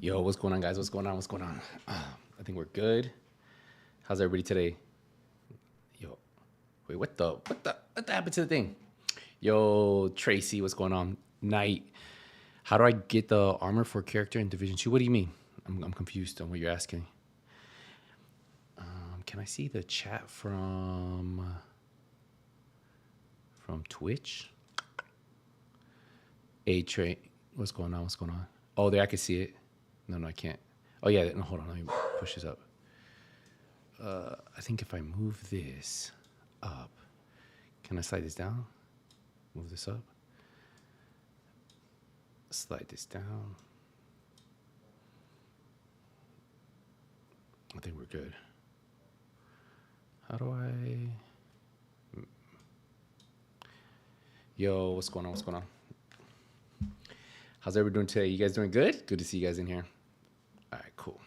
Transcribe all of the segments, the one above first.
Yo, what's going on, guys? What's going on? What's going on? I think we're good. How's everybody today? Yo, wait, what the happened to the thing? Yo, Tracy, what's going on? Knight, how do I get the armor for character in Division 2? What do you mean? I'm confused on what you're asking. Can I see the chat from Twitch? Hey, Trey, what's going on? What's going on? Oh, there, I can see it. No, I can't. Oh, yeah, no, hold on. Let me push this up. I think if I move this up, can I slide this down? Move this up. Slide this down. I think we're good. How do I... Yo, what's going on? What's going on? How's everybody doing today? You guys doing good? Good to see you guys in here. All right, cool.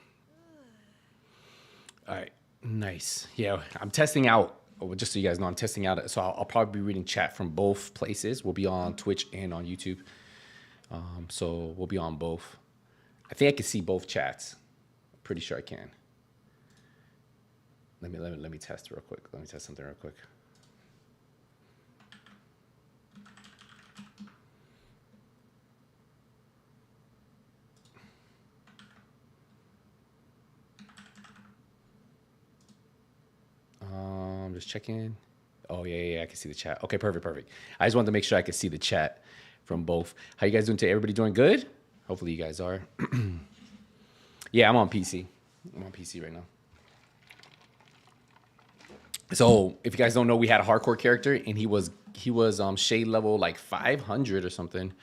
All right, nice. Yeah, I'm testing out. Just so you guys know, I'm testing out. So I'll probably be reading chat from both places. We'll be on Twitch and on YouTube. So we'll be on both. I think I can see both chats. I'm pretty sure I can. Let me test real quick. Let me test something real quick. Just checking. Oh yeah, I can see the chat. Okay, perfect. I just wanted to make sure I could see the chat from both. How you guys doing today? Everybody doing good? Hopefully you guys are. Yeah, I'm on PC. I'm on PC right now. So if you guys don't know, we had a hardcore character, and he was shade level like 500 or something.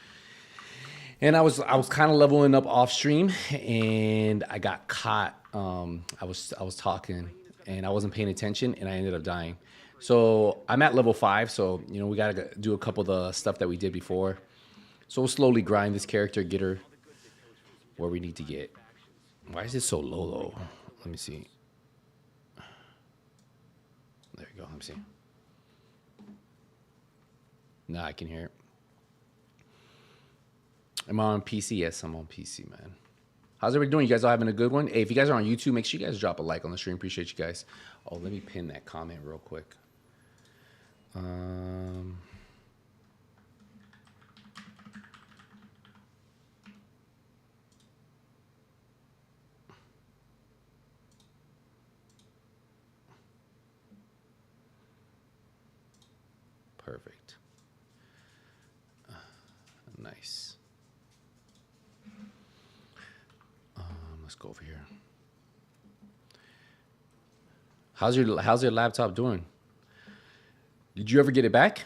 And I was kind of leveling up off stream, and I got caught. I was talking, and I wasn't paying attention, and I ended up dying. So I'm at level 5. So we gotta do a couple of the stuff that we did before. So we'll slowly grind this character, get her where we need to get. Why is it so low though? Let me see. There you go. Let me see. Nah, I can hear it. Am I on PC? Yes, I'm on PC, man. How's everybody doing? You guys all having a good one? Hey, if you guys are on YouTube, make sure you guys drop a like on the stream. Appreciate you guys. Oh, let me pin that comment real quick. Perfect. Nice. Let's go over here. How's your laptop doing? Did you ever get it back?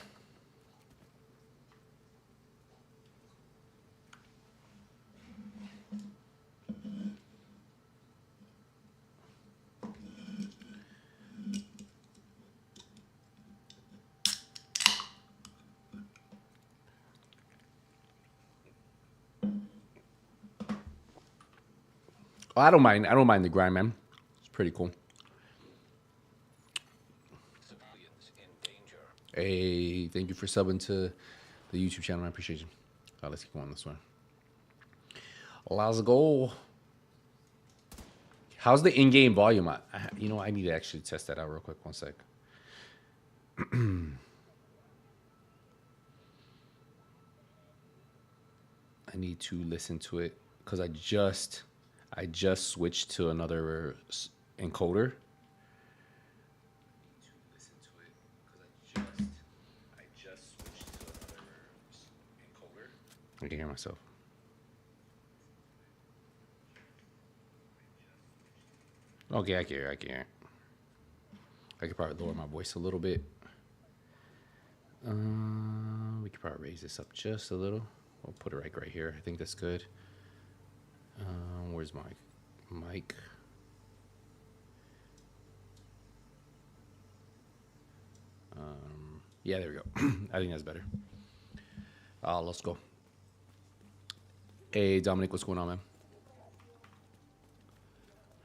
Oh, I don't mind. I don't mind the grind, man. It's pretty cool. Hey, thank you for subbing to the YouTube channel. I appreciate you. Let's keep going this one. Let's go. How's the in-game volume? I need to actually test that out real quick. One sec. I need to listen to it because I just switched to another encoder. I can hear myself. Okay, I can hear. I could probably lower my voice a little bit. We could probably raise this up just a little. We'll put it right here. I think that's good. Where's my mic? Yeah, there we go. I think that's better. Let's go. Hey, Dominic, what's going on, man?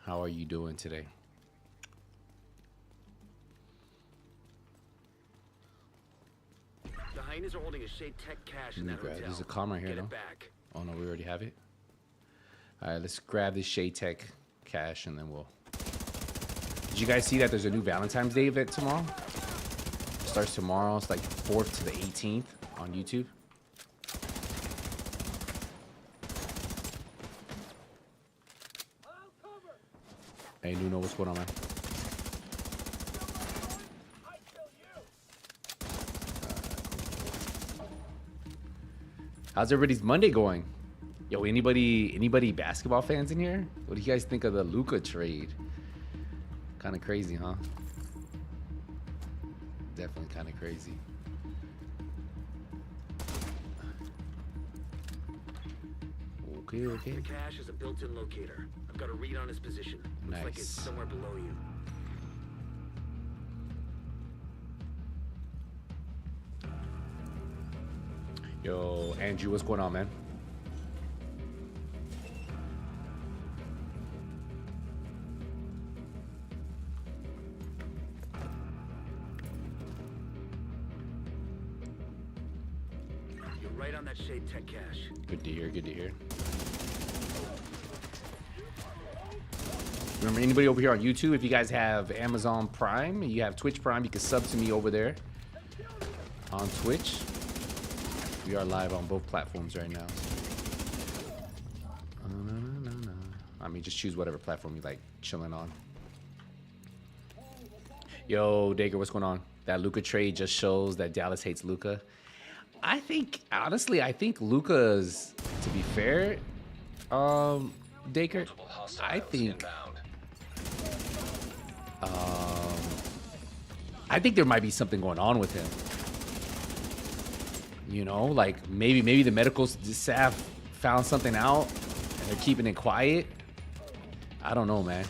How are you doing today? The hyenas are holding a Shade Tech cache in that hotel. There's a comm right here, Get though. it back. Oh no, we already have it. All right, let's grab this Shade Tech cash and then we'll. Did you guys see that there's a new Valentine's Day event tomorrow? It starts tomorrow. It's like 4th to the 18th on YouTube. Hey, Nuno, what's going on, man? How's everybody's Monday going? Yo, anybody basketball fans in here? What do you guys think of the Luka trade? Kind of crazy, huh? Definitely kind of crazy. Okay. The cache is a built-in locator. I've got a read on his position. Looks like it's somewhere below you. Yo, Andrew, what's going on, man? You're right on that Shade Tech cache. Good to hear, good to hear. Remember, anybody over here on YouTube, if you guys have Amazon Prime, you have Twitch Prime, you can sub to me over there on Twitch. We are live on both platforms right now. I mean, just choose whatever platform you like chilling on. Yo, Dager, what's going on? That Luka trade just shows that Dallas hates Luka. I think, honestly, I think Luka's, to be fair, Daker, I think there might be something going on with him. You know, like maybe the medical staff found something out and they're keeping it quiet. I don't know, man.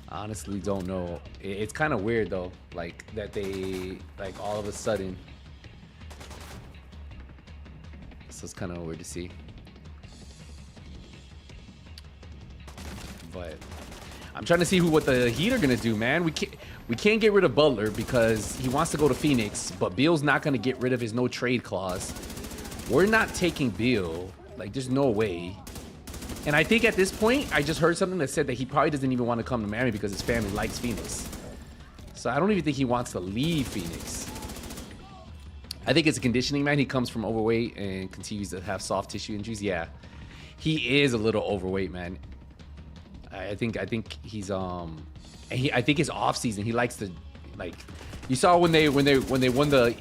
Honestly, don't know. It's kind of weird though, like that they like all of a sudden. So it's kind of weird to see. But I'm trying to see what the Heat are gonna do, man. We can't get rid of Butler because he wants to go to Phoenix, but Beal's not gonna get rid of his no trade clause. We're not taking Beal. Like, there's no way. And I think at this point, I just heard something that said that he probably doesn't even want to come to Miami because his family likes Phoenix. So I don't even think he wants to leave Phoenix. I think it's a conditioning, man. He comes from overweight and continues to have soft tissue injuries. Yeah, he is a little overweight, man. I think he's I think his off season he likes to, like, you saw when they won the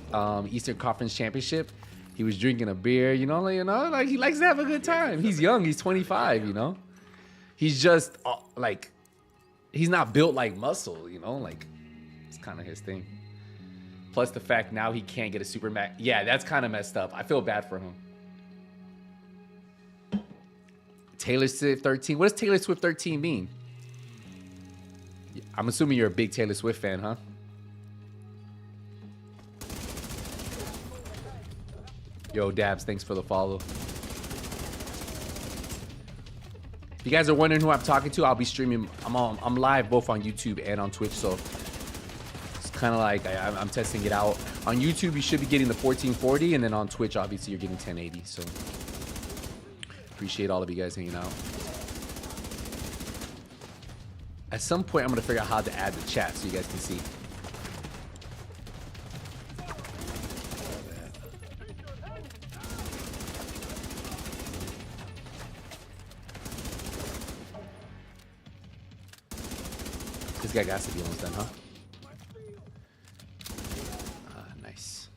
Eastern Conference Championship, he was drinking a beer, you know, like he likes to have a good time. He's young, he's 25, you know. He's just like, he's not built like muscle, you know, like it's kind of his thing. Plus the fact now he can't get a super max. Yeah, that's kind of messed up. I feel bad for him. Taylor Swift 13. What does Taylor Swift 13 mean? I'm assuming you're a big Taylor Swift fan, huh? Yo, Dabs, thanks for the follow. If you guys are wondering who I'm talking to, I'll be streaming. I'm live both on YouTube and on Twitch, so it's kind of like I'm testing it out. On YouTube, you should be getting the 1440, and then on Twitch, obviously, you're getting 1080. So appreciate all of you guys hanging out. At some point, I'm gonna figure out how to add the chat so you guys can see. This guy got to be almost done, huh? Nice.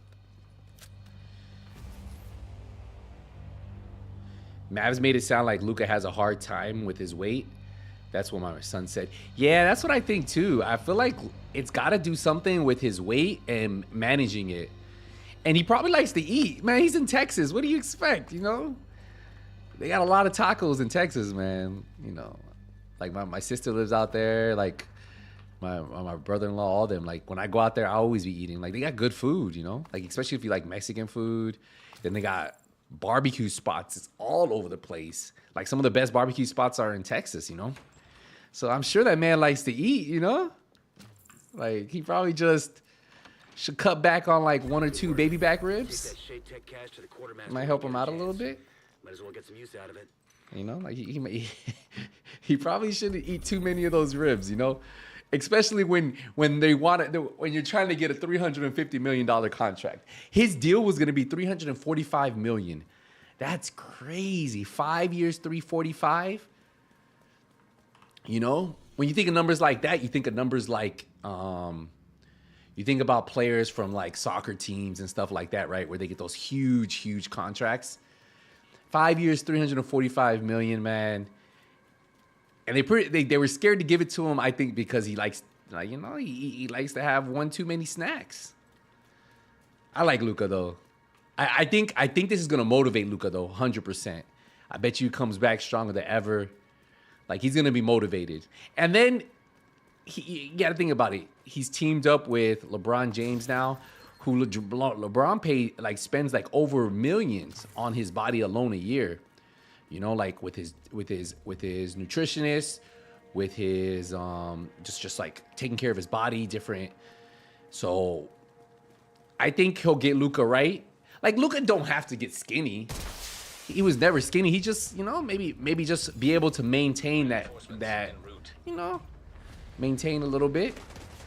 Mavs made it sound like Luka has a hard time with his weight. That's what my son said. Yeah, that's what I think too. I feel like it's got to do something with his weight and managing it. And he probably likes to eat. Man, he's in Texas. What do you expect, you know? They got a lot of tacos in Texas, man. You know, like my sister lives out there. Like my brother-in-law, all of them. Like when I go out there, I always be eating. Like they got good food, you know? Like especially if you like Mexican food. Then they got barbecue spots. It's all over the place. Like some of the best barbecue spots are in Texas, you know? So I'm sure that man likes to eat, you know? Like, he probably just should cut back on like 1 or 2 baby back ribs. Might help him out a little bit. Might as well get some use out of it. You know, like he probably shouldn't eat too many of those ribs. You know, especially when when you're trying to get a $350 million contract. His deal was going to be $345 million. That's crazy. 5 years, 345. You know, when you think of numbers like that, you think of numbers like you think about players from like soccer teams and stuff like that, right? Where they get those huge contracts. 5 years, 345 million, man. And they were scared to give it to him, I think, because he likes, like, you know, he likes to have one too many snacks. I like Luka though. I think this is gonna motivate Luka though, 100%. I bet you he comes back stronger than ever. Like, he's gonna be motivated. And then you gotta think about it. He's teamed up with LeBron James now, who LeBron spends like over millions on his body alone a year. You know, like with his nutritionist, with his just like taking care of his body, different. So I think he'll get Luka right. Like, Luka don't have to get skinny. He was never skinny. He just, you know, maybe just be able to maintain that you know, maintain a little bit.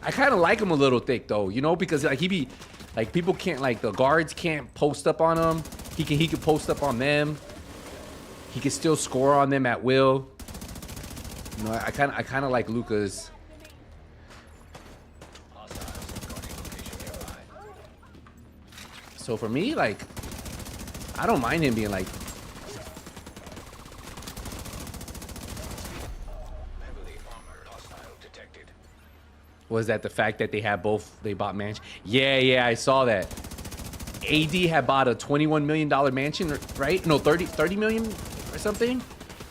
I kind of like him a little thick though, you know, because like he be like, people can't, like, the guards can't post up on him. He can post up on them. He can still score on them at will. You know, I kind of like Luka's. So for me, like, I don't mind him being like. Was that the fact that they bought mansion? Yeah, I saw that. AD had bought a $21 million mansion, right? No, 30 million or something.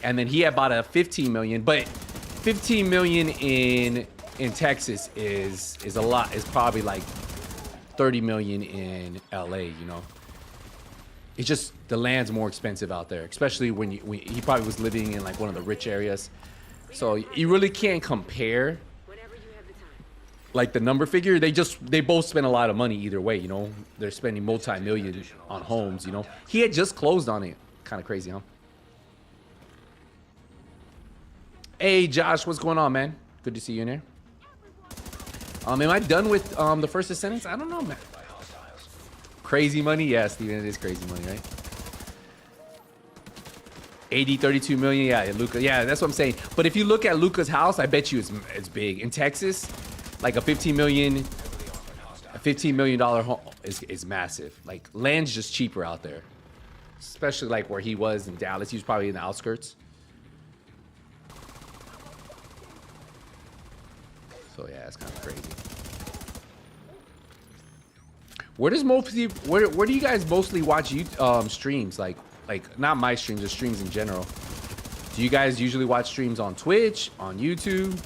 And then he had bought a 15 million, but 15 million in Texas is a lot. It's probably like 30 million in LA, you know. It's just the land's more expensive out there, especially when he probably was living in like one of the rich areas. So you really can't compare. Like the number figure, they both spend a lot of money either way, you know. They're spending multi-million on homes, you know. He had just closed on it. Kind of crazy, huh? Hey, Josh, what's going on, man? Good to see you in here. Am I done with the first Ascendants? I don't know, man. Crazy money? Yeah, Steven, it is crazy money, right? 32 million, yeah, Luka. Yeah, that's what I'm saying. But if you look at Luka's house, I bet you it's big. In Texas, like a $15 million home is massive. Like, land's just cheaper out there, especially like where he was in Dallas. He was probably in the outskirts. So yeah, it's kind of crazy. Where do you guys mostly watch streams? Like not my streams, the streams in general. Do you guys usually watch streams on Twitch, on YouTube?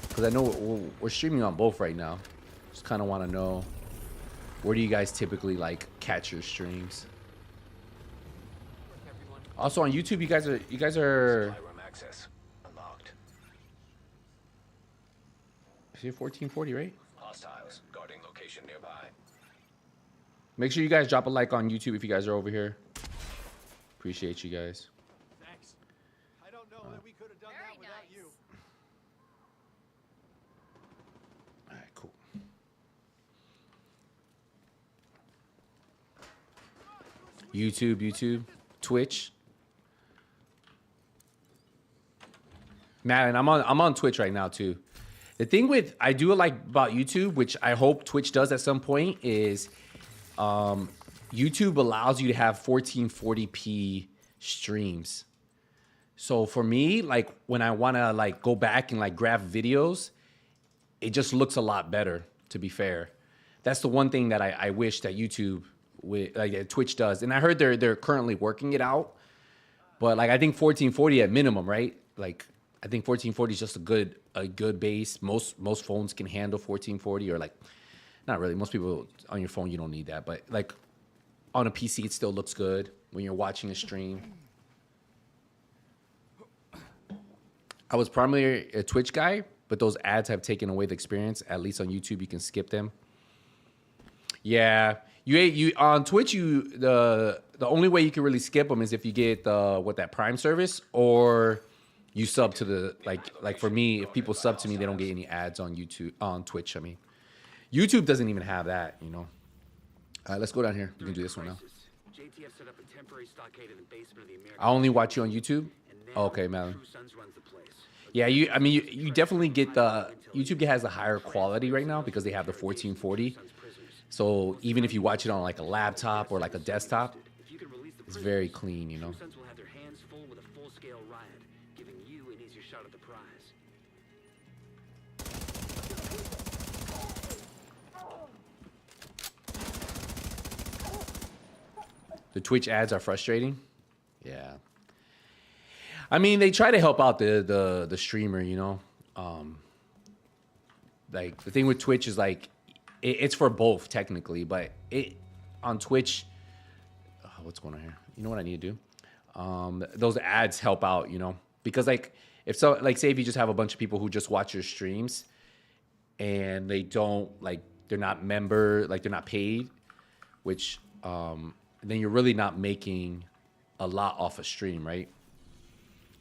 Because I know we're streaming on both right now. Just kind of want to know, where do you guys typically like catch your streams? Also on YouTube, you guys are. Is it 1440, right? Hostiles guarding location nearby. Make sure you guys drop a like on YouTube if you guys are over here. Appreciate you guys. Thanks. I don't know that we could have done that without you. All right, cool. YouTube, Twitch. Man, I'm on Twitch right now too. The thing I do like about YouTube, which I hope Twitch does at some point, is YouTube allows you to have 1440p streams. So for me, like when I want to like go back and like grab videos, it just looks a lot better, to be fair. That's the one thing that I wish that YouTube that Twitch does. And I heard they're currently working it out. But like I think 1440 at minimum, right? Like I think 1440 is just a good base. Most phones can handle 1440, or like, not really. Most people on your phone, you don't need that. But like on a PC, it still looks good when you're watching a stream. I was primarily a Twitch guy, but those ads have taken away the experience. At least on YouTube, you can skip them. Yeah, you on Twitch, the the only way you can really skip them is if you get that Prime service, or you sub to the like for me, if people sub to me, they don't get any ads on YouTube, on Twitch. I mean, YouTube doesn't even have that, you know. All right, let's go down here. We can do this one now. JTF set up a temporary stockade in the basement of the American. I only watch you on YouTube. Okay, man. Yeah, you definitely get the YouTube has a higher quality right now because they have the 1440. So even if you watch it on like a laptop or like a desktop, it's very clean, you know. Sons will have their hands full with a full-scale riot, giving you an easier shot at the prize. The Twitch ads are frustrating. Yeah. I mean, they try to help out the streamer, you know. Like the thing with Twitch is like it's for both technically, but on Twitch, what's going on here? You know what I need to do? Those ads help out, you know, because like say if you just have a bunch of people who just watch your streams and they don't they're not paid, which then you're really not making a lot off a stream, right?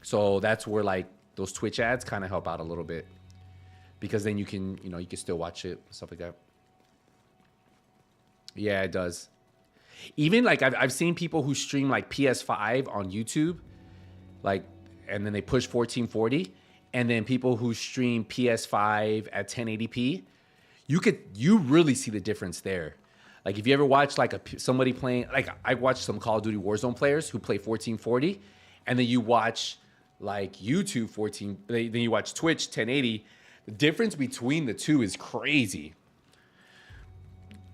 So that's where like those Twitch ads kind of help out a little bit, because then you can still watch it, stuff like that. Yeah, it does. Even like I've seen people who stream like PS5 on YouTube, like, and then they push 1440, and then people who stream PS5 at 1080p, you really see the difference there. Like if you ever watch like somebody playing, like I watched some Call of Duty Warzone players who play 1440, and then you watch like YouTube then you watch Twitch 1080. The difference between the two is crazy.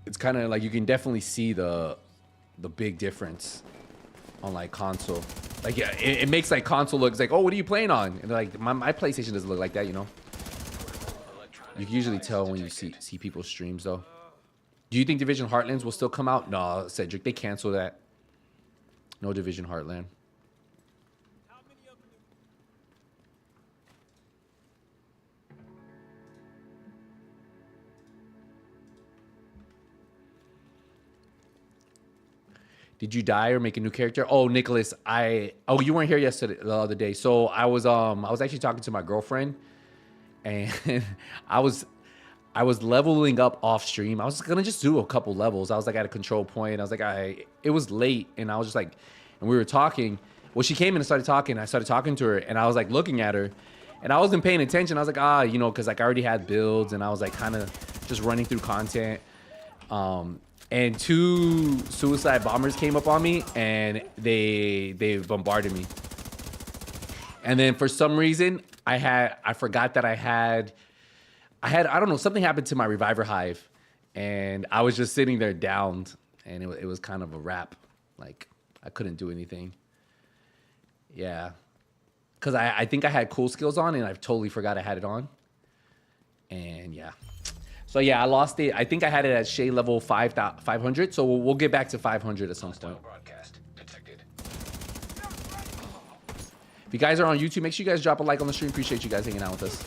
It's kind of like you can definitely see the big difference on like console. Like yeah, it makes like console looks like, oh, what are you playing on? And like my PlayStation doesn't look like that, you know. You can usually tell when you see people's streams though. Do you think Division Heartlands will still come out? No, Cedric, they canceled that. No Division Heartland. Did you die or make a new character? Oh, Nicholas, you weren't here the other day. So I was actually talking to my girlfriend, and I was leveling up off stream. I was gonna just do a couple levels. I was like at a control point. I was like, it was late, and I was just like, and we were talking. Well, she came in and started talking. I started talking to her, and I was like looking at her, and I wasn't paying attention. I was like, you know, because like I already had builds, and I was like kind of just running through content. And 2 suicide bombers came up on me, and they bombarded me. And then for some reason, I forgot that I had, I don't know, something happened to my reviver hive, and I was just sitting there downed, and it was kind of a wrap. Like I couldn't do anything. Yeah, because I think I had cool skills on, and I totally forgot I had it on. And yeah. So yeah, I lost it. I think I had it at Shea level 500. So we'll get back to 500 at some point. If you guys are on YouTube, make sure you guys drop a like on the stream. Appreciate you guys hanging out with us.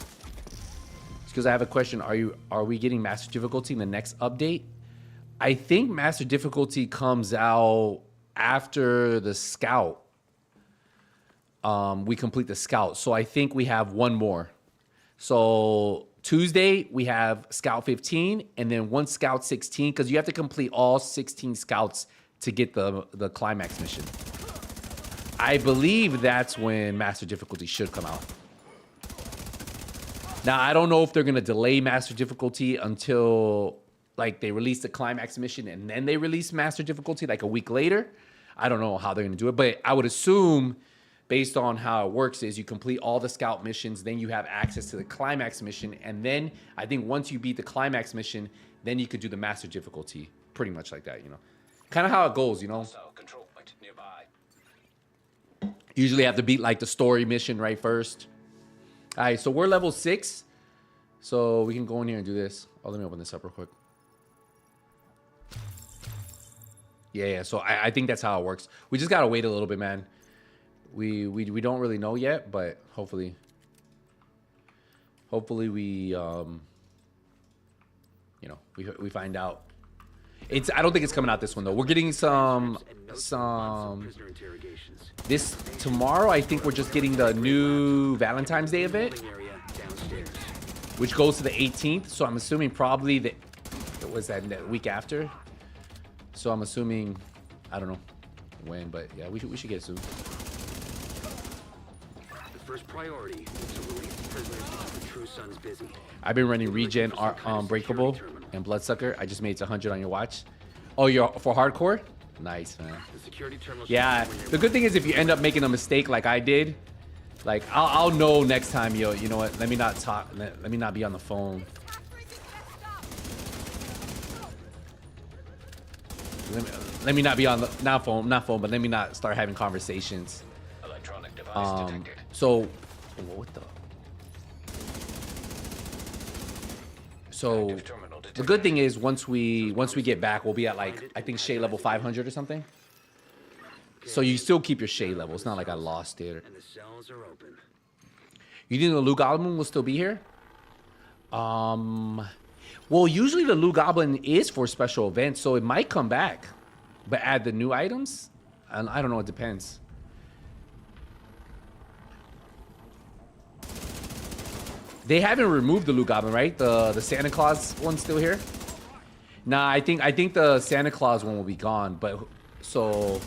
Because I have a question. Are we getting master difficulty in the next update? I think master difficulty comes out after the scout. We complete the scout. So I think we have one more. So Tuesday, we have Scout 15, and then one Scout 16, because you have to complete all 16 Scouts to get the climax mission. I believe that's when Master Difficulty should come out. Now, I don't know if they're going to delay Master Difficulty until like they release the climax mission, and then they release Master Difficulty like a week later. I don't know how they're going to do it, but I would assume, based on how it works, is you complete all the scout missions, then you have access to the climax mission, and then I think once you beat the climax mission, then you could do the master difficulty, pretty much like that, you know. Kind of how it goes, you know. Also, control point nearby. Usually have to beat like the story mission right first. All right, so we're level 6, so we can go in here and do this. Oh, let me open this up real quick. Yeah, so I think that's how it works. We just gotta wait a little bit, man. We don't really know yet, but hopefully we you know, we find out. I don't think it's coming out this one though. We're getting some some Prisoner interrogations. this tomorrow. I think we're just getting the new Valentine's Day event, Holding area downstairs. which goes to the 18th. So I'm assuming probably the was that week after. So I'm assuming, I don't know when, but yeah, we should get it soon. The first priority is to release the prisoners because the true sun's busy. I've been running regen, breakable, and bloodsucker. I just made it to 100 on your watch. Oh, you're for hardcore? Nice, man. The security terminal. Yeah, the good thing is if you end up making a mistake like I did, like I'll know next time. You know what? Let me not talk. Let me not be on the phone. Let me not be on the not phone, but let me not start having conversations. Electronic device detected. So, what the? So, Active terminal the detected. good thing is once we get back, we'll be at like I think shade level 500 or something. So you still keep your shade level. It's not like I lost it. And the cells are open. You think the Lou Goblin will still be here? Well, usually the Lou Goblin is for special events, so it might come back. But add the new items? And I don't know, it depends. They haven't removed the Lou Goblin, right? The Santa Claus one's still here? Nah, I think the Santa Claus one will be gone, but so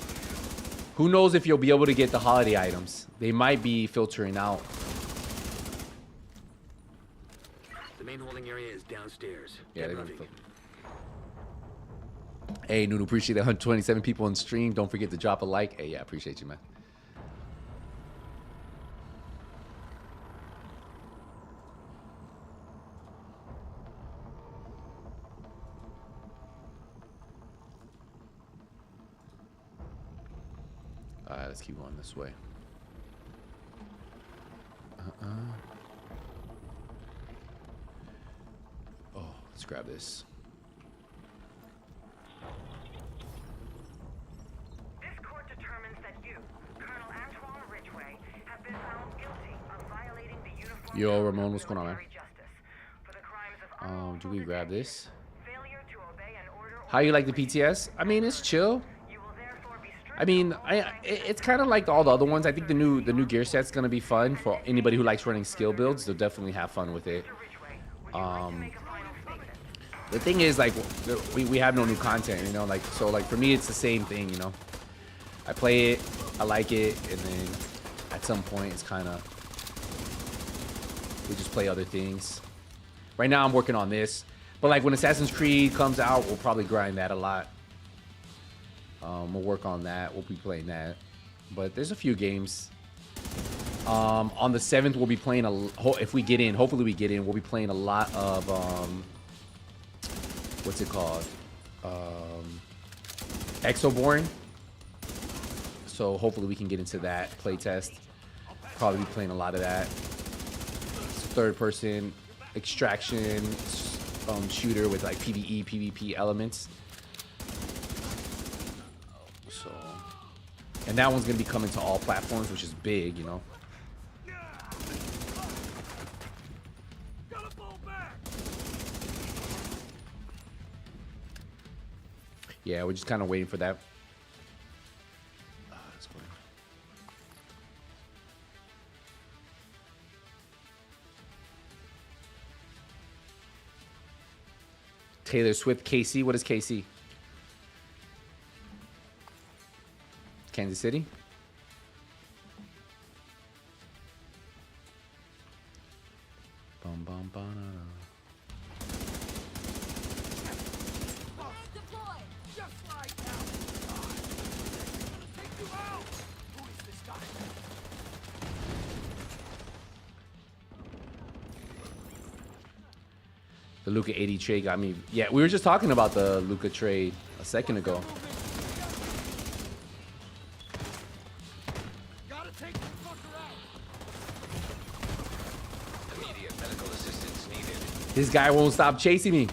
who knows if you'll be able to get the holiday items. They might be filtering out. The main holding area is downstairs. Yeah, Get they're gonna moving. filter. Hey, Nunu, appreciate the 127 people on stream. Don't forget to drop a like. Hey, yeah, appreciate you, man. All right, let's keep going this way. Oh, let's grab this. This court determines that you, Colonel Antoine Ridgway, have been found guilty of violating the Uniform Yo, Code Ramon, of what's going on, man? Military Justice for the crimes of unlawful Do we grab detention, this? failure to obey an order or How you like the violation. PTS? I mean, it's chill. You will therefore be stripped I mean, of all rights it's kind of like all the other ones. I think the new gear set's gonna be fun for anybody who likes running skill builds. They'll definitely have fun with it. to Ridgway. Would you like to make a final statement? The thing is, like, we have no new content, you know. Like, so like for me, it's the same thing, you know. I play it, I like it, and then at some point, it's kind of we just play other things. Right now, I'm working on this, but like when Assassin's Creed comes out, we'll probably grind that a lot. We'll work on that. We'll be playing that. But there's a few games. On the 7th, we'll be playing if we get in. Hopefully, we get in. We'll be playing a lot of what's it called? Exoborn. So hopefully, we can get into that playtest. Probably be playing a lot of that. It's a third-person extraction shooter with like PvE, PvP elements. So, and that one's gonna be coming to all platforms, which is big, you know. Yeah, we're just kind of waiting for that. That's funny. Taylor Swift, KC. What is KC? Kansas City? Bum, bum, ba, na, na. Just like that. Take you out. Who is this guy? The Luka 80 trade got me. Yeah, we were just talking about the Luka trade a second ago. Gotta take this fucker out. Immediate medical assistance needed. This guy won't stop chasing me.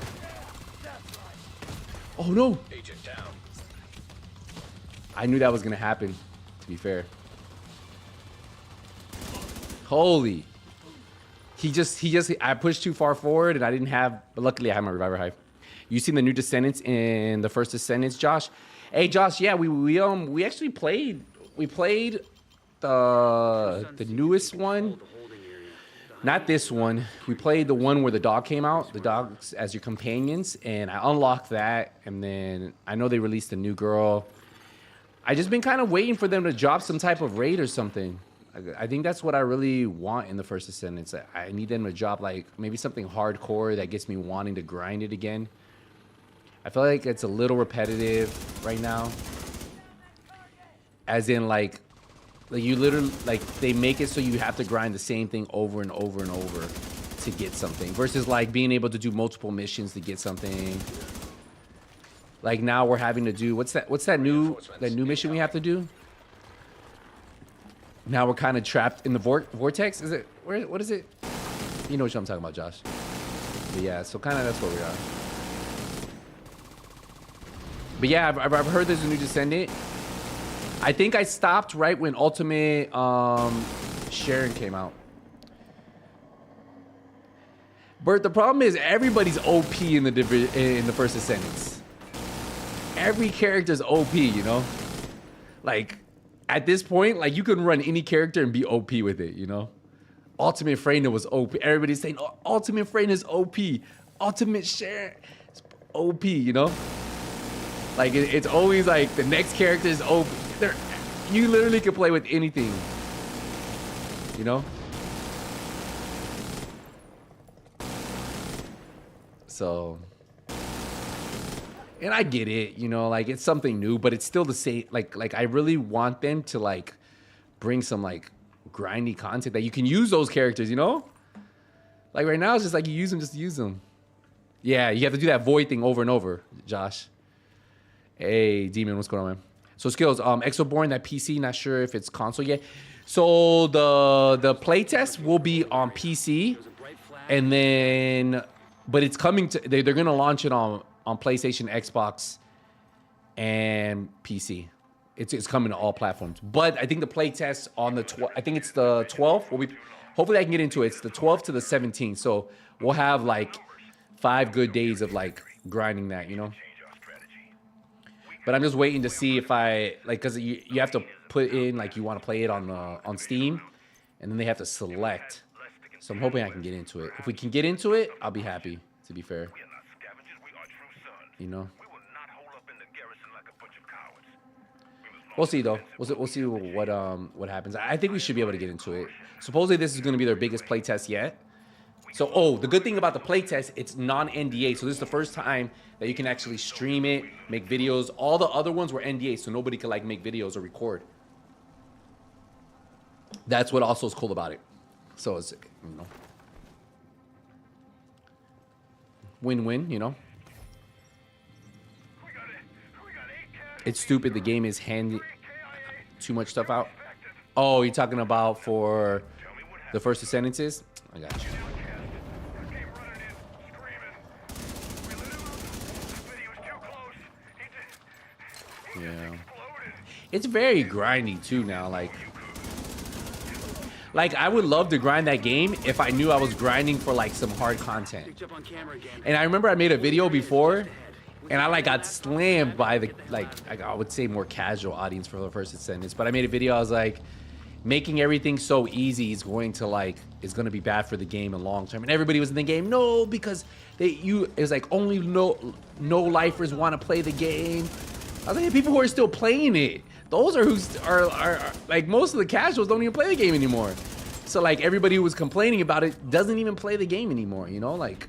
Oh no! Agent down. I knew that was gonna happen, to be fair. Holy. I pushed too far forward and I didn't have, but luckily I had my reviver hive. You seen the new Descendants in the first Descendants, Josh? Hey, Josh. Yeah, we actually played. We played the newest one. Not this one. We played the one where the dog came out, the dogs as your companions, and I unlocked that. And then I know they released a new girl. I just been kind of waiting for them to drop some type of raid or something. I think that's what I really want in the First Ascendants. I need them to drop like maybe something hardcore that gets me wanting to grind it again. I feel like it's a little repetitive right now. As in like you literally, like, they make it so you have to grind the same thing over and over and over to get something. Versus, like, being able to do multiple missions to get something. Like, now we're having to do... What's that new mission we have to do? Now we're kind of trapped in the vortex? Is it... What is it? You know what I'm talking about, Josh. But yeah, so kind of that's where we are. But yeah, I've heard there's a new Descendant. I think I stopped right when Ultimate Sharon came out. But the problem is everybody's OP in the First Ascendants. Every character's OP, you know? Like, at this point, like, you can run any character and be OP with it, you know? Ultimate Freyna was OP. Everybody's saying, oh, Ultimate Freyna is OP. Ultimate Sharon is OP, you know? Like, it's always like the next character is OP. You literally can play with anything, you know? So, and I get it, you know, like, it's something new, but it's still the same. Like I really want them to, like, bring some, like, grindy content that you can use those characters, you know? Like, right now, it's just like you use them just to use them. Yeah, you have to do that void thing over and over, Josh. Hey, Demon, what's going on, man? So, Skills, Exoborn, that PC, not sure if it's console yet. So, the playtest will be on PC, and then, but it's coming to, they're going to launch it on PlayStation, Xbox, and PC. It's coming to all platforms. But I think the playtest on the, I think it's the 12th. Hopefully I can get into it. It's the 12th to the 17th. So, we'll have, like, 5 good days of, like, grinding that, you know? But I'm just waiting to see if I, like, because you have to put in, like, you want to play it on Steam, and then they have to select. So I'm hoping I can get into it. If we can get into it, I'll be happy, to be fair. You know? We'll see, though. We'll see what happens. I think we should be able to get into it. Supposedly, this is going to be their biggest playtest yet. So, oh, the good thing about the playtest, it's non-NDA. So this is the first time that you can actually stream it, make videos. All the other ones were NDA, so nobody could, like, make videos or record. That's what also is cool about it. So it's, you know, win-win, you know. It's stupid. The game is handing too much stuff out. Oh, you're talking about for the First Ascendances? I got you. Yeah, it's very grindy too now. Like I would love to grind that game if I knew I was grinding for, like, some hard content. And I remember I made a video before, and I, like, got slammed by the, like, I would say more casual audience for the First Ascendants. But I made a video. I was like, making everything so easy is going to be bad for the game in long term. And everybody was in the game, no, because it's like only no lifers want to play the game. I was like, people who are still playing it, those are who are like, most of the casuals don't even play the game anymore. So, like, everybody who was complaining about it doesn't even play the game anymore, you know? Like,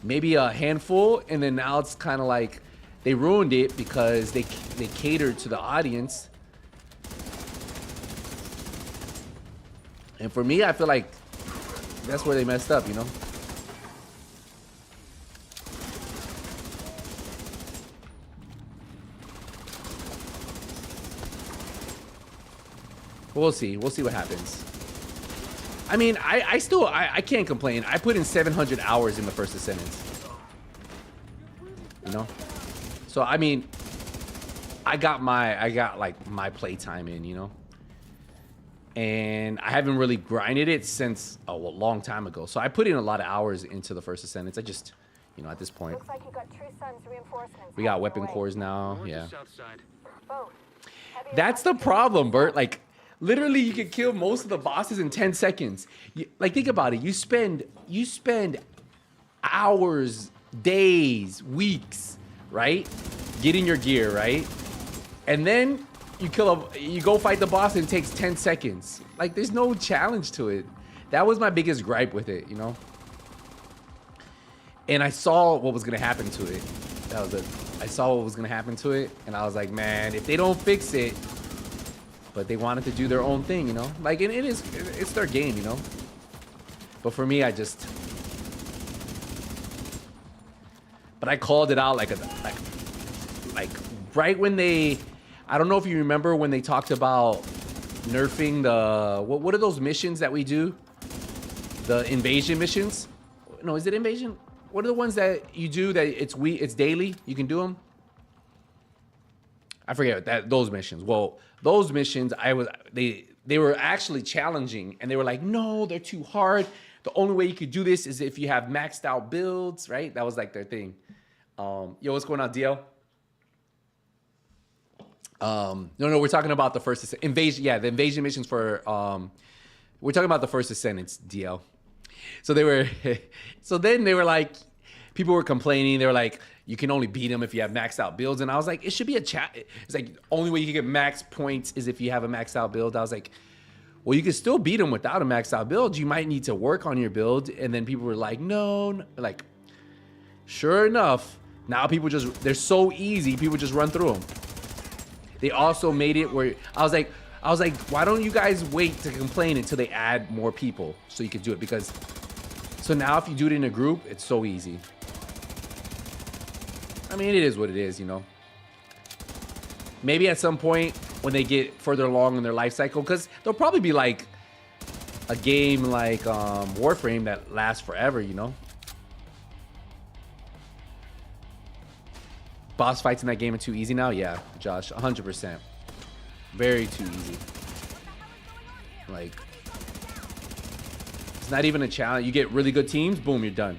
maybe a handful, and then now it's kind of like they ruined it because they catered to the audience. And for me, I feel like that's where they messed up, you know? We'll see. We'll see what happens. I mean, I can't complain. I put in 700 hours in the First Ascendants. You know? So, I mean, I got like my playtime in, you know? And I haven't really grinded it since a long time ago. So I put in a lot of hours into the First Ascendants. I just, you know, at this point. Looks like you got True Sun's reinforcements. We got weapon cores now, yeah. both. Heavy That's the problem, Bert. Like, literally, you can kill most of the bosses in 10 seconds. Like, think about it. You spend hours, days, weeks, right? Getting your gear, right? And then you go fight the boss and it takes 10 seconds. Like, there's no challenge to it. That was my biggest gripe with it, you know? And I saw what was gonna happen to it. That was it. I saw what was gonna happen to it, and I was like, man, if they don't fix it, but they wanted to do their own thing, you know? Like, and it's their game, you know? But for me, but I called it out like right when they, I don't know if you remember when they talked about nerfing the, what are those missions that we do? The invasion missions? No, is it invasion? What are the ones that you do that it's daily? You can do them? I forget those missions. Well, those missions, they were actually challenging, and they were like, no, they're too hard. The only way you could do this is if you have maxed out builds, right? That was like their thing. Yo, what's going on, DL? No, we're talking about the first invasion. Yeah, the invasion missions for we're talking about the first Ascendants, DL. So then they were like, people were complaining. They were like, you can only beat them if you have maxed out builds. And I was like, it should be a chat. It's like, only way you can get max points is if you have a maxed out build. I was like, well, you can still beat them without a maxed out build. You might need to work on your build. And then people were like, no. Like, sure enough, now they're so easy, people just run through them. They also made it where I was like, why don't you guys wait to complain until they add more people so you can do it? Because, so now if you do it in a group, it's so easy. I mean, it is what it is, you know. Maybe at some point when they get further along in their life cycle, because there'll probably be like a game like Warframe that lasts forever, you know. Boss fights in that game are too easy now? Yeah, Josh, 100%. Very too easy. Like, it's not even a challenge. You get really good teams, boom, you're done.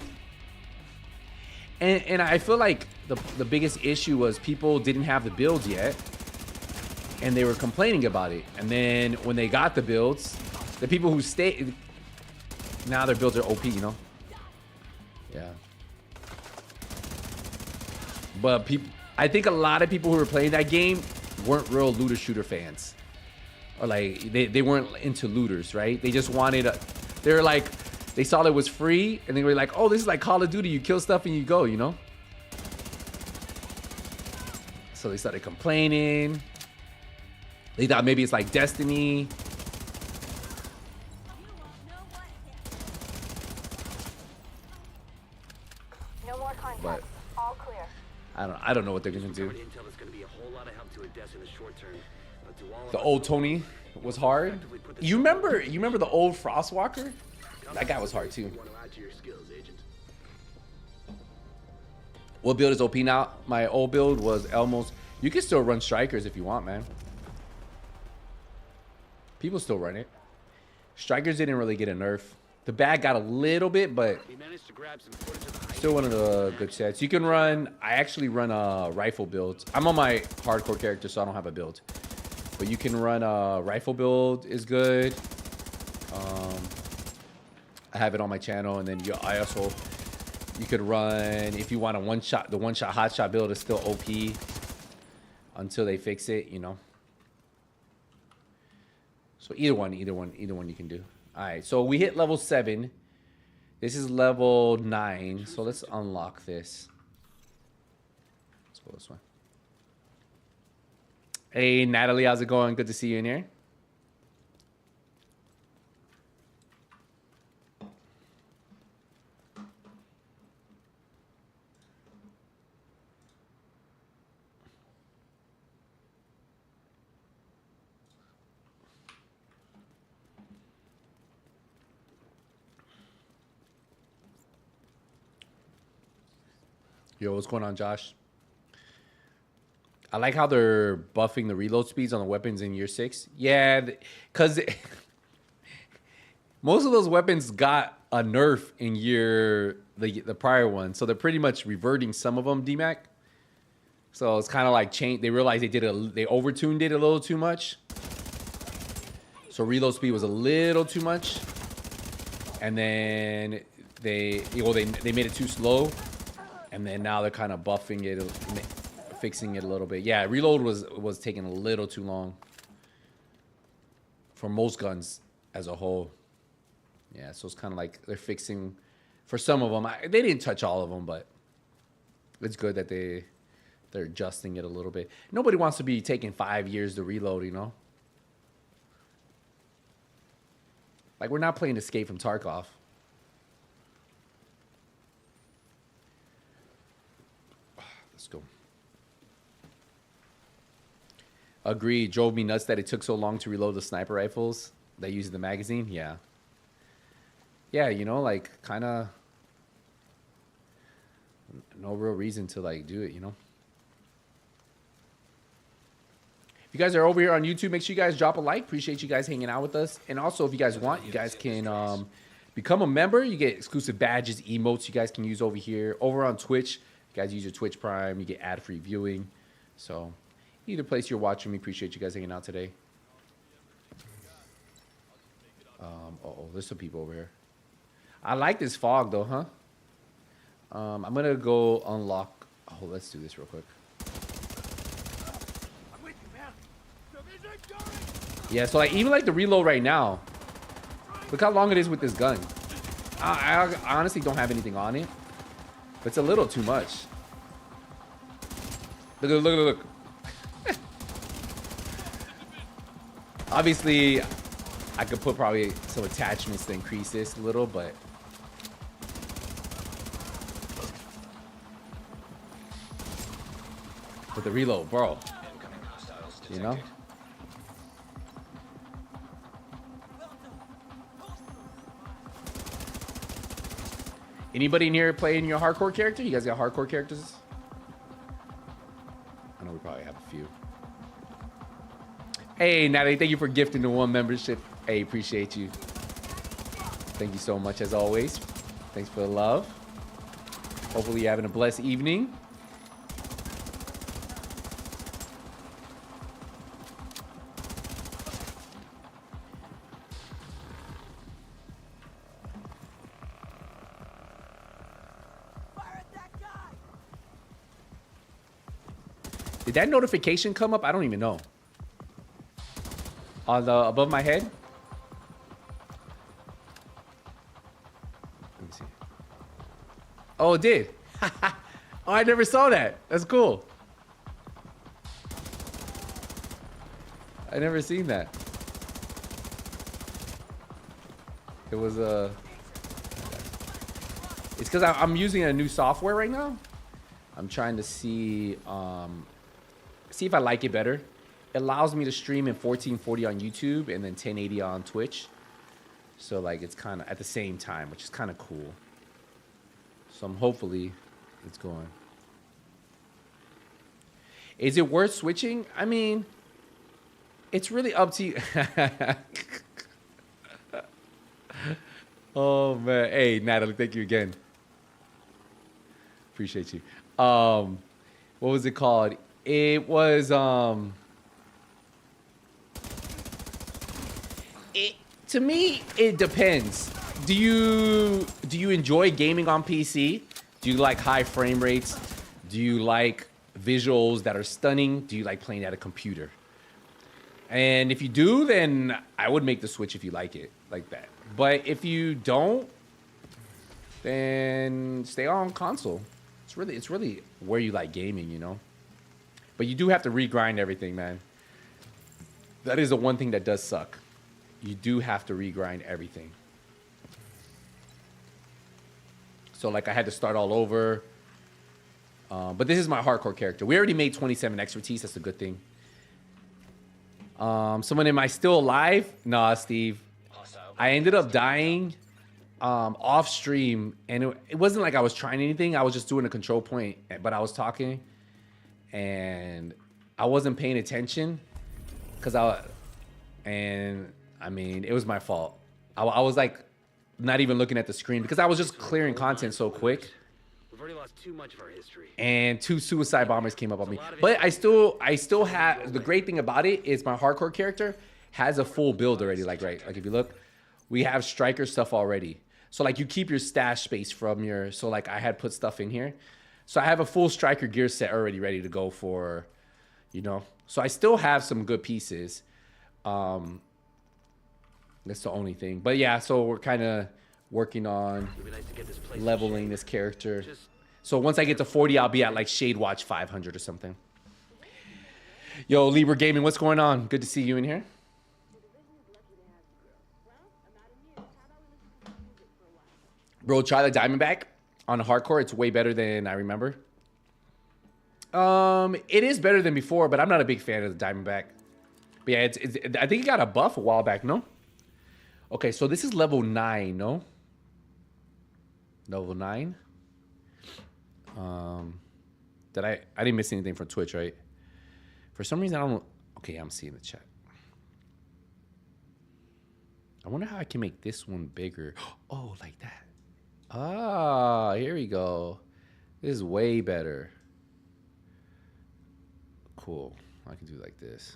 And I feel like the biggest issue was people didn't have the builds yet, and they were complaining about it. And then when they got the builds, the people who stayed, now their builds are OP, you know? Yeah. But I think a lot of people who were playing that game weren't real looter shooter fans. Or like, they weren't into looters, right? They just wanted they were like, they saw it was free, and they were like, oh, this is like Call of Duty. You kill stuff and you go, you know? So they started complaining. They thought maybe it's like Destiny. No more contacts. But All clear. I don't know what they're gonna do. Intel is going to be a whole lot of help to Odessa in the short term. But to all of The us, old Tony was hard. You remember the old Frostwalker? That guy was hard too. you want to add to your skills, Agent. What build is OP now? My old build was Elmo's. You can still run Strikers if you want, man. People still run it. Strikers didn't really get a nerf. The bag got a little bit, but We managed to grab some footage of the still one of the good sets. You can run, I actually run a rifle build. I'm on my hardcore character, so I don't have a build. But you can run a rifle build is good. I have it on my channel, and then you could run, if you want a one-shot, the one-shot hotshot build is still OP until they fix it, you know. So either one you can do. All right, so we hit level 7. This is level 9, so let's unlock this. Let's go this way. Hey, Natalie, how's it going? Good to see you in here. Yo, what's going on, Josh? I like how they're buffing the reload speeds on the weapons in year 6. Yeah, because most of those weapons got a nerf in the prior one, so they're pretty much reverting some of them, DMAC. So it's kind of like change. They realized they overtuned it a little too much. So reload speed was a little too much, and then they made it too slow, and then now they're kind of buffing it, fixing it a little bit. Yeah, reload was taking a little too long for most guns as a whole. Yeah, so it's kind of like they're fixing for some of them. They didn't touch all of them, but it's good that they're adjusting it a little bit. Nobody wants to be taking 5 years to reload, you know? Like, we're not playing Escape from Tarkov. Let's go. Agreed. Drove me nuts that it took so long to reload the sniper rifles that use the magazine. Yeah. Yeah, you know, like, kind of no real reason to, like, do it, you know? If you guys are over here on YouTube, make sure you guys drop a like. Appreciate you guys hanging out with us. And also, if you guys want, you guys can become a member. You get exclusive badges, emotes you guys can use over here. Over on Twitch, you guys use your Twitch Prime. You get ad-free viewing. So, either place you're watching me. Appreciate you guys hanging out today. Uh-oh, there's some people over here. I like this fog, though, huh? I'm going to go unlock. Oh, let's do this real quick. Yeah, so like even like the reload right now, look how long it is with this gun. I honestly don't have anything on it, but it's a little too much. Look. Obviously, I could put probably some attachments to increase this a little, but with the reload, bro, you know. Anybody in here playing your hardcore character? You guys got hardcore characters? I know we probably have a few. Hey, Natalie, thank you for gifting the 1 membership. Hey, appreciate you. Thank you so much, as always. Thanks for the love. Hopefully you're having a blessed evening. Did that notification come up? I don't even know. On the above my head? Let me see. Oh, it did. Oh, I never saw that. That's cool. I never seen that. It was it's because I'm using a new software right now. I'm trying to see if I like it better. It allows me to stream in 1440 on YouTube and then 1080 on Twitch. So like it's kind of at the same time, which is kind of cool. So hopefully it's going. Is it worth switching? I mean, it's really up to you. Oh man. Hey, Natalie, thank you again. Appreciate you. What was it called? It was to me it depends. Do you enjoy gaming on PC? Do you like high frame rates? Do you like visuals that are stunning? Do you like playing at a computer? And if you do, then I would make the switch if you like it like that. But if you don't, then stay on console. It's really where you like gaming, you know. But you do have to regrind everything, man. That is the one thing that does suck. You do have to regrind everything. So like I had to start all over. But this is my hardcore character. We already made 27 expertise. That's a good thing. Someone am I still alive? Nah, Steve. I ended up dying off stream, and it wasn't like I was trying anything. I was just doing a control point, but I was talking, and I wasn't paying attention I mean, it was my fault. I was like not even looking at the screen because I was just clearing content so quick. We've already lost too much of our history. and 2 suicide bombers came up on me. But I still have, the great thing about it is my hardcore character has a full build already. Like, right, like if you look, we have striker stuff already. So like you keep your stash space from your, so like I had put stuff in here. So I have a full striker gear set already ready to go for, you know. So I still have some good pieces. That's the only thing. But yeah, so we're kind of working on It'd be nice to get this place in leveling shape. this character. Just So once I get to 40, I'll be at like Shade Watch 500 or something. Yo, Libra Gaming, what's going on? Good to see you in here. Bro, try the Diamondback on hardcore. It's way better than I remember. It is better than before, but I'm not a big fan of the Diamondback. But yeah, I think it got a buff a while back, no? Okay, so this is level 9, no? Level 9. I didn't miss anything from Twitch, right? For some reason, I don't... Okay, I'm seeing the chat. I wonder how I can make this one bigger. Oh, like that. Ah, here we go. This is way better. Cool. I can do like this.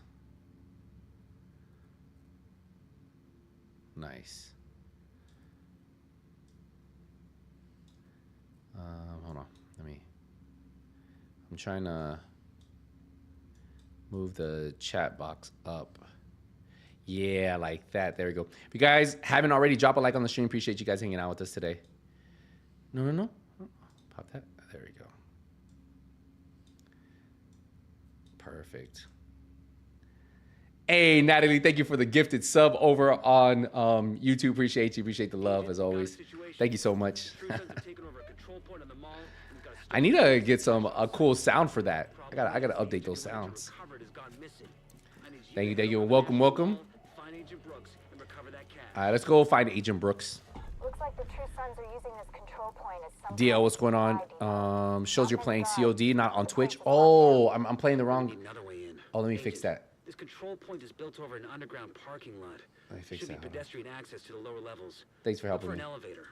Nice. Hold on. I'm trying to move the chat box up. Yeah, like that. There we go. If you guys haven't already, drop a like on the stream. Appreciate you guys hanging out with us today. No. Pop that. There we go. Perfect. Hey, Natalie, thank you for the gifted sub over on YouTube. Appreciate you. Appreciate the love, as always. Thank you so much. I need to get a cool sound for that. I gotta update those sounds. Thank you. Welcome. All right, let's go find Agent Brooks. Looks like the True Sons are using this control point as some DL, what's going on? Shows you're playing COD, not on Twitch. Oh, I'm playing the wrong. Another way in. Oh, let me fix that. This control point is built over an underground parking lot. Let me fix Should that. be pedestrian access to the lower levels. Thanks for Look helping for me. an elevator.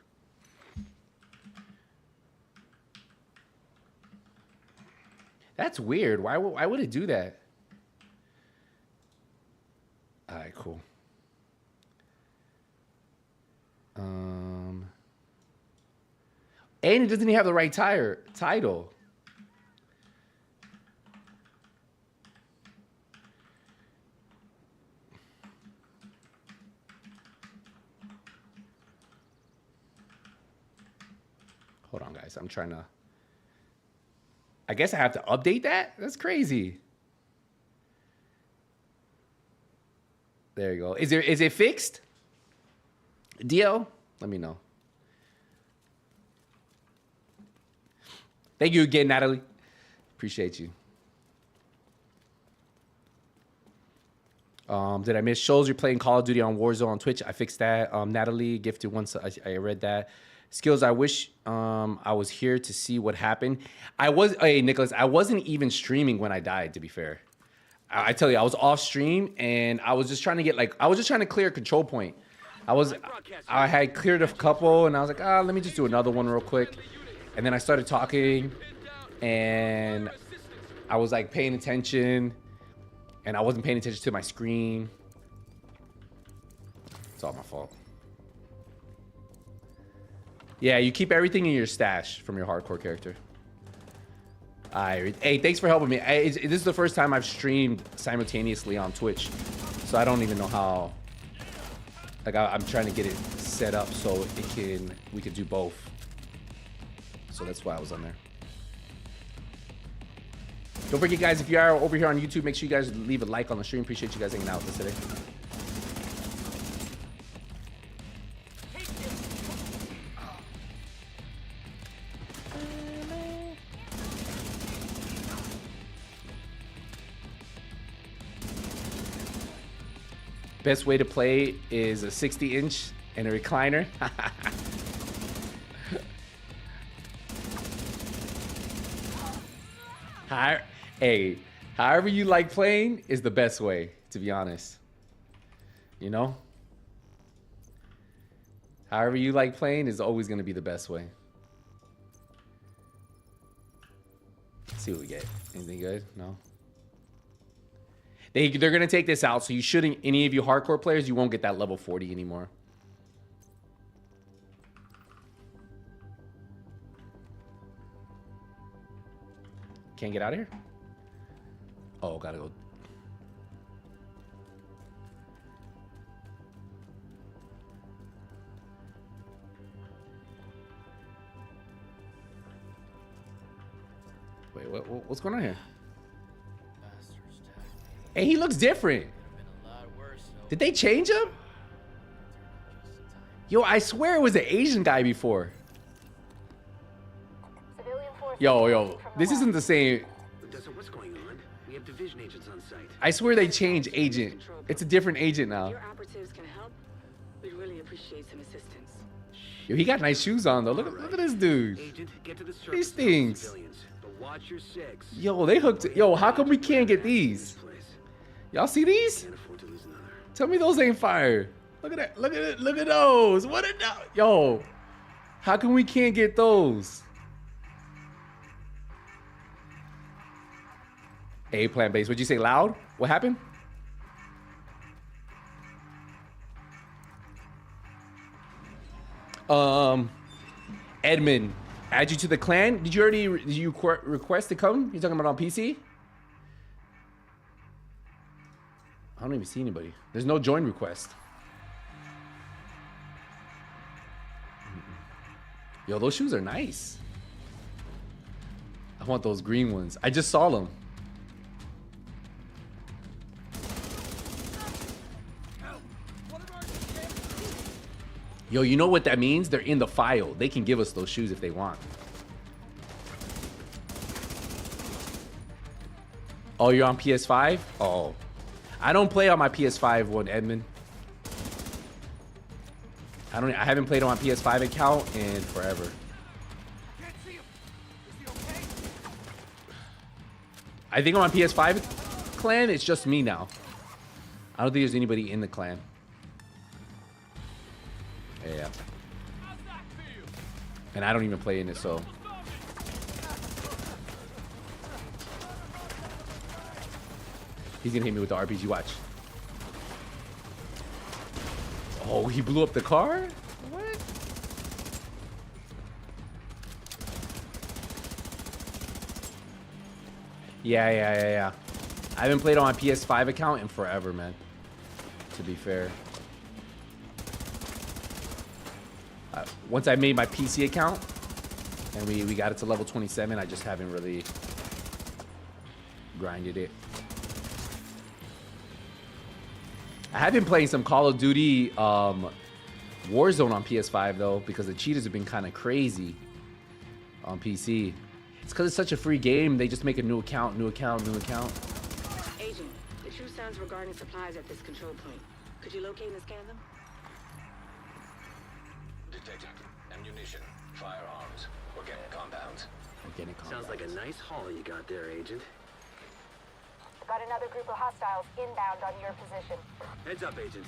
That's weird. Why would it do that? All right, cool. And it doesn't even have the right title. Hold on, guys. I'm trying to... I guess I have to update that? That's crazy. There you go. Is it fixed? DL? Let me know. Thank you again, Natalie. Appreciate you. Did I miss shows? You're playing Call of Duty on Warzone on Twitch. I fixed that. Natalie gifted once. I read that. Skills, I wish I was here to see what happened. Hey, Nicholas, I wasn't even streaming when I died, to be fair. I tell you, I was off stream and I was just trying to clear a control point. I had cleared a couple and I was like, let me just do another one real quick. And then I started talking and I was like paying attention and I wasn't paying attention to my screen. It's all my fault. Yeah, you keep everything in your stash from your hardcore character. Hey, thanks for helping me. This is the first time I've streamed simultaneously on Twitch, so I don't even know how. Like, I'm trying to get it set up so we can do both. So that's why I was on there. Don't forget, guys, if you are over here on YouTube, make sure you guys leave a like on the stream. Appreciate you guys hanging out with us today. Best way to play is a 60-inch and a recliner. Hey, however you like playing is the best way, to be honest. You know? However you like playing is always going to be the best way. see what we get. Anything good? No. They're gonna take this out, so you shouldn't. Any of you hardcore players, you won't get that level 40 anymore. Can't get out of here? Oh, gotta go. Wait, what's going on here? Hey, he looks different. Did they change him? Yo, I swear it was an Asian guy before. Yo, this isn't the same. So what's going on? We have division agents on site. I swear they changed agent. It's a different agent now. Your operatives can help. We'd really appreciate some assistance. Yo, he got nice shoes on though. Look at this dude. Agent, get to the surface. These things. Civilians, but watch your six. Yo, they hooked. Yo, how come we can't get these? Y'all see these? Can't afford to lose another. Tell me those ain't fire. Look at that. Look at it. Look at those. What are those? Yo, how come we can't get those? A plant base. What'd you say? Loud? What happened? Edmund, add you to the clan. Did you request to come? You talking about on PC? I don't even see anybody. There's no join request. Yo, those shoes are nice. I want those green ones. I just saw them. Yo, you know what that means? They're in the file. They can give us those shoes if they want. Oh, you're on PS5? Oh. I don't play on my PS5 one, Edmund. I haven't played on my PS5 account in forever. Can't see him. Is he okay? I think on my PS5 clan, it's just me now. I don't think there's anybody in the clan. Yeah. And I don't even play in it, so. He's gonna hit me with the RPG, watch. Oh, he blew up the car? What? Yeah. I haven't played on my PS5 account in forever, man. To be fair. Once I made my PC account and we got it to level 27, I just haven't really grinded it. I have been playing some Call of Duty Warzone on PS5 though, because the cheaters have been kind of crazy on PC. It's because it's such a free game. They just make a new account. Agent, the true sounds regarding supplies at this control point. Could you locate and scan them? Detected. Ammunition. Firearms. Organic compounds. Sounds like a nice haul you got there, Agent. Got another group of hostiles inbound on your position. Heads up, Agent.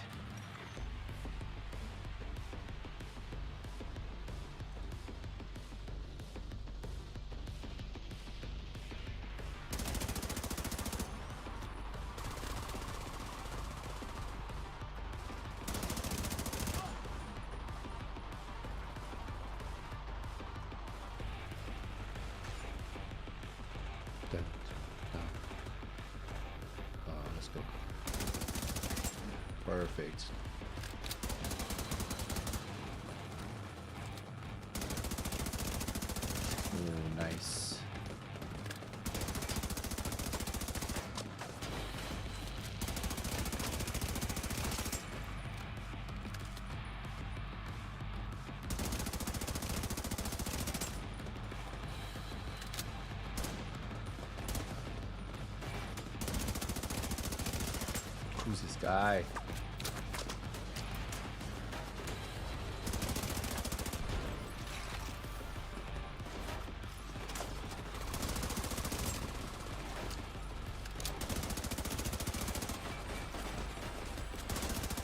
Let's go. Perfect. Ooh, nice. Who's this guy?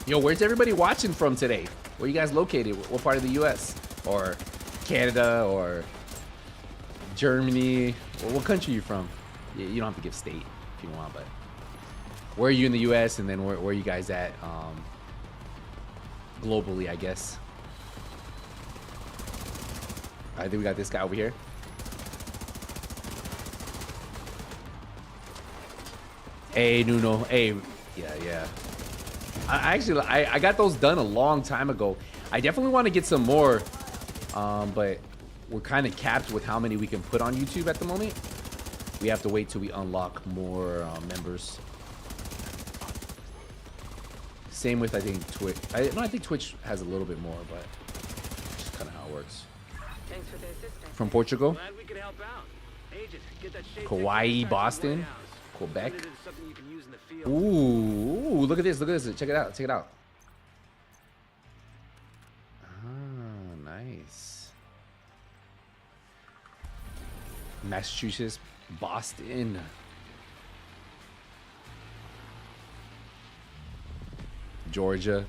Yo, where's everybody watching from today? Where you guys located? What part of the US? Or Canada or Germany. Well, what country are you from? You don't have to give state if you want, but where are you in the U.S. and then where are you guys at globally, I guess. I think we got this guy over here. Hey, Nuno. Hey, yeah. I got those done a long time ago. I definitely want to get some more, but we're kind of capped with how many we can put on YouTube at the moment. We have to wait till we unlock more members. Same with, I think, Twitch. I think Twitch has a little bit more, but it's kind of how it works. Thanks for the assistance. From Portugal, Glad we could help out. Agent, get that shade Kauai, back Boston, to the White House. Quebec. Turn it into something you can use in the field. Ooh, look at this, Check it out, check it out. Ah, nice. Massachusetts, Boston. Georgia,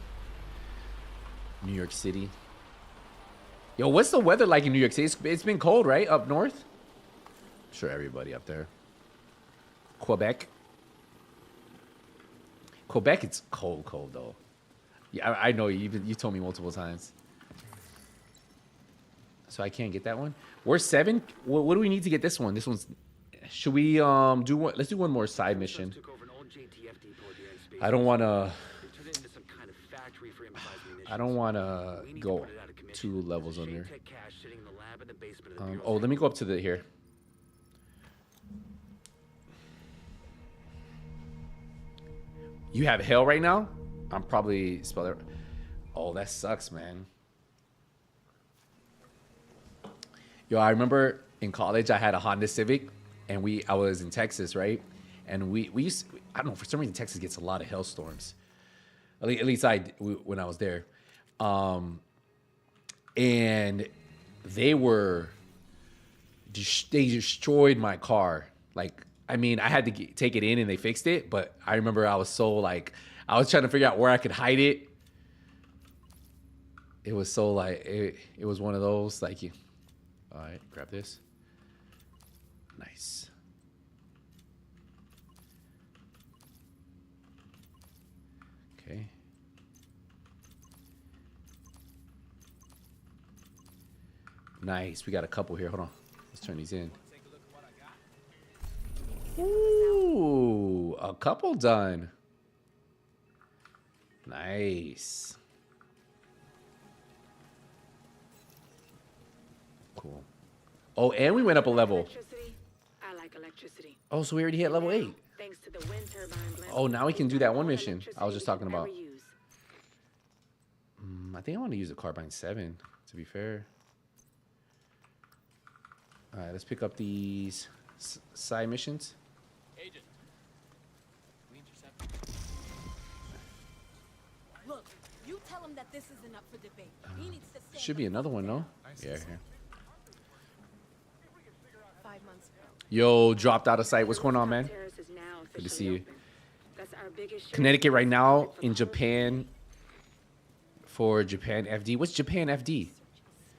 New York City. Yo, what's the weather like in New York City? It's been cold, right? Up north? I'm sure everybody up there. Quebec. Quebec, it's cold though. Yeah, I know you told me multiple times. So I can't get that one. We're 7. What do we need to get this one? This one's. Should we do one? Let's do one more side mission. Took over an old JTF depot here in space. I don't want to. They turned it into some kind of factory for improvised munitions. I don't want to We need to go put it out of commission. 2 levels Shade under. Tech cache sitting in the lab in the basement of the Bureau's Oh, let me go up to the here. You have hell right now? I'm probably spelled it. Oh, that sucks, man. Yo, I remember in college I had a Honda Civic, and I was in Texas, right? And we used I don't know, for some reason Texas gets a lot of hailstorms. At least when I was there. And they destroyed my car. Like, I mean, I had to take it in and they fixed it, but I remember I was so like, I was trying to figure out where I could hide it. It was so like, it was one of those, like, all right, grab this. Nice. Okay. Nice, we got a couple here, hold on. Let's turn these in. Ooh, a couple done. Nice. Cool. Oh, and we went up a level. Electricity? I like electricity. Oh, so we already hit level 8. Thanks to the wind turbine blast. Oh, now we can do that one mission I was just talking about. Ever use. I think I want to use a carbine 7, to be fair. All right, let's pick up these side missions. Agent. We intercepted. Look, you tell him that this isn't up for debate. He needs to stand Should be the another fuck one, down. no? Yeah, here. 5 months ago. Yo, dropped out of sight. What's going on, man? Terrace is now Good to officially see you. open. That's our biggest Connecticut right now for in the Japan for Japan FD. What's Japan FD?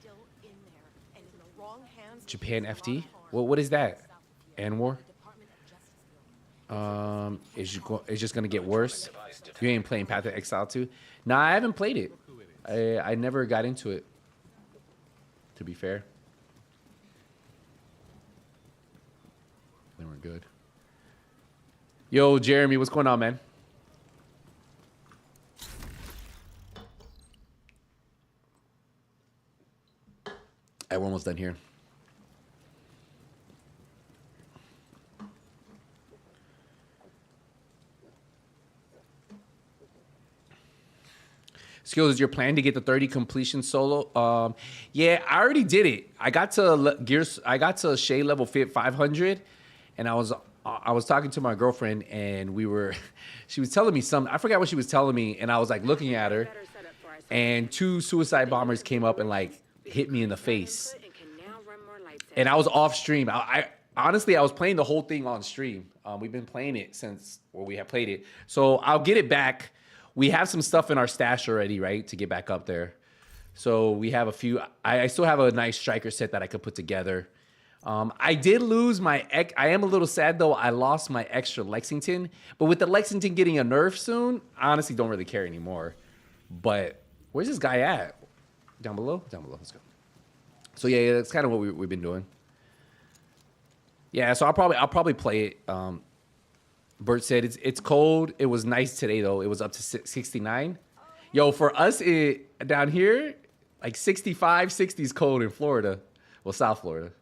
Still in there and in the wrong hands. Japan causes a FD? lot of harm. What is that? South of here, Anwar? the Department of Justice building. It's just gonna get worse. You ain't playing Path of Exile 2? Nah, I haven't played it. I never got into it, to be fair. They weren't good. Yo, Jeremy, what's going on, man? We're almost done here. Skills, is your plan to get the 30 completion solo? Yeah, I already did it. I got to Shea level fit 500, and I was talking to my girlfriend, and she was telling me something. I forgot what she was telling me, and I was like looking at her, better setup for us. and 2 suicide bombers came up and like hit me in the face. And can now run more lights out. And I was off stream. I honestly, I was playing the whole thing on stream. We've been playing it since we have played it. So I'll get it back. We have some stuff in our stash already, right, to get back up there. So we have a few. I still have a nice striker set that I could put together. I did lose my. I am a little sad though. I lost my extra Lexington, but with the Lexington getting a nerf soon, I honestly don't really care anymore. But where's this guy at? Down below. Down below. Let's go. So yeah, that's kind of what we've been doing. Yeah, so I'll probably play it. Bert said it's cold. It was nice today though. It was up to 69. Yo, for us down here, like 65, 60 is cold in Florida. Well, South Florida.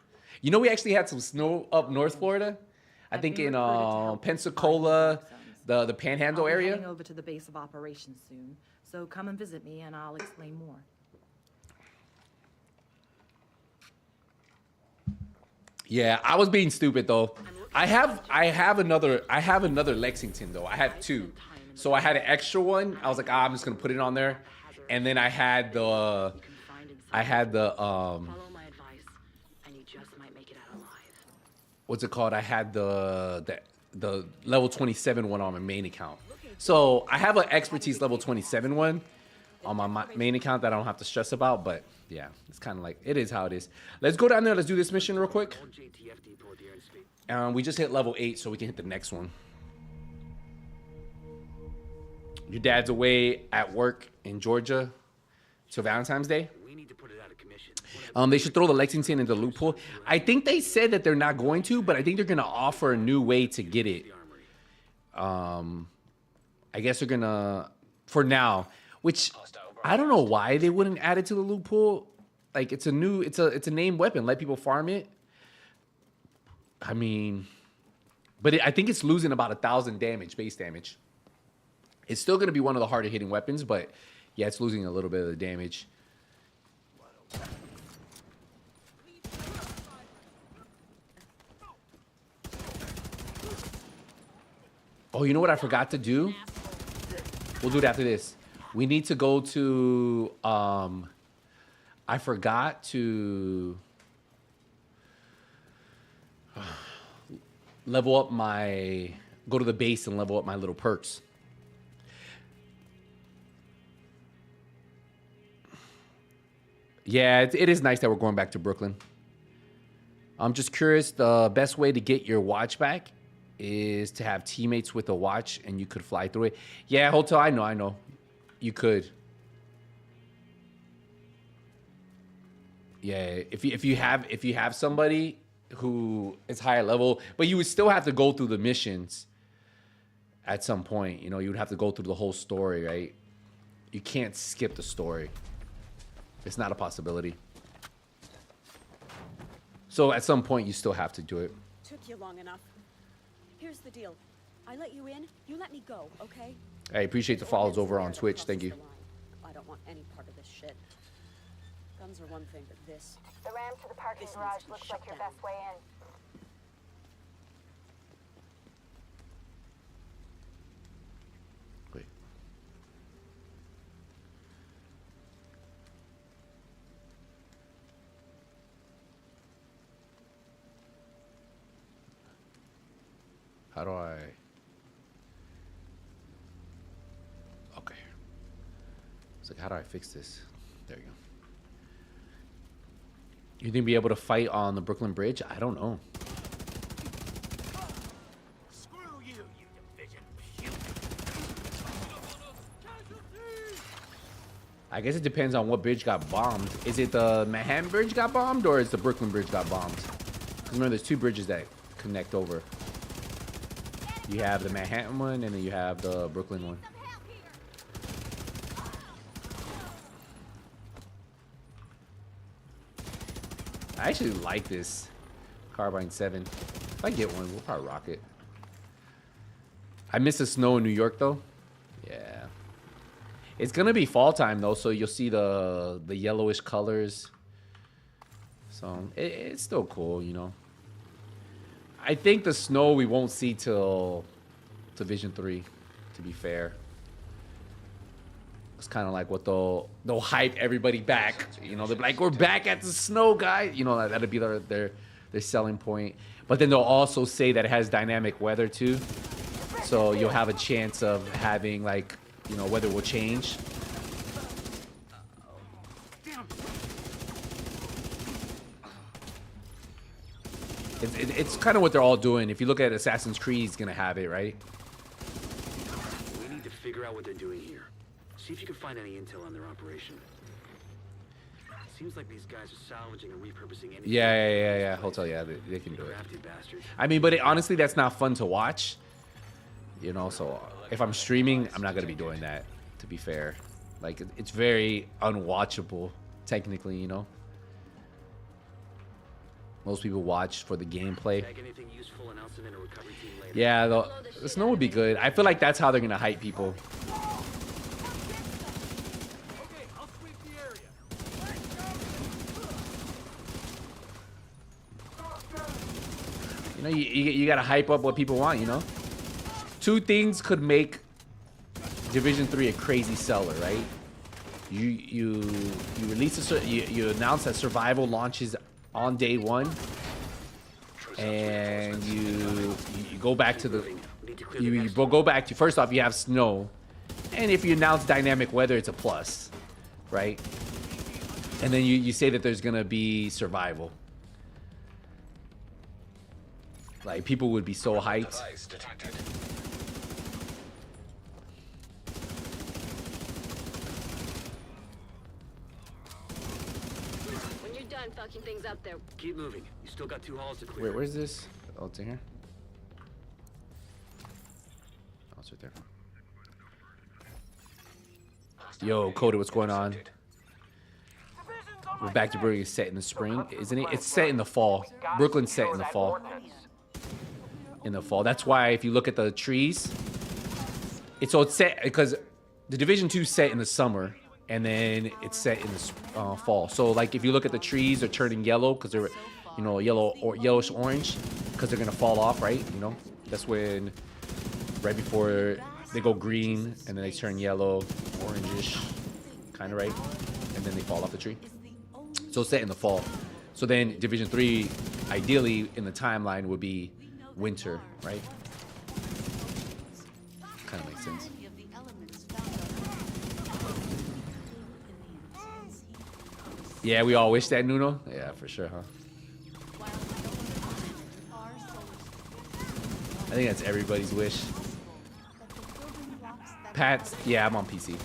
You know, we actually had some snow up North Florida. I think in Pensacola, the Panhandle area. I'll be heading over to the base of operations soon, so come and visit me, and I'll explain more. Yeah, I was being stupid though. I have another Lexington though. I had two, so I had an extra one. I was like, I'm just gonna put it on there, and then I had the Follow my advice, and you just might make it out alive. what's it called? I had the level 27 one on my main account. So I have an expertise level 27 one on my main account that I don't have to stress about. But yeah, it's kind of like, it is how it is. Let's go down there. Let's do this mission real quick. JTF depot at the airspace. We just hit level 8, so we can hit the next one. Your dad's away at work in Georgia till Valentine's Day. We need to put it out of commission. They should throw the Lexington in the loophole. I think they said that they're not going to, but I think they're going to offer a new way to get it. I guess they're going to, for now, which I don't know why they wouldn't add it to the loophole. Like, it's a named weapon. Let people farm it. I mean, but I think it's losing about 1,000 damage, base damage. It's still going to be one of the harder hitting weapons, but yeah, it's losing a little bit of the damage. Oh, you know what I forgot to do? We'll do it after this. We need to go to, I forgot to level up go to the base and level up my little perks. Yeah, it is nice that we're going back to Brooklyn. I'm just curious, the best way to get your watch back is to have teammates with a watch and you could fly through it. Yeah, Hotel, I know. You could. Yeah, if you have somebody who is higher level, but you would still have to go through the missions at some point. You know, you would have to go through the whole story, right? You can't skip the story. It's not a possibility. So at some point, you still have to do it. Took you long enough. Here's the deal. I let you in, you let me go, okay? I appreciate the follows over on Twitch. Thank you. I don't want any part of this shit. Guns are one thing, but this... The ramp to the parking garage looks like your best way in. Wait. How do I... Okay. It's like, how do I fix this? There you go. You think be able to fight on the Brooklyn Bridge? I don't know. Screw you, you division puke. I guess it depends on what bridge got bombed. Is it the Manhattan Bridge got bombed or is the Brooklyn Bridge got bombed? Because remember, there's two bridges that connect over. You have the Manhattan one and then you have the Brooklyn one. I actually like this Carbine 7. If I get one, we'll probably rock it. I miss the snow in New York though. Yeah. It's gonna be fall time though, so you'll see the yellowish colors. So it's still cool, you know. I think the snow we won't see till Division 3, to be fair. It's kind of like what they'll hype everybody back. You know, they'll be like, we're back at the snow, guys. You know, that'll be their selling point. But then they'll also say that it has dynamic weather too. So you'll have a chance of having, like, you know, weather will change. It's kind of what they're all doing. If you look at Assassin's Creed, he's gonna have it, right? We need to figure out what they're doing here. See if you can find any intel on their operation. Seems like these guys are salvaging and repurposing anything. Yeah. Hotel, yeah, they can do it. Crafty bastards. I mean, but honestly, that's not fun to watch. You know, so if I'm streaming, I'm not gonna be doing that. To be fair, like it's very unwatchable, technically. You know, most people watch for the gameplay. Tag anything useful and I'll send in a recovery team later. Yeah, the snow would be good. I feel like that's how they're gonna hype people. Okay, I'll sweep the area. You know, you gotta hype up what people want. You know, two things could make Division 3 a crazy seller, right? You release you announce that survival launches on day 1, and you go back to the you go back to, first off, you have snow, and if you announce dynamic weather, it's a plus, right? And then you say that there's gonna be survival. Like, people would be so hyped. Device detected. When you're done fucking things up there, Keep moving. You still got 2 halls to clear. Wait, where's this? Oh, it's in here. Oh, it's right there. Yo, Coda, what's going on? We're back to Brooklyn. It's set in the spring, isn't it? It's set in the fall. Brooklyn's set in the fall. In the fall. That's why if you look at the trees, it's set because the Division 2 set in the summer, and then it's set in the fall. So like if you look at the trees, they're turning yellow because they're, you know, yellow or yellowish orange because they're gonna fall off, right? You know, that's when right before they go green and then they turn yellow, orangish, kind of, right? And then they fall off the tree. So it's set in the fall. So then Division 3, ideally in the timeline, would be winter, right? Kind of makes sense. Yeah, we all wish that, Nuno. Yeah, for sure, huh? I think that's everybody's wish. Pat, yeah, I'm on PC.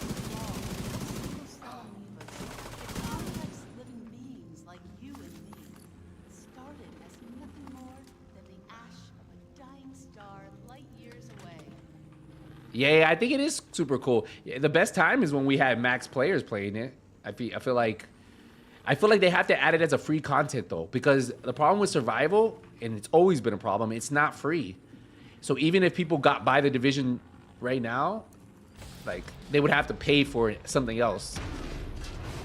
Yeah, I think it is super cool. Yeah, the best time is when we had max players playing it. I feel like they have to add it as a free content though, because the problem with survival, and it's always been a problem, it's not free. So even if people got by the Division right now, like they would have to pay for something else.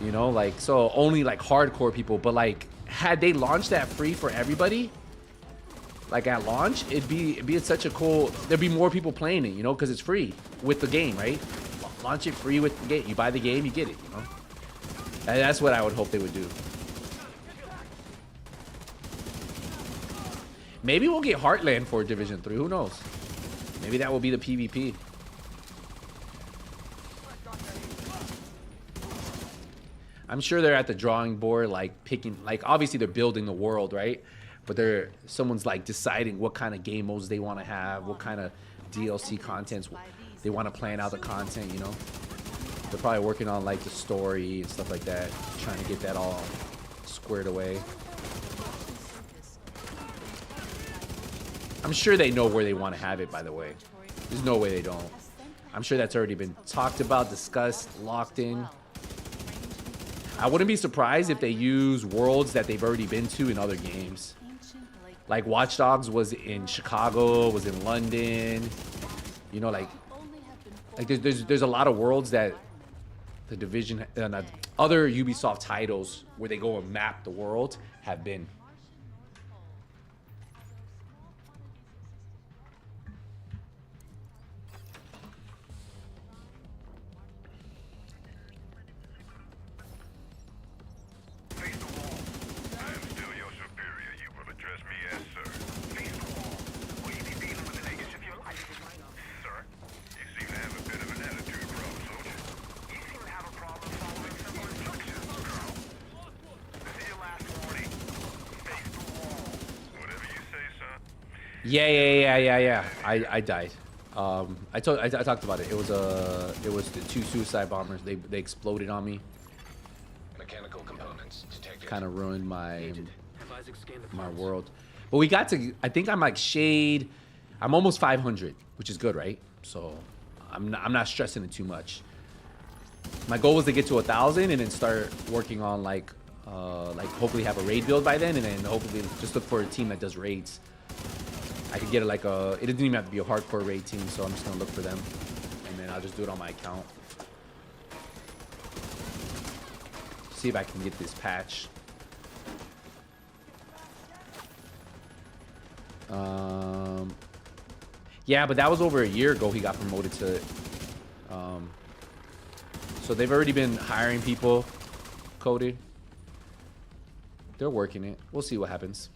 You know, like, so only like hardcore people. But like, had they launched that free for everybody, like at launch, it'd be such a cool. There'd be more people playing it, you know, because it's free with the game, right? Launch it free with the game. You buy the game, you get it, you know. And that's what I would hope they would do. Maybe we'll get Heartland for Division 3. Who knows? Maybe that will be the PvP. I'm sure they're at the drawing board, like picking, like obviously they're building the world, right? But someone's like deciding what kind of game modes they want to have, what kind of DLC contents they want to plan out the content, you know? They're probably working on like the story and stuff like that, trying to get that all squared away. I'm sure they know where they want to have it, by the way. There's no way they don't. I'm sure that's already been talked about, discussed, locked in. I wouldn't be surprised if they use worlds that they've already been to in other games. Like Watch Dogs was in Chicago, was in London. You know, like there's a lot of worlds that the Division, other Ubisoft titles where they go and map the world have been. Yeah. I died. I talked about it. It was the 2 suicide bombers. They exploded on me. Mechanical components detected. Kind of ruined my Agent, have Isaac scanned the my parts? world. But we got to. I think I'm like shade. I'm almost 500, which is good, right? So I'm not stressing it too much. My goal was to get to 1,000 and then start working on like hopefully have a raid build by then, and then hopefully just look for a team that does raids. I could get it like a. It doesn't even have to be a hardcore raid team, so I'm just gonna look for them, and then I'll just do it on my account. See if I can get this patch. Yeah, but that was over a year ago. He got promoted to it. So they've already been hiring people. Cody. They're working it. We'll see what happens.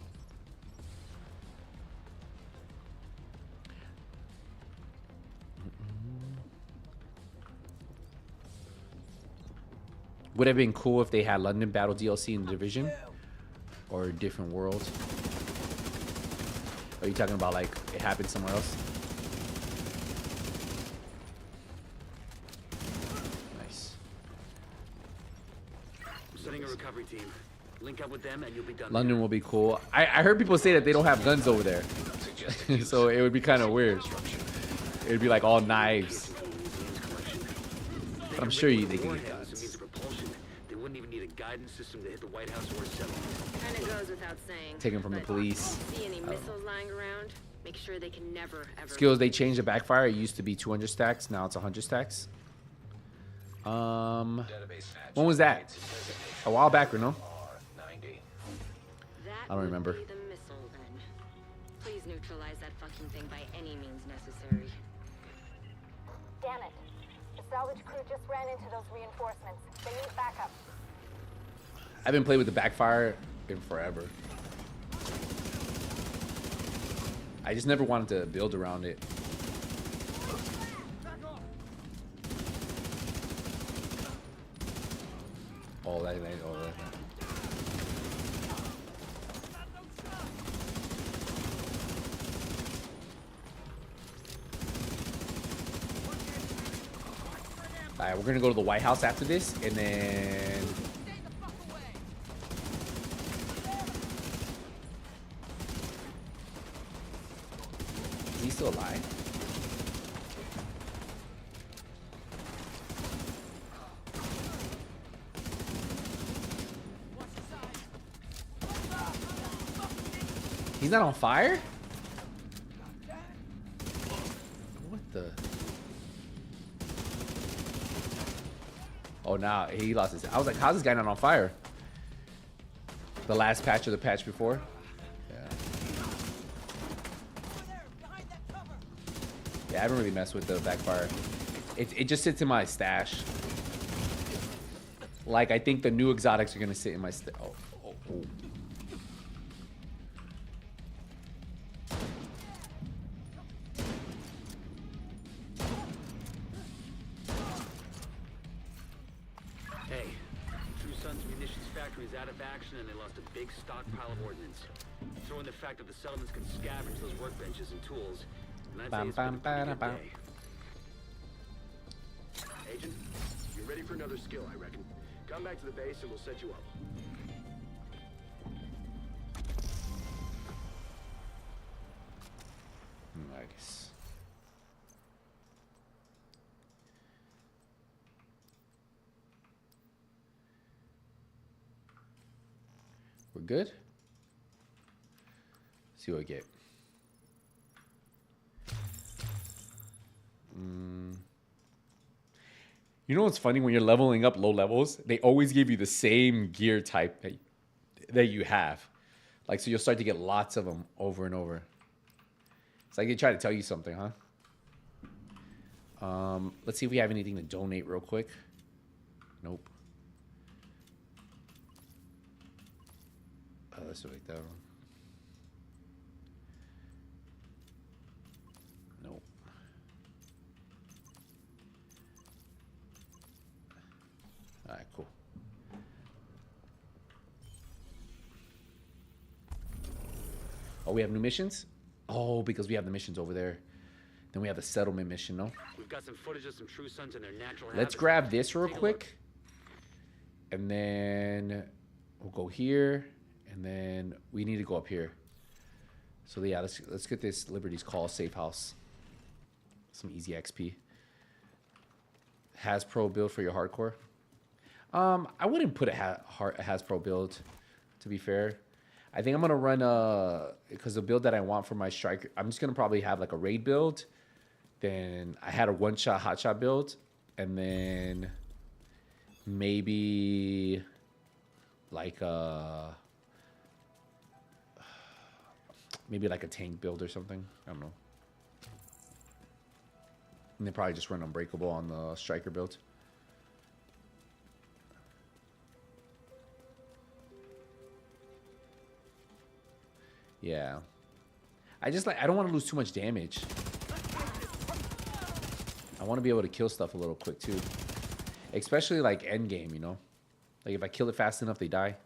Would have been cool if they had London Battle DLC in the Division or a different world. Are you talking about like it happened somewhere else? Nice. I'm setting a recovery team. Link up with them and you'll be done. London will be cool. I heard people say that they don't have guns over there. So it would be kind of weird. It would be like all knives. But I'm sure they can get guns. They wouldn't even need a guidance system to hit the White House or a settlement. Kind of goes without saying. Taken from the police. See any missiles lying around? Make sure they can never ever. Skills, they changed the backfire. It used to be 200 stacks. Now it's 100 stacks. When was that? A while back or no? I don't remember. The missile, then. Please neutralize that fucking thing by any means necessary. Damn it. The salvage crew just ran into those reinforcements. They need backup. I haven't played with the backfire in forever. I just never wanted to build around it. Oh, that. Alright, we're gonna go to the White House after this, and then is he still alive? He's not on fire? What the? Oh, now he lost his. I was like, how's this guy not on fire? The last patch or the patch before? Yeah, I haven't really messed with the backfire. It just sits in my stash. Like, I think the new exotics are gonna sit in my stash. Oh. Hey, True Sun's munitions factory is out of action and they lost a big stockpile of ordnance. Throw in the fact that the settlements can scavenge those workbenches and tools. And I'd say it's been a pretty good day. Agent, you're ready for another skill, I reckon. Come back to the base and we'll set you up. Nice. We're good. See what I get. You know what's funny? When you're leveling up low levels, they always give you the same gear type that you have. Like, so you'll start to get lots of them over and over. It's like they try to tell you something, huh? Let's see if we have anything to donate real quick. Nope. Let's write that one. Nope. All right, cool. Oh, we have new missions? Oh, because we have the missions over there. Then we have the settlement mission, no? We've got some footage of some true suns in their natural Let's habitat. grab this real Take a quick. And then we'll go here. And then we need to go up here. So yeah, let's get this Liberty's Call safe house. Some easy XP. Hasbro build for your hardcore. I wouldn't put a Hasbro build, to be fair. I think I'm gonna run because the build that I want for my striker, I'm just gonna probably have like a raid build. Then I had a one-shot hotshot build, and then maybe like a tank build or something. I don't know. And then probably just run Unbreakable on the striker build. Yeah. I don't want to lose too much damage. I want to be able to kill stuff a little quick too. Especially like end game, you know? Like if I kill it fast enough, they die.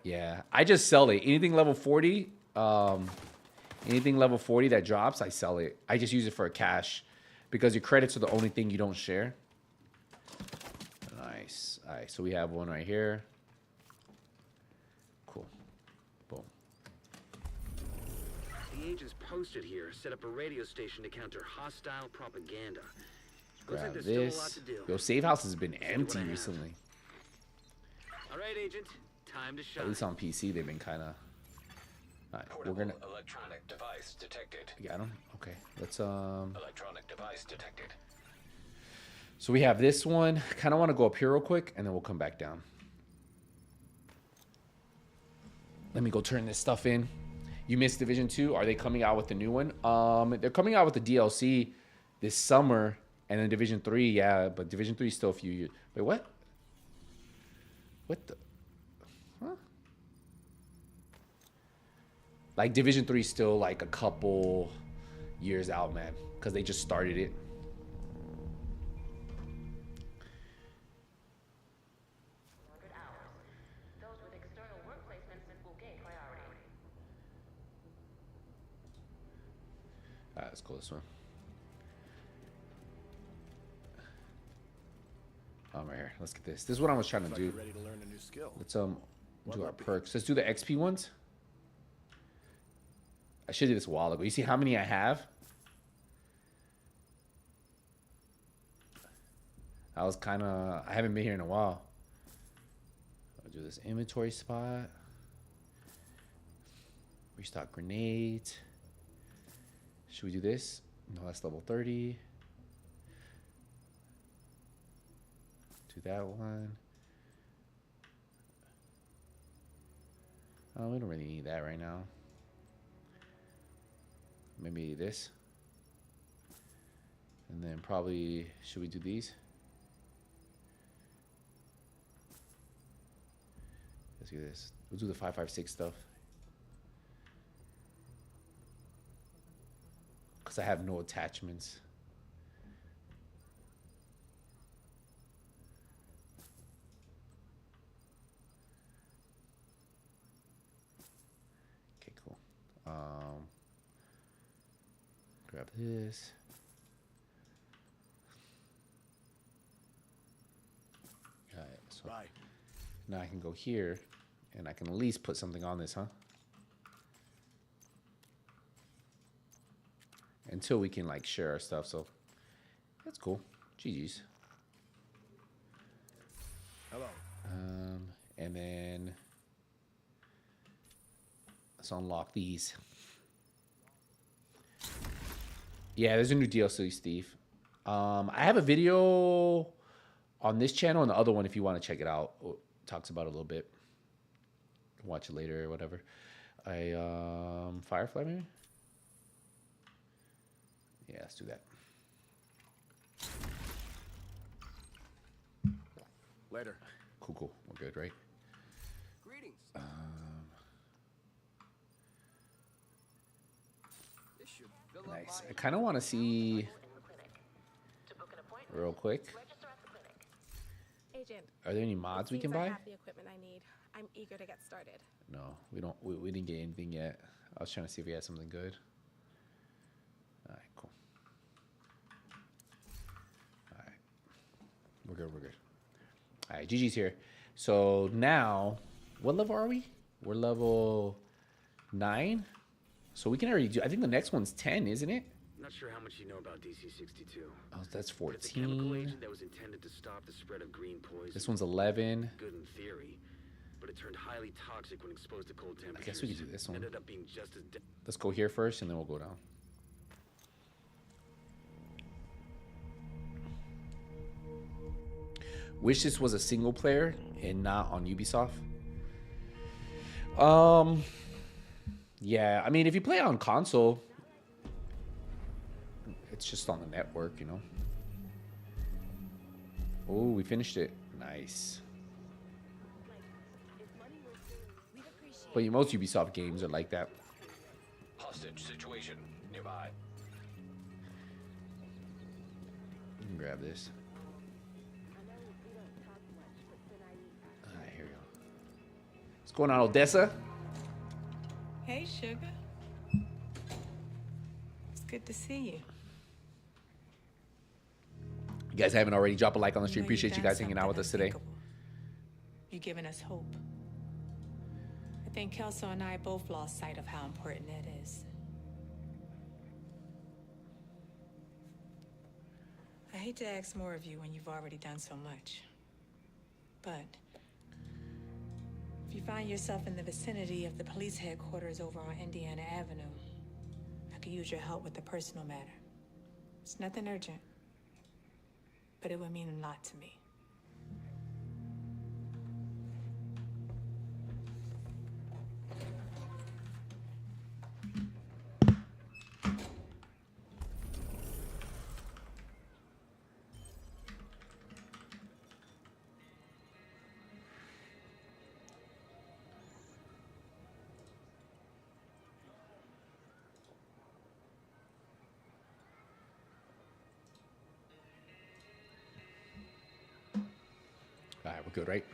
Yeah, I just sell it. Anything level 40, anything level 40 that drops, I sell it. I just use it for a cash because your credits are the only thing you don't share. Nice. All right, so we have one right here. Cool. Boom. The agents posted here set up a radio station to counter hostile propaganda. Looks like Grab there's still a lot this. to do. Yo, save house has been what empty I have. recently. All right, agent. Time to shine. At least on PC, they've been kind of. All right, we're Portable gonna. electronic device detected. Got him. Okay, let's Electronic device detected. So we have this one. Kind of want to go up here real quick, and then we'll come back down. Let me go turn this stuff in. You missed Division 2. Are they coming out with the new one? They're coming out with the DLC this summer, and then Division 3, yeah, but Division 3 is still a few years. Wait, what? What the? Huh? Like Division 3 is still like a couple years out, man, because they just started it. Alright, let's go this one. Right here. Let's get this. This is what I was trying to do. Ready to learn a new skill. Let's do our perks. Let's do the XP ones. I should do this a while ago. You see how many I have? I haven't been here in a while. I'll do this inventory spot. Restock grenades. Should we do this? No, that's level 30. Do that one. Oh, we don't really need that right now. Maybe this. And then probably, should we do these? Let's do this. We'll do the 5.56 stuff. Because I have no attachments. Okay, cool. Grab this. Alright, so now I can go here and I can at least put something on this, huh? Until we can like share our stuff, so that's cool. GG's. Hello. And then let's unlock these. Yeah, there's a new DLC, Steve. I have a video on this channel and the other one if you want to check it out. It talks about it a little bit. Watch it later or whatever. Firefly maybe? Yeah, let's do that. Later. Cool. We're good, right? Greetings. This should fill up Nice. my- I kind of want to see real quick. Agent, Are there any mods we seems can I buy? have the equipment I need. I'm eager to get started. No, we don't. We didn't get anything yet. I was trying to see if we had something good. All right, cool. All right, we're good. We're good. All right, GG's here. So now, what level are we? We're level 9. So we can already do. I think the next one's 10, isn't it? I'm not sure how much you know about DC-62. Oh, that's But it's a chemical 14. agent that was intended to stop the spread of green poison. This one's 11. Good in theory, but it turned highly toxic when exposed to cold I temperatures. guess we could do this one. Ended up being just as Let's go here first, and then we'll go down. Wish this was a single player and not on Ubisoft. Yeah, I mean, if you play on console, it's just on the network, you know. Oh, we finished it. Nice. But most Ubisoft games are like that. Hostage situation nearby. You can grab this. Alright, here we go. What's going on, Odessa? Hey, sugar. It's good to see you. You guys haven't already, drop a like on the You stream. know, Appreciate you've you done guys hanging out with us today. something You're giving us hope. I think Kelso and I both lost sight of how important it is. I hate to ask more of you when you've already done so much. But if you find yourself in the vicinity of the police headquarters over on Indiana Avenue, I could use your help with a personal matter. It's nothing urgent, but it would mean a lot to me. All right, we're good, right?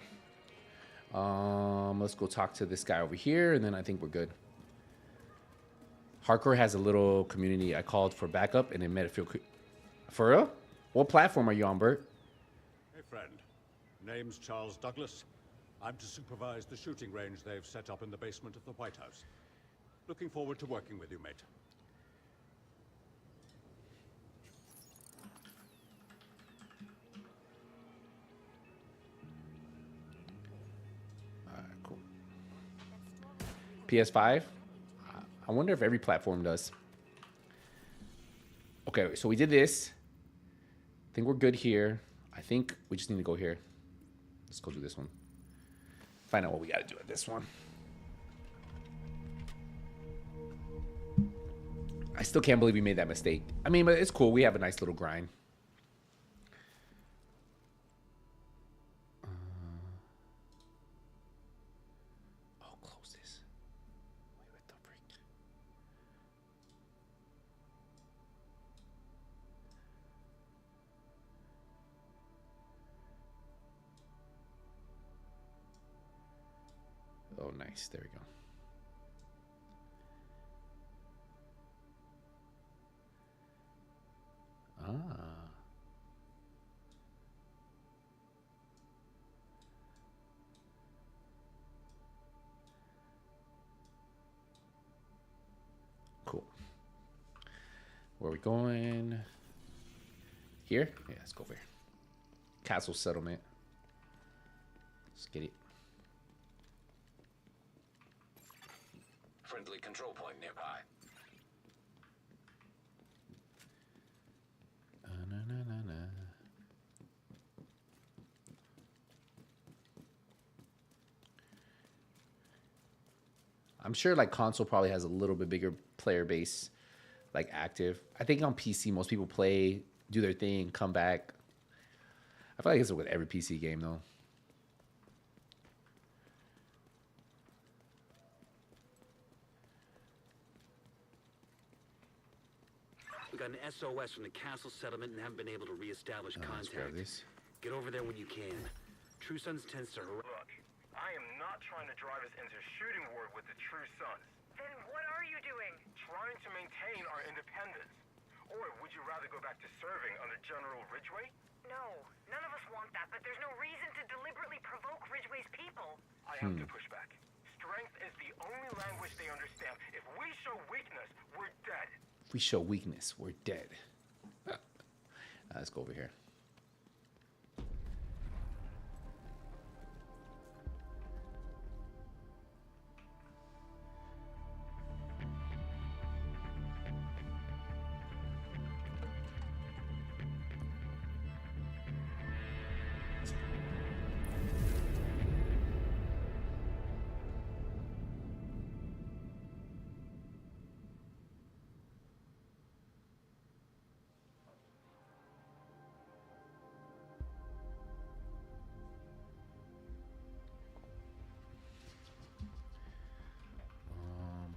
Let's go talk to this guy over here, and then I think we're good. Hardcore has a little community. I called for backup, and it made it feel... For real? What platform are you on, Bert? Hey, friend. Name's Charles Douglas. I'm to supervise the shooting range they've set up in the basement of the White House. Looking forward to working with you, mate. All right, cool. PS5? I wonder if every platform does. Okay, so we did this. I think we're good here. I think we just need to go here. Let's go do this one. Find out what we got to do at this one. I still can't believe we made that mistake. I mean, but it's cool. We have a nice little grind. Oh, close this. Wait, what the freak? Oh, nice. There we go. Ah. Cool. Where are we going? Here? Yeah, let's go over here. Castle settlement. Let's get it. Friendly control point nearby. Na, na, na, na. I'm sure like console probably has a little bit bigger player base, like active. I think on PC most people play, do their thing, come back. I feel like it's with every PC game though. We got an SOS from the castle settlement and haven't been able to reestablish Let's grab contact. this. Get over there when you can. True Sons tends to... Look, I am not trying to drive us into shooting war with the True Sons. Then what are you doing? Trying to maintain our independence. Or would you rather go back to serving under General Ridgway? No, none of us want that, but there's no reason to deliberately provoke Ridgway's people. I have to push back. Strength is the only language they understand. If we show weakness, we're dead. If we show weakness, we're dead. Let's go over here.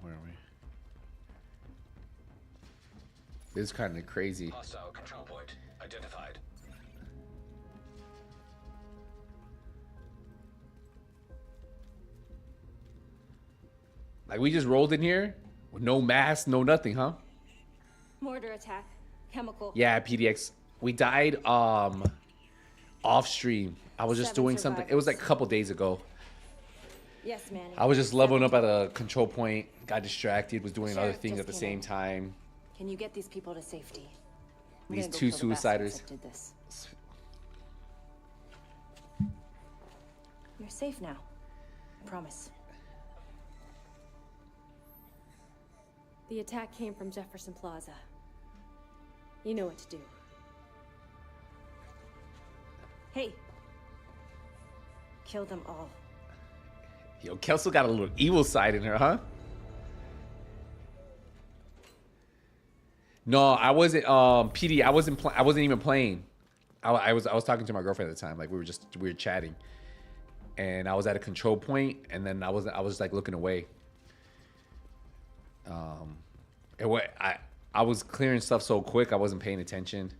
Where are we? This is kind of crazy. Hostile control point identified. Like we just rolled in here with no mask, no nothing, huh? Mortar attack. Chemical. Yeah, PDX. We died off stream. I was just 7 doing something. It was like a couple days ago. Yes, Manny. I was just leveling up at a control point, got distracted, was doing other Sheriff things just at the came same in. time. Can you get these people to safety? I'm These gonna go two kill the bastards suiciders. that did this. You're safe now. I promise. The attack came from Jefferson Plaza. You know what to do. Hey. Kill them all. Yo, Kelso got a little evil side in her, huh? No, I wasn't. PD, I wasn't even playing. I was talking to my girlfriend at the time. Like we were chatting, and I was at a control point, and then I was like looking away. I was clearing stuff so quick, I wasn't paying attention,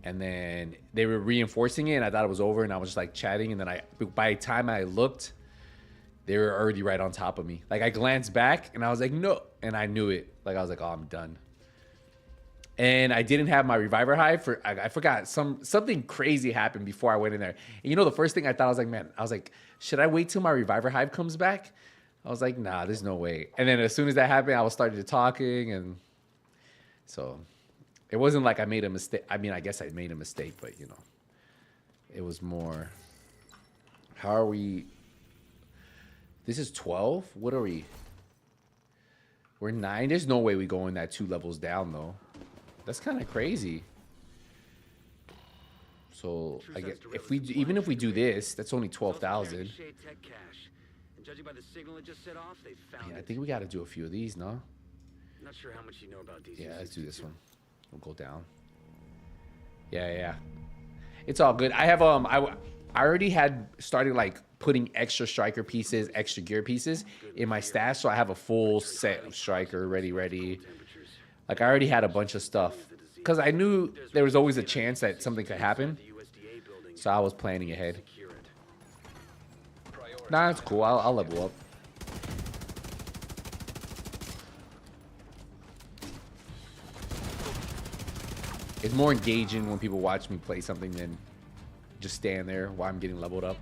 and then they were reinforcing it, and I thought it was over, and I was just like chatting, and then by the time I looked, they were already right on top of me. Like I glanced back, and I was like, no, and I knew it. Like I was like, oh, I'm done. And I didn't have my reviver hive for, I forgot, something crazy happened before I went in there. And you know, the first thing I thought, I was like, should I wait till my reviver hive comes back? I was like, nah, there's no way. And then as soon as that happened, I was starting to talking, and so it wasn't like I made a mistake. I mean, I guess I made a mistake, but you know, it was more, how are we? This is 12? What are we? We're 9? There's no way we go in that 2 levels down though. That's kind of crazy. So I guess even if we do this, that's only 12,000. Judging by the signal it just set off, they found Yeah, I think we got to do a few of these, no? Not sure how much you know about DC. Yeah, let's do this one. We'll go down. Yeah. It's all good. I have I already had started like putting extra striker pieces, extra gear pieces in my stash, so I have a full set of striker ready. Like I already had a bunch of stuff because I knew there was always a chance that something could happen, so I was planning ahead. Nah, it's cool. I'll level up. It's more engaging when people watch me play something than just stand there while I'm getting leveled up.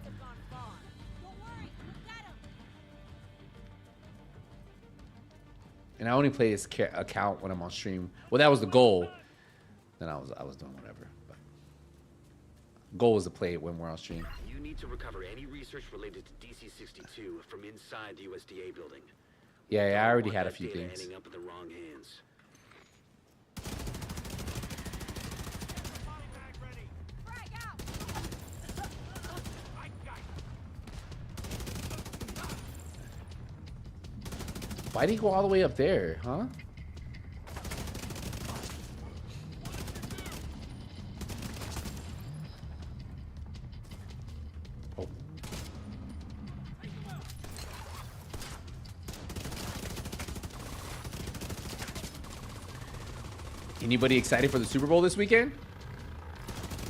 And I only play this account when I'm on stream. Well, that was the goal. Then I was doing whatever. But goal is to play it when we're on stream. You need to recover any research related to DC-62 from inside the USDA building. Yeah, I already had a few things. Ending up in the wrong hands. Why'd he go all the way up there, huh? Oh. Anybody excited for the Super Bowl this weekend?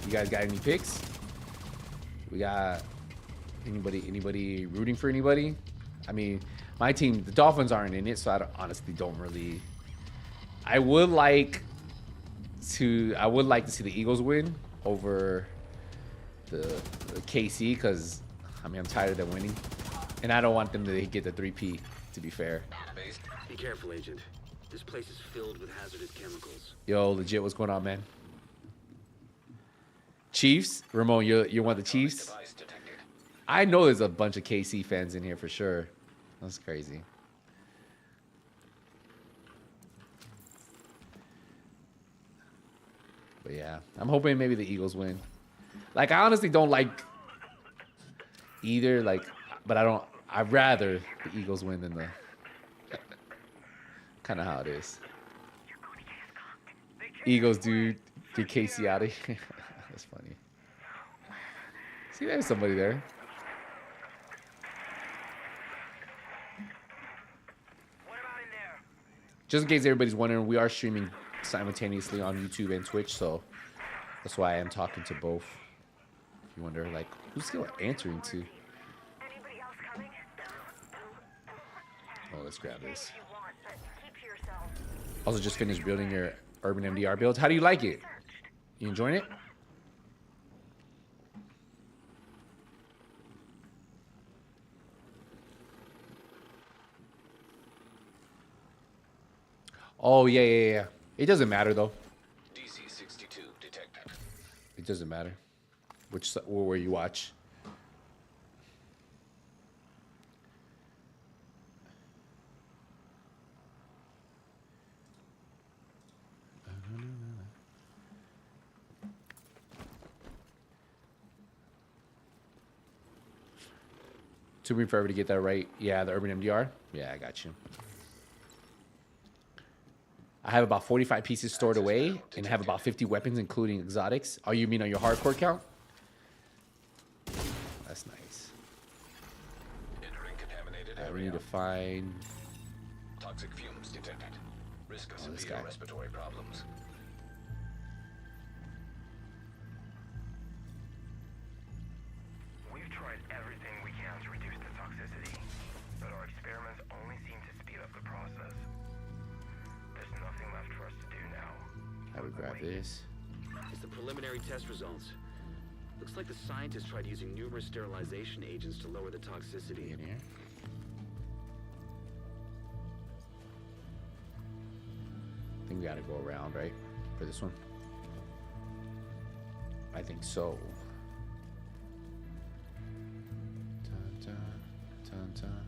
You guys got any picks? We got Anybody rooting for anybody? I mean, my team, the Dolphins aren't in it, so I honestly don't really. I would like to see the Eagles win over the KC because I mean I'm tired of them winning, and I don't want them to get the 3P. To be fair. Be careful, Agent. This place is filled with hazardous chemicals. Yo, legit, what's going on, man? Chiefs, Ramon, you're one of the Chiefs. I know there's a bunch of KC fans in here for sure. That's crazy. But yeah, I'm hoping maybe the Eagles win. Like, I honestly don't like either, like, but I'd rather the Eagles win than the kind of how it is. Eagles, dude, get KC out of here. That's funny. See, there's somebody there. Just in case everybody's wondering, we are streaming simultaneously on YouTube and Twitch, so that's why I am talking to both. If you wonder, like, who's still answering to? Oh, let's grab this. Also, just finished building your urban MDR build. How do you like it? You enjoying it? Oh, yeah. It doesn't matter, though. DC-62 detected. It doesn't matter where you watch. Took me forever to get that right. Yeah, the urban MDR. Yeah, I got you. I have about 45 pieces stored away and have about 50 weapons, including exotics. Oh, you mean on your hardcore count? That's nice. Entering contaminated area. We need to find... Toxic fumes detected. Risk of this severe guy. respiratory problems. We've tried everything we can to reduce the toxicity, but our experiments only seem to speed up the process. There's nothing left for us to do now. How do we grab this? It's the preliminary test results. Looks like the scientists tried using numerous sterilization agents to lower the toxicity. In here. I think we gotta go around, right? For this one? I think so. Dun, dun, dun, dun.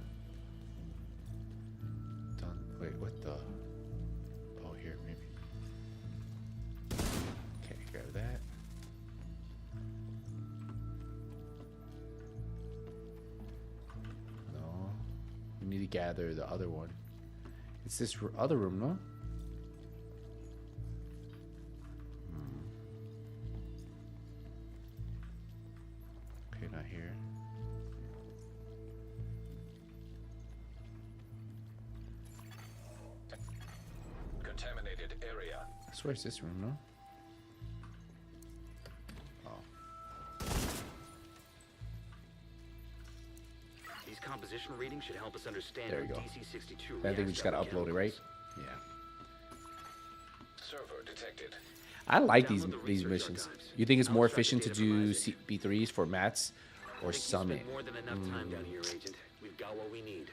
Dun. Wait, what the? Oh, here, maybe. Okay, grab that. No. We need to gather the other one. It's this other room, no? Okay, not here. Contaminated area. I swear it's this room, no? Oh. These composition readings should help us understand There we how go. DC-62 I think we just gotta reacts to upload it, right? chemicals. Yeah. Server detected. I like Download the these research missions. archives. You think it's I'll more extract the efficient to data from do Isaac. B3s for mats or I think you Summit? spent more than enough time down here, Agent. We've got what we need.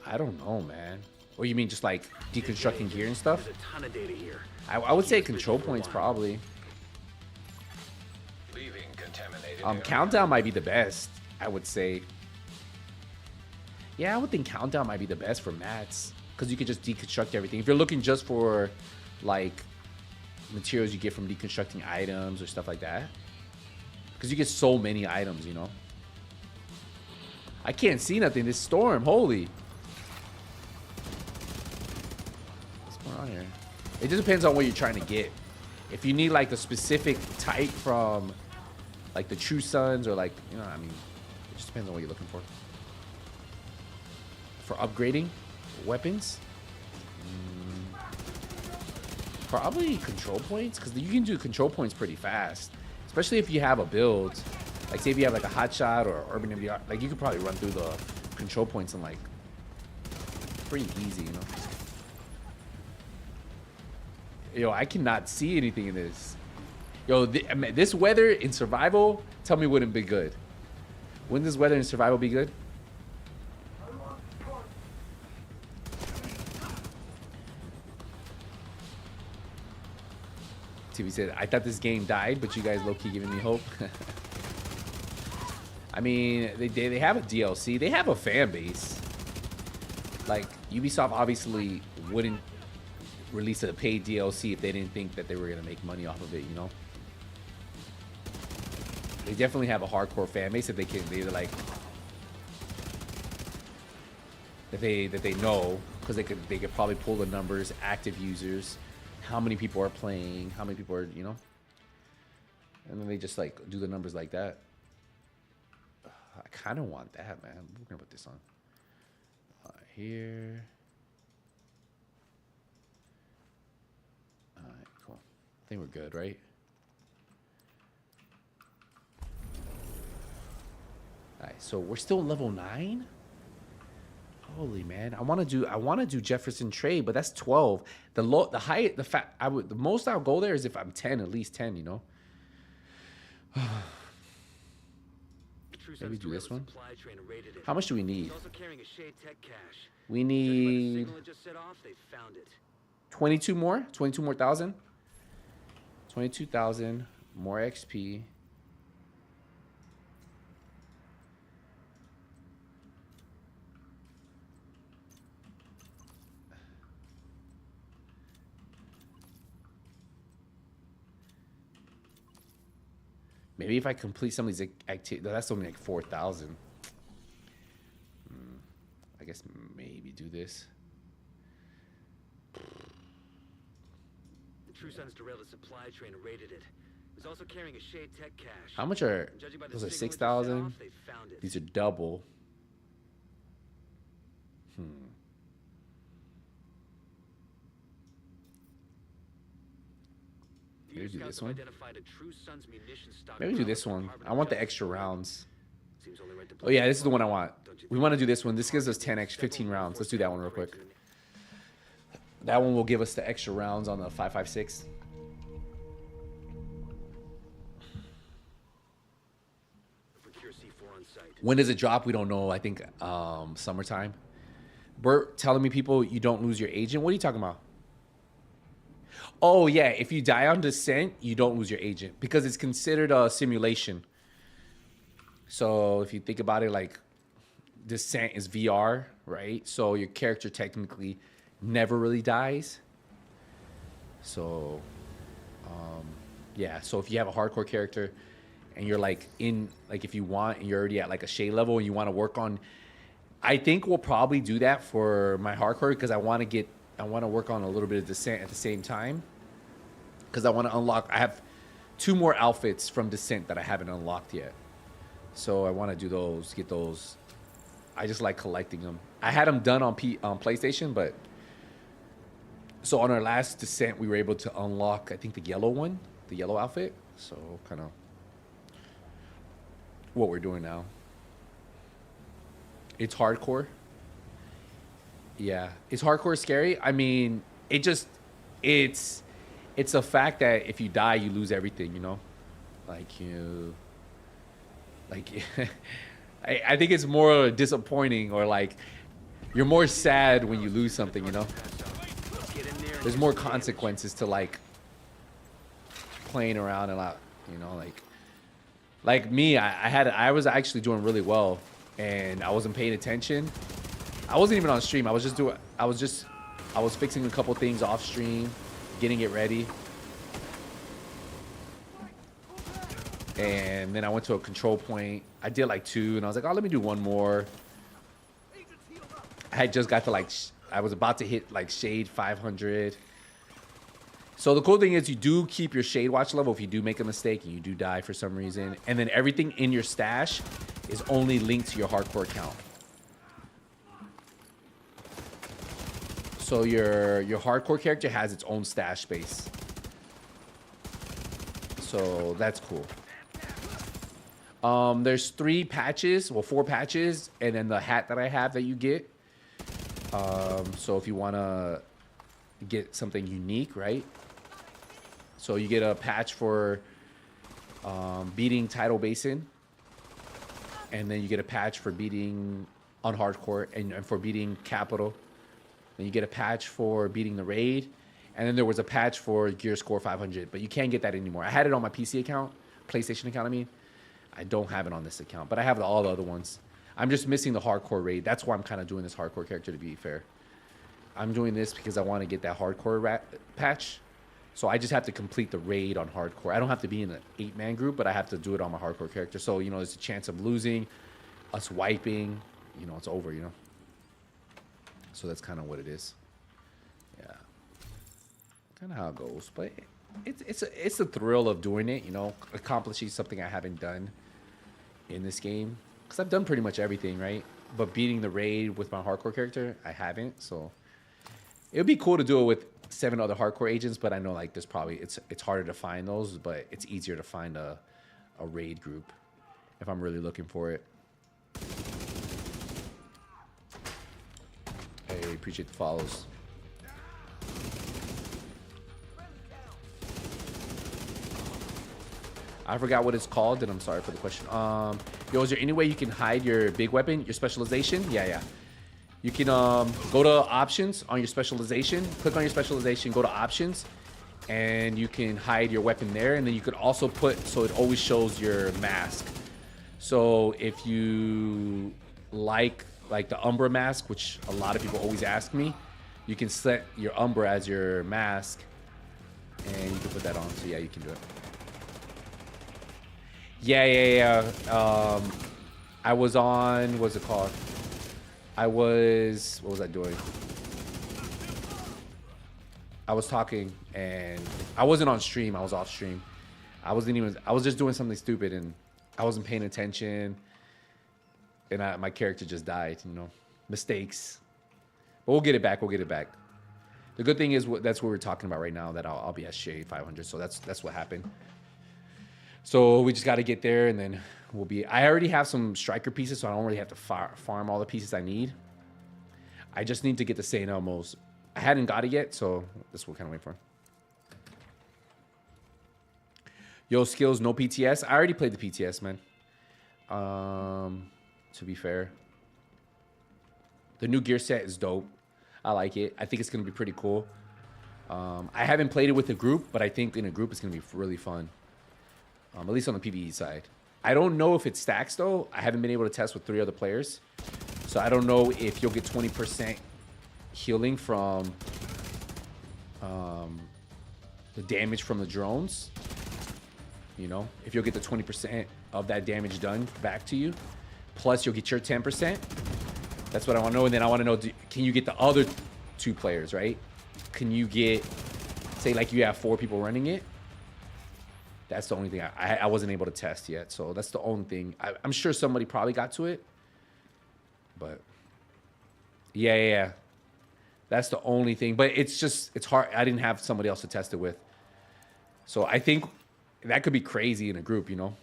I don't know, man. Or you mean just like deconstructing gear and stuff? There's a ton of data here. I would say Keep us busy control for a points while. probably. Leaving contaminated area. Countdown might be the best, I would say. Yeah, I would think countdown might be the best for mats because you could just deconstruct everything. If you're looking just for like materials you get from deconstructing items or stuff like that, because you get so many items, you know. I can't see nothing. This storm, holy. What's going on here? It just depends on what you're trying to get. If you need like the specific type from like the True Suns or like, you know what I mean, it just depends on what you're looking for. For upgrading weapons, probably control points, because you can do control points pretty fast, especially if you have a build Like say if you have like a hot shot or urban MDR, like you could probably run through the control points in like pretty easy, you know. Yo, I cannot see anything in this. Yo, I mean, this weather in survival, tell me wouldn't be good. Wouldn't this weather in survival be good? TV said, I thought this game died, but you guys low-key giving me hope. I mean, they have a DLC. They have a fan base. Like, Ubisoft obviously wouldn't release a paid DLC if they didn't think that they were going to make money off of it, you know? They definitely have a hardcore fan base that they can, they're like, that they know, because they could probably pull the numbers, active users, how many people are playing, how many people are, you know? And then they just like do the numbers like that. I kind of want that, man. We're gonna put this on here. All right, cool. I think we're good, right? All right, so we're still level 9. Holy man, I want to do Jefferson Trade, but that's 12. The most I'll go there is if I'm 10, at least 10, you know. Maybe do this one. How much do we need? We need 22 more. 22 more thousand. 22,000 more XP. Maybe if I complete some of these activities, that's only like 4,000. I guess maybe do this. The True Sons derailed the supply train and raided it. It was also carrying a Shade Tech cache. How much are those? Are 6,000? These are double. Maybe do this one. Maybe do this one. I want the extra rounds. Oh yeah, this is the one I want. We want to do this one. This gives us 15 rounds. Let's do that one real quick. That one will give us the extra rounds on the 5.56. When does it drop? We don't know. I think summertime. Bert telling me people you don't lose your agent. What are you talking about? Oh, yeah. If you die on descent, you don't lose your agent because it's considered a simulation. So if you think about it, like descent is VR, right? So your character technically never really dies. So, yeah. So if you have a hardcore character and you're like if you want and you're already at like a shade level and you want to work on, I think we'll probably do that for my hardcore because I want to work on a little bit of descent at the same time because I want to unlock. I have 2 more outfits from descent that I haven't unlocked yet, so I want to do those. Get those. I just like collecting them. I had them done on PlayStation, but so on our last descent we were able to unlock I think the yellow one, the yellow outfit. So kind of what we're doing now. It's hardcore. Yeah, is hardcore scary? I mean, it's a fact that if you die, you lose everything, you know? I think it's more disappointing or like, you're more sad when you lose something, you know? There's more consequences to like playing around a lot, you know? Like me, I was actually doing really well and I wasn't paying attention. I wasn't even on stream. I was fixing a couple things off stream, getting it ready. And then I went to a control point. I did like 2 and I was like, oh, let me do 1 more. I had just got to like, I was about to hit like shade 500. So the cool thing is you do keep your shade watch level if you do make a mistake and you do die for some reason. And then everything in your stash is only linked to your hardcore account. So your hardcore character has its own stash space. So that's cool. There's 3 patches, well 4 patches, and then the hat that I have that you get. So if you want to get something unique, right? So you get a patch for beating Tidal Basin, and then you get a patch for beating on hardcore and for beating Capital. Then you get a patch for beating the raid, and then there was a patch for Gear Score 500, but you can't get that anymore. I had it on my PC account, PlayStation account, I mean. I don't have it on this account, but I have all the other ones. I'm just missing the hardcore raid. That's why I'm kind of doing this hardcore character, to be fair. I'm doing this because I want to get that hardcore patch. So I just have to complete the raid on hardcore. I don't have to be in an 8-man group, but I have to do it on my hardcore character. So, you know, there's a chance of losing, us wiping. You know, it's over, you know. So that's kind of what it is. Yeah. Kind of how it goes. But it's a thrill of doing it, you know, accomplishing something I haven't done in this game. Because I've done pretty much everything, right? But beating the raid with my hardcore character, I haven't. So it would be cool to do it with 7 other hardcore agents, but I know like there's probably it's harder to find those, but it's easier to find a raid group if I'm really looking for it. Hey, appreciate the follows. I forgot what it's called, and I'm sorry for the question. Yo, is there any way you can hide your big weapon, your specialization? Yeah. You can go to options on your specialization, click on your specialization, go to options, and you can hide your weapon there. And then you could also put, so it always shows your mask. So if you like the Umbra mask, which a lot of people always ask me, you can set your Umbra as your mask, and you can put that on. So yeah, you can do it. Yeah. I was on, what's it called? What was I doing? I was talking, and I wasn't on stream. I was off stream. I was just doing something stupid, and I wasn't paying attention, and my character just died, you know. Mistakes. But we'll get it back. The good thing is that's what we're talking about right now, that I'll be at Shade 500. So that's what happened. So we just got to get there, and then we'll be... I already have some striker pieces, so I don't really have to farm all the pieces I need. I just need to get the St. Elmo's. I hadn't got it yet, so that's what we're kind of waiting for. Yo, skills, no PTS. I already played the PTS, man. To be fair. The new gear set is dope. I like it. I think it's going to be pretty cool. I haven't played it with a group, but I think in a group it's going to be really fun. At least on the PvE side. I don't know if it stacks, though. I haven't been able to test with 3 other players. So I don't know if you'll get 20% healing from the damage from the drones. You know, if you'll get the 20% of that damage done back to you. Plus, you'll get your 10%. That's what I want to know. And then I want to know, can you get the other 2 players, right? Can you get, say, like you have 4 people running it? That's the only thing I wasn't able to test yet. So that's the only thing. I'm sure somebody probably got to it. But yeah. That's the only thing. But it's hard. I didn't have somebody else to test it with. So I think that could be crazy in a group, you know.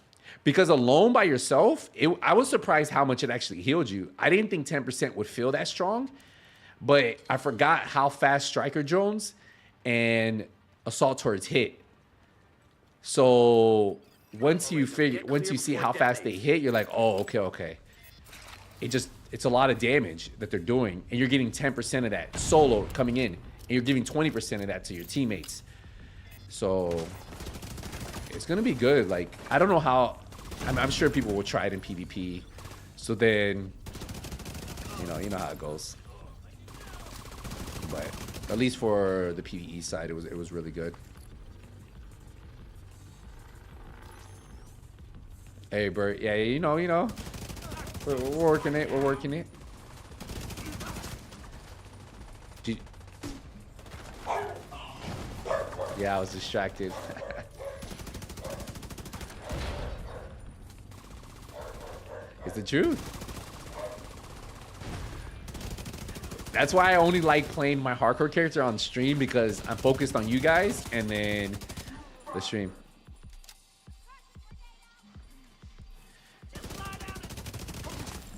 Because alone by yourself, I was surprised how much it actually healed you. I didn't think 10% would feel that strong. But I forgot how fast striker drones and assault turrets hit. So once you see how fast they hit, you're like, oh, okay. It's a lot of damage that they're doing, and you're getting 10% of that solo coming in, and you're giving 20% of that to your teammates. So it's gonna be good. Like, I don't know how. I'm sure people will try it in PvP. So then, you know how it goes. But at least for the PvE side, it was really good. Hey, Bert. Yeah, you know. We're working it. Yeah, I was distracted. It's the truth. That's why I only like playing my hardcore character on stream, because I'm focused on you guys and then the stream.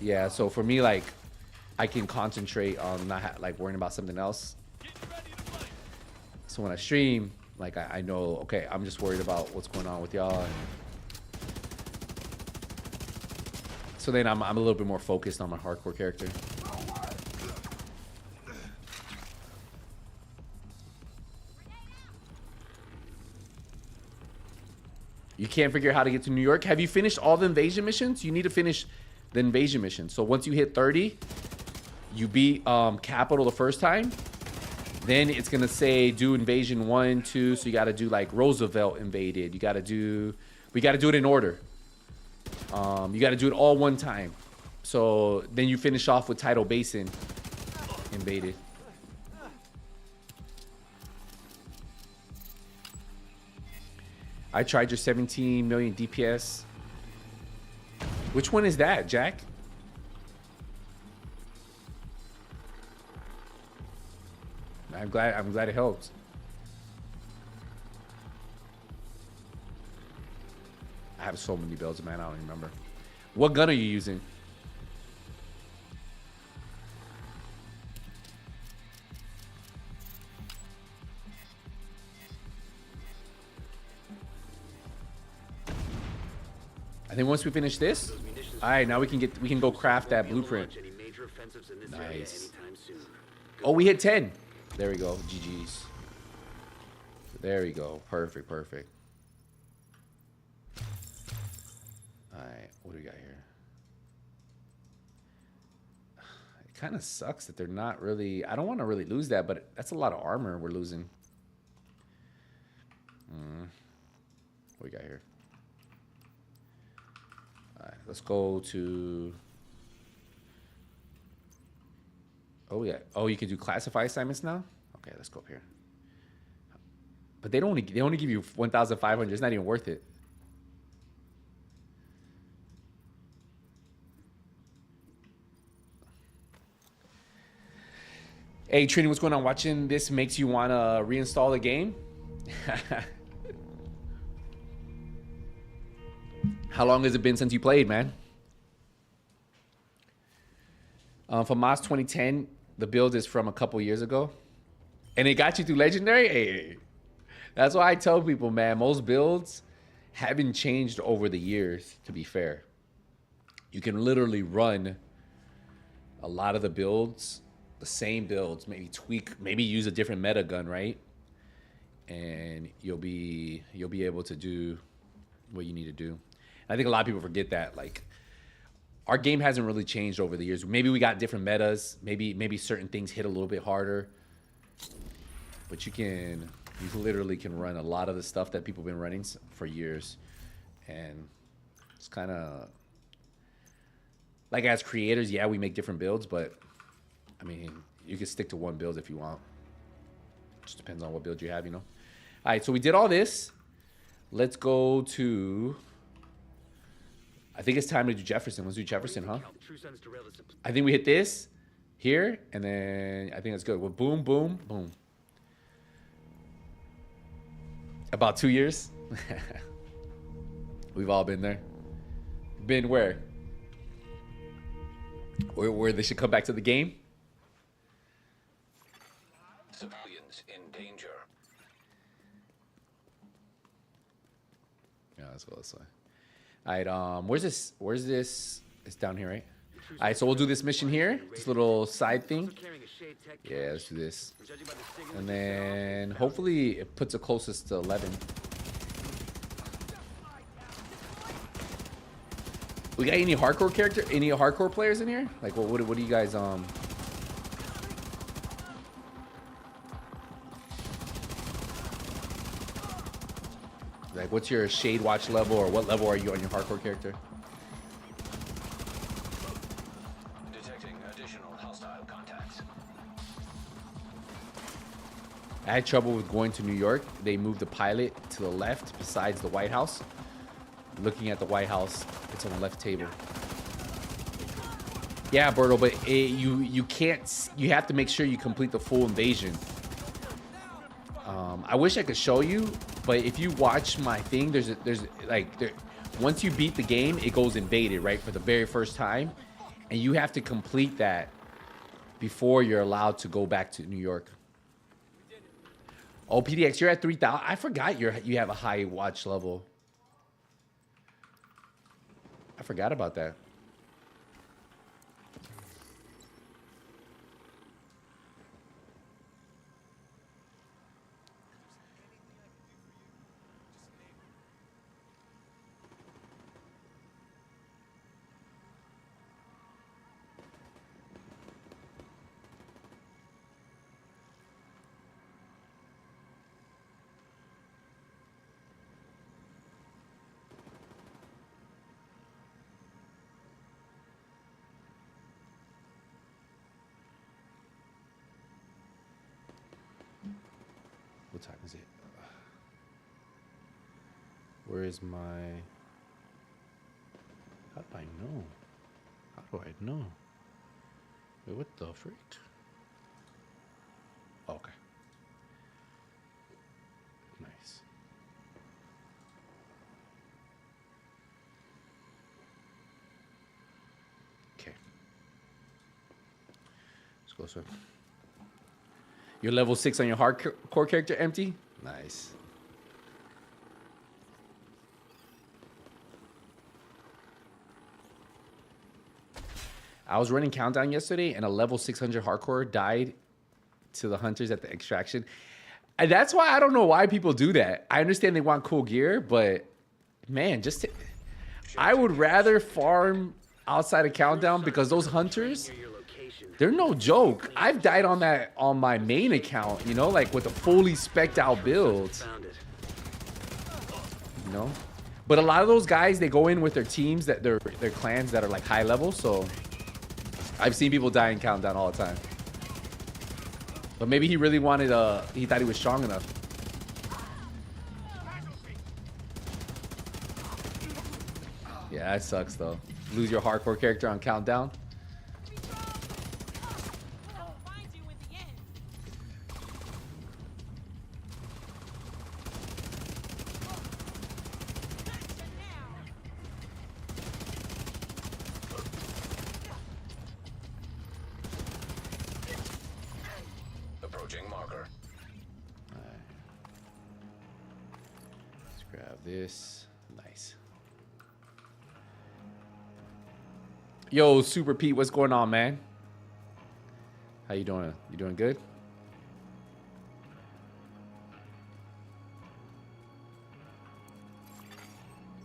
Yeah, so for me, like, I can concentrate on not like worrying about something else. So when I stream, like, I know, okay, I'm just worried about what's going on with y'all. And so then I'm a little bit more focused on my hardcore character. You can't figure out how to get to New York. Have you finished all the invasion missions? You need to finish the invasion mission. So once you hit 30, you beat Capital the first time. Then it's gonna say do invasion 1, 2. So you gotta do like Roosevelt invaded. We gotta do it in order. You gotta do it all one time. So then you finish off with Tidal Basin invaded. I tried your 17 million DPS. Which one is that, Jack? I'm glad it helped. I have so many builds, man. I don't even remember. What gun are you using? I think once we finish this, all right, now we can go craft that blueprint. Nice. Oh, we hit 10. There we go. GG's. There we go. Perfect, perfect. All right, what do we got here? It kind of sucks that they're not really. I don't want to really lose that, but that's a lot of armor we're losing. What we got here? All right, let's go to. Oh yeah. Oh, you can do classify assignments now. Okay, let's go up here. But they only give you 1,500. It's not even worth it. Hey Trini, what's going on? Watching this makes you want to reinstall the game? How long has it been since you played, man? From Moss 2010, the build is from a couple years ago. And it got you through Legendary? Hey, that's why I tell people, man, most builds haven't changed over the years, to be fair. You can literally run a lot of the builds, the same builds, maybe tweak, maybe use a different meta gun, right? And you'll be able to do what you need to do. I think a lot of people forget that, like, our game hasn't really changed over the years. Maybe we got different metas. Maybe certain things hit a little bit harder. But you literally can run a lot of the stuff that people have been running for years. And it's kind of like, as creators, yeah, we make different builds, but I mean, you can stick to one build if you want. Just depends on what build you have, you know. All right, so we did all this. Let's go to, I think it's time to do Jefferson. Let's do Jefferson, huh? I think we hit this here, and then I think that's good. Well, boom, boom, boom. About 2 years. We've all been there. Been where? Where they should come back to the game? Civilians in danger. Yeah, let's go this way. All right, where's this? It's down here, right? All right, so we'll do this mission here. This little side thing. Yeah, let's do this. And then hopefully it puts it closest to 11. We got any hardcore players in here? Like, what do you guys, like, what's your Shade Watch level, or what level are you on your hardcore character? Detecting additional hostile contacts. I had trouble with going to New York. They moved the pilot to the left besides the White House. Looking at the White House, it's on the left table. Yeah, Berto, but you can't. You have to make sure you complete the full invasion. I wish I could show you, but if you watch my thing, once you beat the game, it goes invaded, right, for the very first time, And you have to complete that before you're allowed to go back to New York. Oh, PDX, you're at 3,000. I forgot you have a high watch level. I forgot about that. What time is it? Where is my... How do I know? How do I know? Wait, what the freak? Oh, okay. Nice. Okay. Let's go, sir. You're level 6 on your hardcore character, empty? Nice. I was running Countdown yesterday, and a level 600 hardcore died to the hunters at the extraction. And that's why I don't know why people do that. I understand they want cool gear, but man, I would rather farm outside of Countdown because those hunters... They're no joke. I've died on that on my main account, you know, like with a fully spec'd out build. You know? But a lot of those guys, they go in with their teams, that their clans that are like high level, so I've seen people die in Countdown all the time. But maybe he really wanted he thought he was strong enough. Yeah, that sucks though. Lose your hardcore character on Countdown. This nice. Yo, Super Pete, what's going on, man? How you doing? You doing good?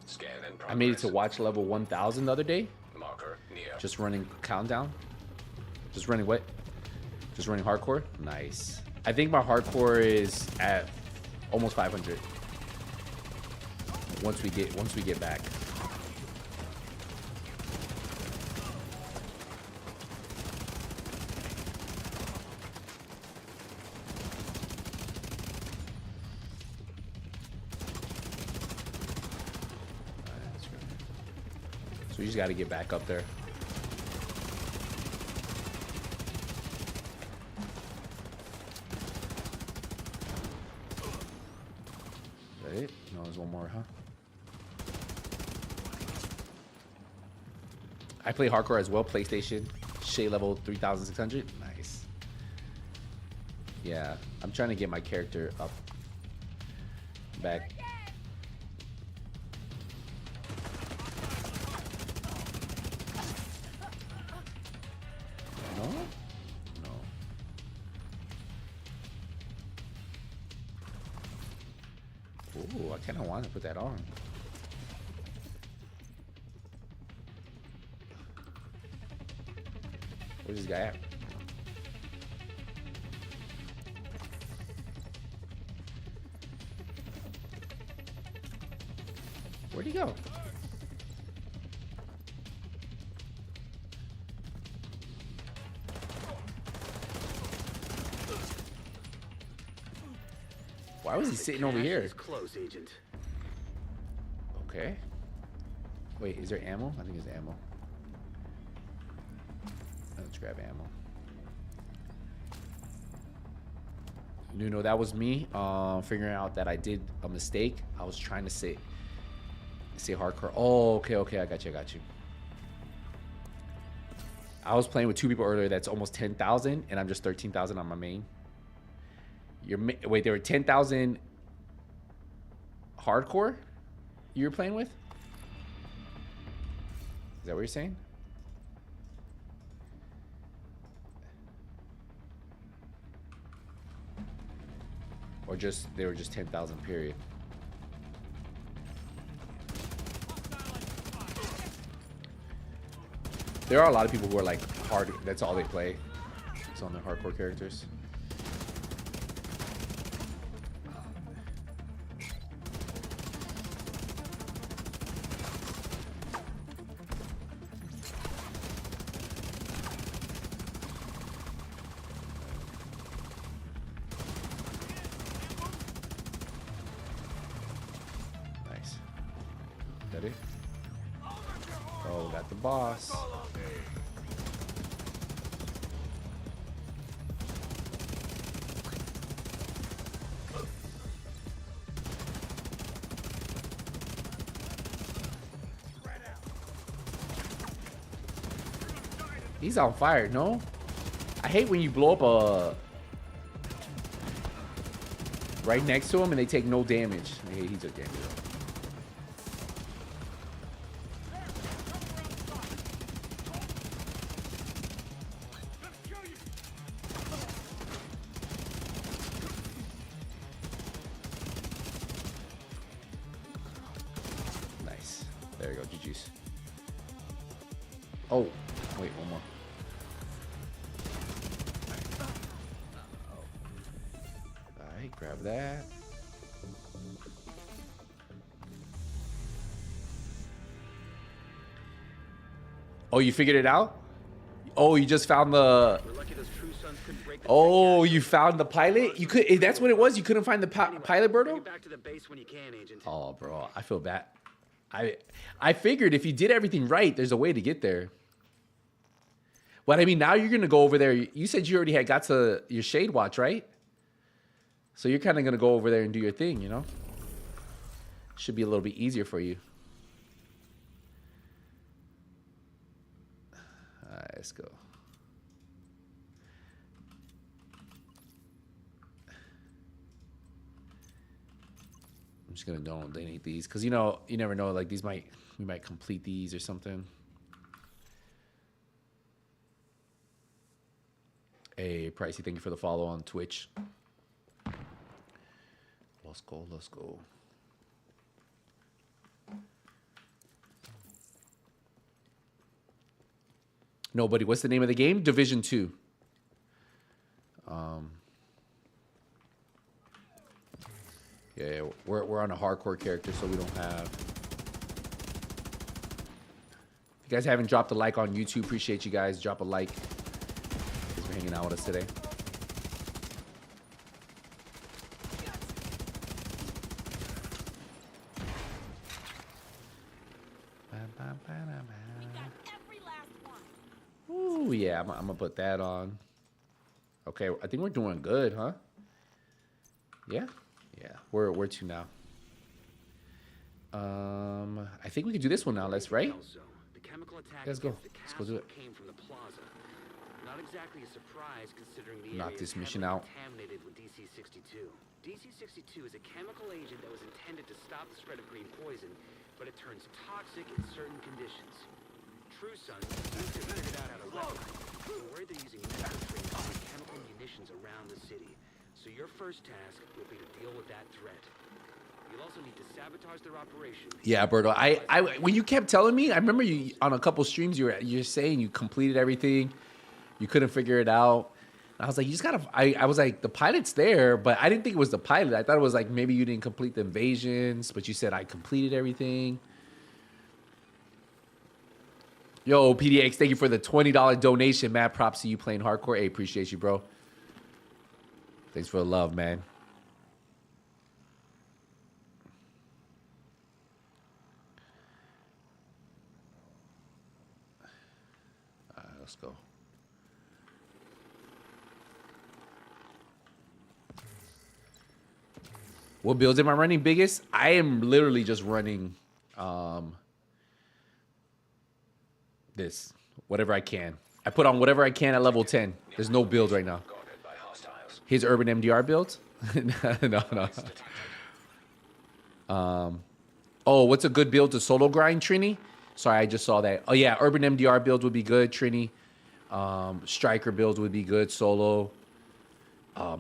Scan in progress. I made it to watch level 1000 the other day. Marker near. Just running Countdown. Just running what? Just running hardcore. Nice. I think my hardcore is at almost 500. Once we get back. So we just got to get back up there. Is that it? No, there's one more, huh? I play hardcore as well, PlayStation, Shay level 3600. Nice. Yeah, I'm trying to get my character up. Back. No? No. Ooh, I kind of want to put that on. Where's this guy at? Where'd he go? Why was he sitting over here? Close, Agent. Okay. Wait, is there ammo? I think there's ammo. Let's grab ammo. No, that was me figuring out that I did a mistake. I was trying to say hardcore. Oh, okay, I got you. I was playing with 2 people earlier that's almost 10,000, and I'm just 13,000 on my main. Wait, there were 10,000 hardcore you were playing with? Is that what you're saying? Or just, they were just 10,000 period? There are a lot of people who are like hard, that's all they play. It's on their hardcore characters. Nice. That it? Oh, got the boss. He's on fire, no? I hate when you blow up a right next to him and they take no damage. I hate he took damage. Nice. There you go, GG's. Oh, wait, one more. Alright, grab that. Oh, you figured it out? Oh, you just found the... Oh, you found the pilot? You could... That's what it was? You couldn't find the pilot, Berto? Oh, bro, I feel bad. I figured if you did everything right, there's a way to get there. But I mean, now you're going to go over there. You said you already had got to your Shade Watch, right? So you're kind of going to go over there and do your thing, you know? Should be a little bit easier for you. All right, let's go. I'm just going to donate these because, you know, you never know. Like, these might, we might complete these or something. Hey, Pricey, thank you for the follow on Twitch. Let's go, let's go. Nobody, what's the name of the game? Division 2. Yeah, we're on a hardcore character, so we don't have... If you guys haven't dropped a like on YouTube, appreciate you guys. Drop a like. Thanks for hanging out with us today. Ooh, yeah, I'm gonna put that on. Okay, I think we're doing good, huh? Yeah, yeah, we're 2 now. I think we can do this one now. Let's right. Let's go. Let's go do it. Not exactly a surprise considering the Knock area this is mission heavily out. contaminated with DC-62. DC-62 is a chemical agent that was intended to stop the spread of green poison, but it turns toxic in certain conditions. True Sons seems to have figured out how to recognize it. We're worried they're using medical chemical munitions around the city. So your first task will be to deal with that threat. You'll also need to sabotage their operation. Yeah, Berto. I when you kept telling me, I remember you on a couple streams. You're saying you completed everything. You couldn't figure it out. And I was like, you just gotta. I was like, the pilot's there, but I didn't think it was the pilot. I thought it was like maybe you didn't complete the invasions, but you said I completed everything. Yo, PDX, thank you for the $20 donation. Mad props to you playing hardcore. Hey, appreciate you, bro. Thanks for the love, man. All right, let's go. What builds am I running biggest? I am literally just running this, whatever I can. I put on whatever I can at level 10. There's no build right now. His urban MDR build? No. Oh, what's a good build to solo grind, Trini? Sorry, I just saw that. Oh yeah, urban MDR build would be good, Trini. Striker build would be good, solo.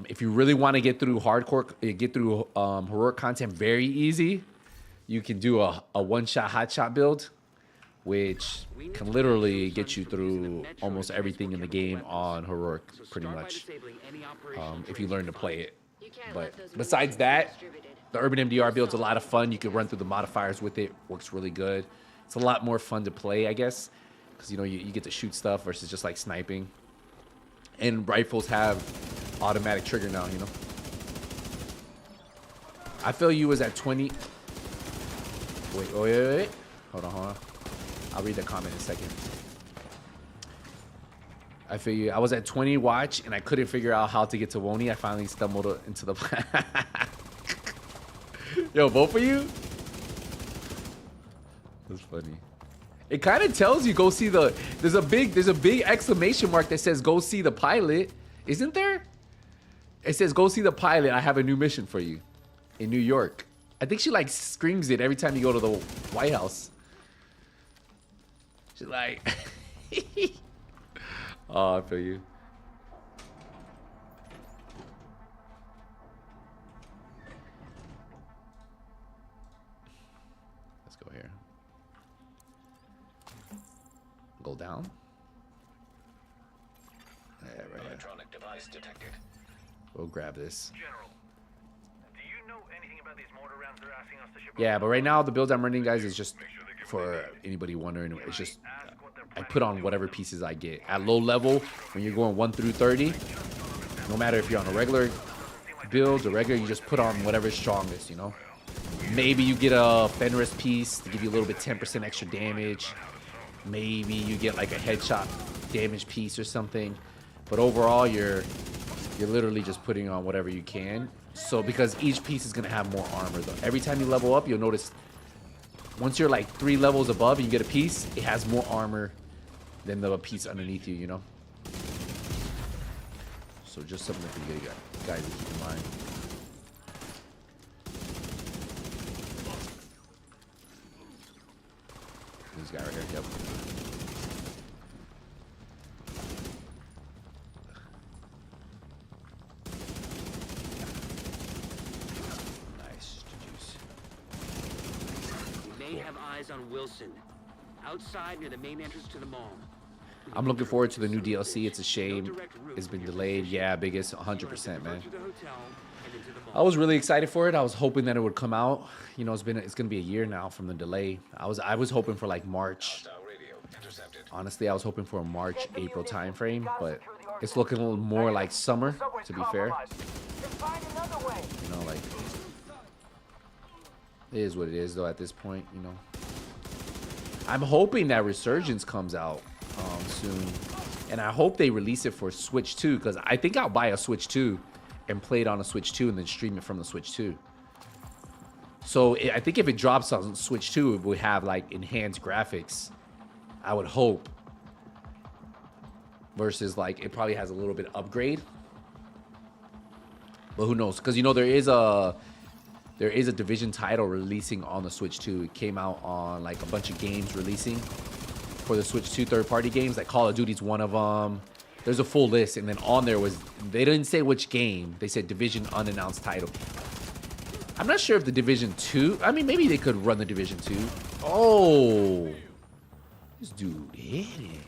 If you really want to get through hardcore, get through heroic content very easy, you can do a one-shot hotshot build, which can literally get you through almost everything in the game on heroic, pretty much, if you learn to play it. But besides that, the urban MDR build's a lot of fun. You can run through the modifiers with it. Works really good. It's a lot more fun to play, I guess, because you know you get to shoot stuff versus just like sniping. And rifles have automatic trigger now, you know. I feel you was at 20. Wait. Hold on. I'll read the comment in a second. I feel you. I was at 20 watch and I couldn't figure out how to get to Woni. I finally stumbled into the Yo, both of you? That's funny. It kind of tells you go see the there's a big exclamation mark that says go see the pilot, isn't there? It says go see the pilot. I have a new mission for you in New York. I think she like screams it every time you go to the White House. She's like oh, I feel you. Let's go here. Go down. Yeah, right here. Electronic device detected. We'll grab this. General, do you know anything about these mortar rounds they're asking us to ship? Yeah, but right now the build I'm running, guys, is just for anybody wondering. It's just I put on whatever pieces I get. At low level, when you're going 1 through 30, no matter if you're on a regular build or regular, you just put on whatever's strongest, you know? Maybe you get a Fenris piece to give you a little bit 10% extra damage. Maybe you get like a headshot damage piece or something. But overall, you're literally just putting on whatever you can. So because each piece is gonna have more armor though. Every time you level up, you'll notice once you're like 3 levels above and you get a piece, it has more armor than the piece underneath you, you know? So just something for you guys to keep in mind. This guy right here, yep. Nice, juice. We may have eyes on Wilson, outside near the main entrance to the mall. I'm looking forward to the new DLC. It's a shame it's been delayed. Yeah, biggest 100%, man. I was really excited for it. I was hoping that it would come out. You know, it's gonna be a year now from the delay. I was hoping for like March. Honestly, I was hoping for a March, April time frame, but it's looking a little more like summer, to be fair. You know, like it is what it is though at this point, you know. I'm hoping that Resurgence comes out soon, and I hope they release it for Switch 2, because I think I'll buy a Switch 2 and play it on a Switch 2 and then stream it from the Switch 2. So I think if it drops on Switch 2, it would have like enhanced graphics, I would hope, versus like it probably has a little bit upgrade, but who knows, because you know there is a Division title releasing on the Switch 2. It came out on like a bunch of games releasing for the Switch 2 third-party games, like Call of Duty's one of them. There's a full list, and then on there was, they didn't say which game. They said Division unannounced title. I'm not sure if the Division 2, I mean, maybe they could run the Division 2. Oh, this dude hit it.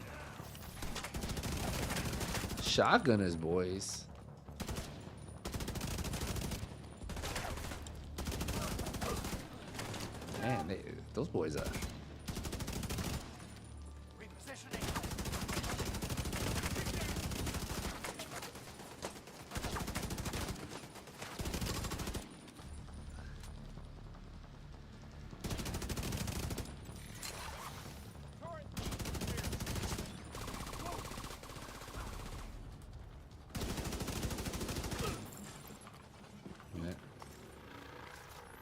Shotgunners, boys. Man, those boys are.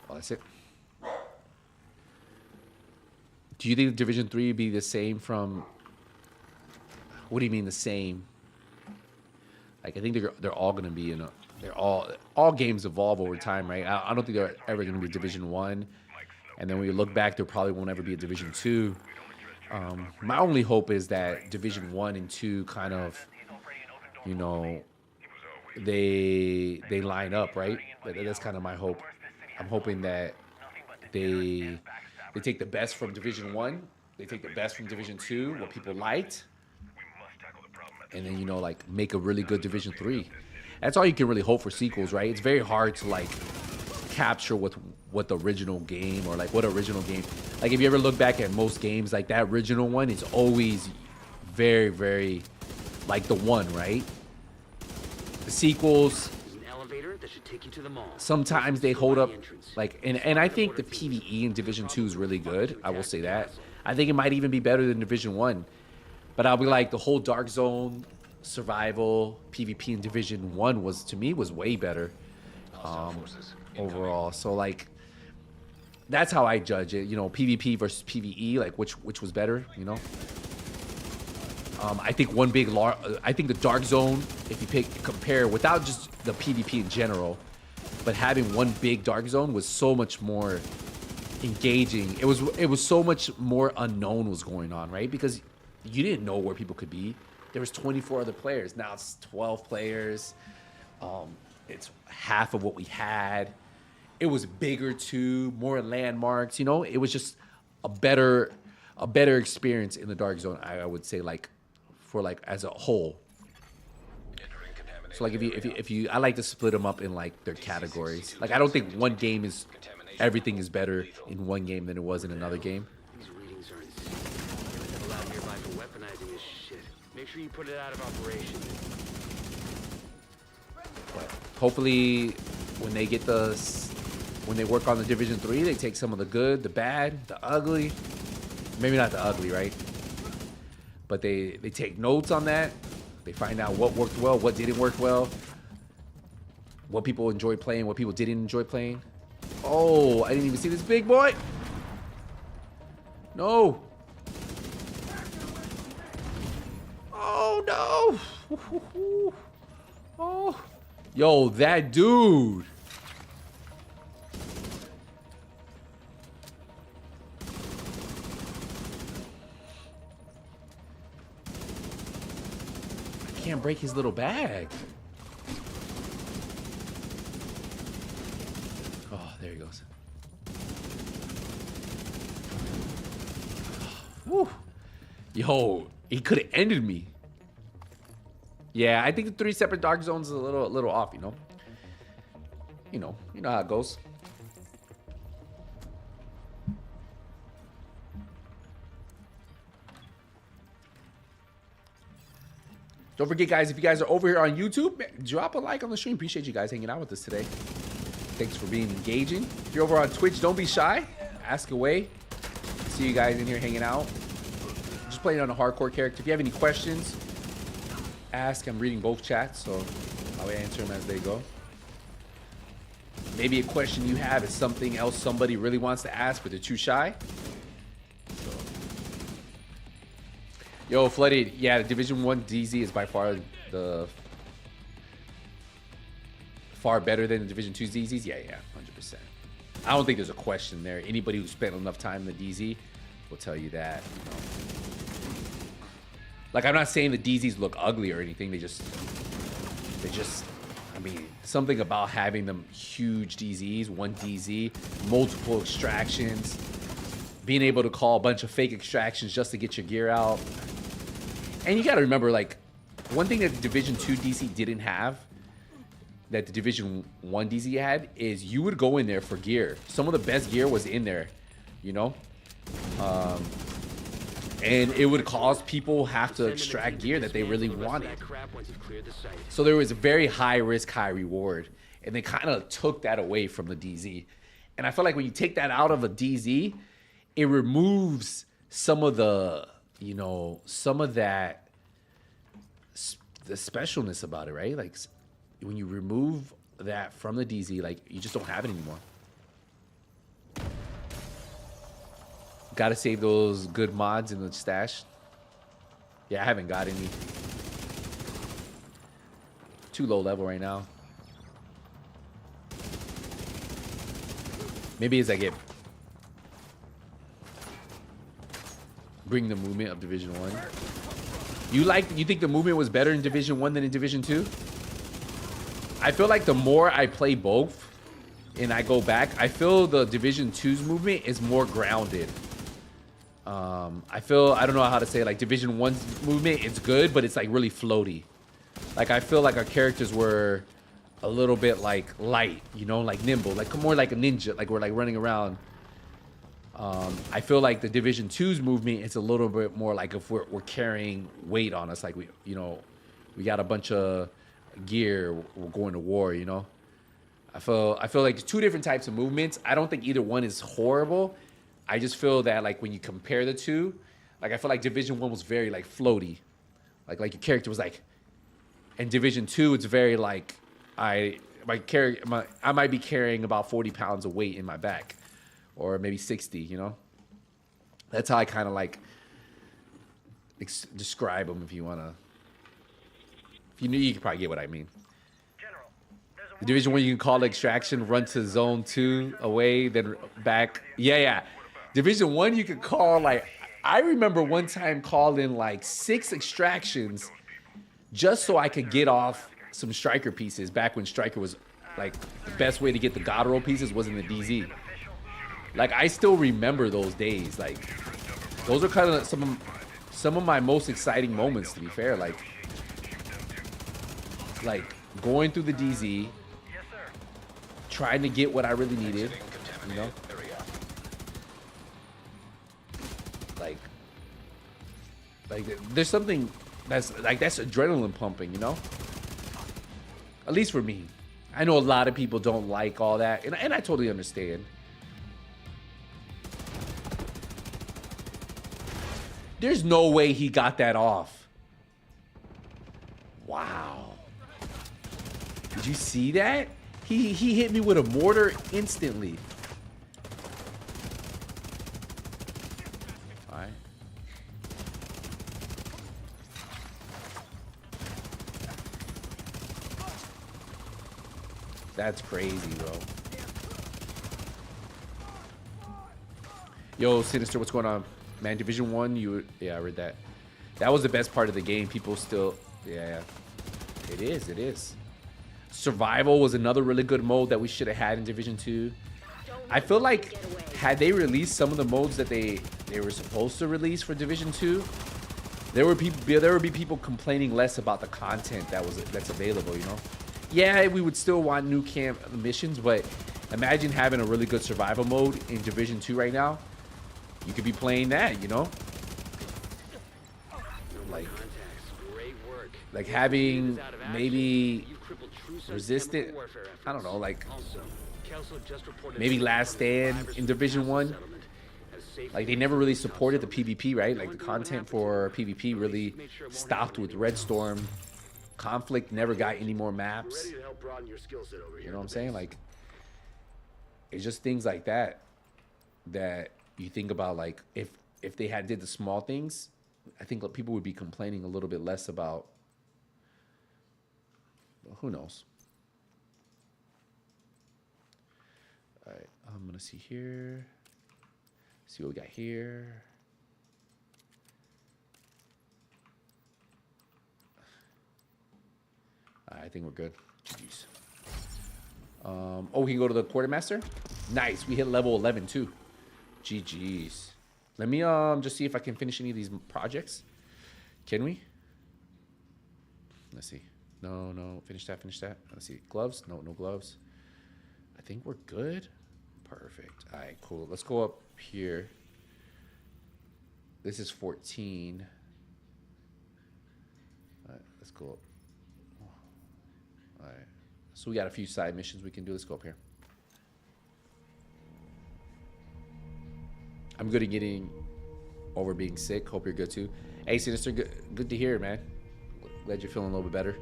Oh, that's it. Do you think Division 3 be the same from... What do you mean the same? Like, I think they're all going to be in a... They're all games evolve over time, right? I don't think they're ever going to be Division 1. And then when you look back, there probably won't ever be a Division 2. My only hope is that Division 1 and 2 kind of, you know, they line up, right? That's kind of my hope. I'm hoping that they take the best from Division 1, they take the best from Division 2, what people liked, and then, you know, like, make a really good Division 3. That's all you can really hope for sequels, right? It's very hard to, like, capture what the original game, or like what original game, like, if you ever look back at most games, like that original one is always very, very like the one, right? The sequels, There's an elevator that should take you to the mall. sometimes they hold up, like, and I think the PvE in Division 2 is really good. I will say that. I think it might even be better than Division 1. But I'll be like, the whole Dark Zone survival PvP in Division 1 was, to me, was way better overall. So, like, that's how I judge it. You know, PvP versus PvE, like, which was better, you know? I think I think the Dark Zone, if you compare without just the PvP in general, but having one big Dark Zone was so much more engaging. It was so much more unknown was going on, right? Because you didn't know where people could be. There was 24 other players. Now it's 12 players. It's half of what we had. It was bigger too, more landmarks. You know, it was just a better experience in the Dark Zone. I would say, like, for like as a whole. So like if you I like to split them up in like their categories. Like, I don't think one game is everything is better in one game than it was in another game. These readings are insane. There's a lab nearby for weaponizing this shit. Make sure you put it out of operation. But hopefully, when they work on the Division 3, they take some of the good, the bad, the ugly. Maybe not the ugly, right? But they take notes on that. They find out what worked well, what didn't work well, what people enjoyed playing, what people didn't enjoy playing. Oh, I didn't even see this big boy. No. Oh, no. Oh. Yo, that dude. I can't break his little bag. Oh, there he goes. Woo. Yo, he could have ended me. Yeah, I think the 3 separate Dark Zones is a little off, you know. You know how it goes. Don't forget, guys, if you guys are over here on YouTube, drop a like on the stream. Appreciate you guys hanging out with us today. Thanks for being engaging. If you're over on Twitch, don't be shy. Ask away. See you guys in here hanging out. Just playing on a hardcore character. If you have any questions, ask. I'm reading both chats, so I'll answer them as they go. Maybe a question you have is something else somebody really wants to ask, but they're too shy. So. Yo, Flooded. Yeah, the Division 1 DZ is by far better than the Division 2 DZs. Yeah, 100%. I don't think there's a question there. Anybody who spent enough time in the DZ will tell you that. You know. Like, I'm not saying the DZs look ugly or anything. They just, I mean, something about having them huge DZs, one DZ, multiple extractions, being able to call a bunch of fake extractions just to get your gear out. And you got to remember, like, one thing that the Division 2 DC didn't have that the Division 1 DZ had is you would go in there for gear. Some of the best gear was in there, you know? And it would cause people have to extract gear that they really wanted. So there was a very high risk, high reward. And they kind of took that away from the DZ. And I feel like when you take that out of a DZ, it removes some of the, you know, some of that, the specialness about it, right? Like, when you remove that from the DZ, like, you just don't have it anymore. Got to save those good mods in the stash. Yeah, I haven't got any. Too low level right now. Maybe as I get bring the movement of Division 1. You think the movement was better in Division 1 than in Division 2? I feel like the more I play both and I go back, I feel the Division 2's movement is more grounded. I don't know how to say it, like Division 1's movement, it's good, but it's like really floaty. Like I feel like our characters were a little bit like light, you know, like nimble, like more like a ninja, like we're like running around. I feel like the Division 2's movement is a little bit more like if we're carrying weight on us, like we got a bunch of gear, we're going to war, you know. I feel like there's two different types of movements. I don't think either one is horrible. I just feel that like when you compare the two, like I feel like Division 1 was very like floaty, like your character was like, and Division 2 it's very like I might be carrying about 40 pounds of weight in my back, or maybe 60, you know. That's how I kind of like describe them. If you wanna, you can probably get what I mean. The Division 1 you can call extraction, run to zone 2 away, then back. Yeah. Division 1 you could call like, I remember one time calling like 6 extractions just so I could get off some striker pieces back when striker was like the best way to get the god roll pieces was in the DZ. Like I still remember those days. Like those are kind of some of my most exciting moments, to be fair. Like going through the DZ, trying to get what I really needed, you know. Like there's something that's adrenaline pumping, you know. At least for me. I know a lot of people don't like all that, and I totally understand. There's no way he got that off. Wow. Did you see that? He hit me with a mortar instantly. All right. That's crazy, bro. Yo, Sinister, what's going on? Man, Division 1, yeah, I read that. That was the best part of the game. People still, yeah. It is. Survival was another really good mode that we should have had in Division 2. I feel like had they released some of the modes that they were supposed to release for Division 2, there would be people complaining less about the content that's available, you know? Yeah, we would still want new camp missions, but imagine having a really good survival mode in Division 2 right now. You could be playing that, you know? Like having maybe resistant, I don't know, like maybe Last Stand in Division 1. Like they never really supported the PvP, right? Like the content for PvP really stopped with Red Storm. Conflict never got any more maps. You know what I'm saying? Like it's just things like that that you think about. Like if they did the small things, I think people would be complaining a little bit less about. Well, who knows? All right, I'm gonna see here. See what we got here. I think we're good. GG's. Oh, we can go to the quartermaster. Nice. We hit level 11 too. GG's. Let me just see if I can finish any of these projects. Can we? Let's see. No. Finish that. Let's see. Gloves? No gloves. I think we're good. Perfect. All right, cool. Let's go up here. This is 14. All right, let's go up. All right. So we got a few side missions we can do. Let's go up here. I'm good at getting over being sick. Hope you're good too. Hey, Sinister, good to hear, man. Glad you're feeling a little bit better.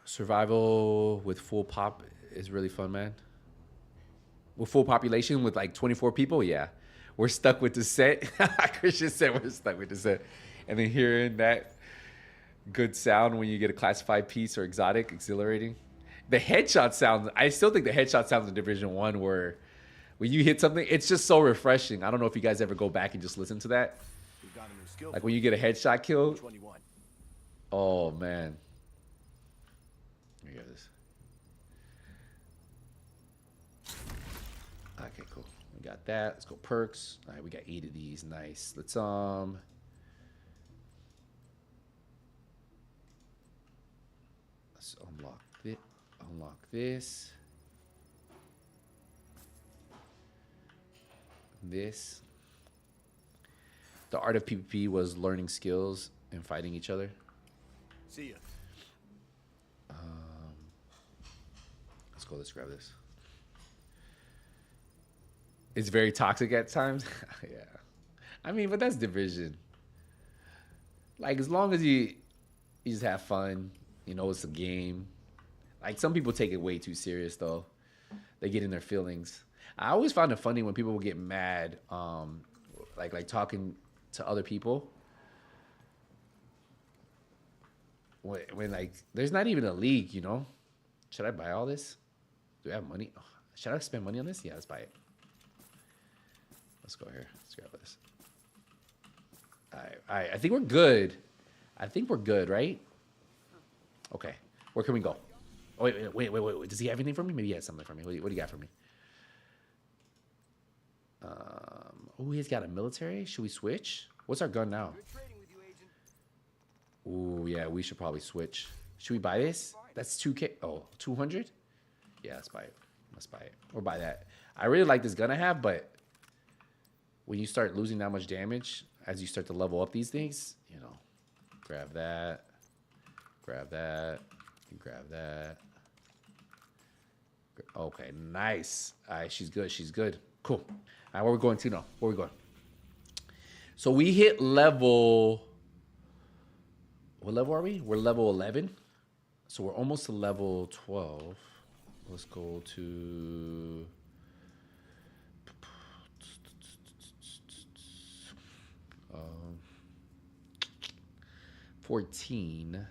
Survival with full pop is really fun, man. With full population with like 24 people, yeah. we're stuck with the set. Christian said we're stuck with the set. And then hearing that good sound when you get a classified piece or exotic, exhilarating. The headshot sounds, I still think the headshot sounds in Division 1 where when you hit something, it's just so refreshing. I don't know if you guys ever go back and just listen to that. Like when you get a headshot kill. Oh, man. Here you go. This. Okay, cool. We got that. Let's go perks. All right, we got 8 of these. Nice. Let's unlock this. Unlock this. This. The art of PvP was learning skills and fighting each other. See ya. Let's go. Let's grab this. It's very toxic at times. Yeah. I mean, but that's Division. Like, as long as you just have fun, you know, it's a game. Like, some people take it way too serious, though. They get in their feelings. I always found it funny when people would get mad, like talking to other people. When like, there's not even a league, you know? Should I buy all this? Do I have money? Oh, should I spend money on this? Yeah, let's buy it. Let's go here. Let's grab this. All right. I think we're good. I think we're good, right? Okay. Where can we go? Oh, wait. Does he have anything for me? Maybe he has something for me. What do you got for me? Oh, he's got a military. Should we switch? What's our gun now? Oh, yeah, we should probably switch. Should we buy this? That's 2K. Oh, 200? Yeah, let's buy it. Let's buy it. Or buy that. I really like this gun I have, but when you start losing that much damage, as you start to level up these things, you know, grab that, grab that, and grab that. Okay, nice. All right, she's good. She's good. Cool. All right, where are we going to now? Where are we going? So we hit level... What level are we? We're level 11. So we're almost to level 12. Let's go to... 14.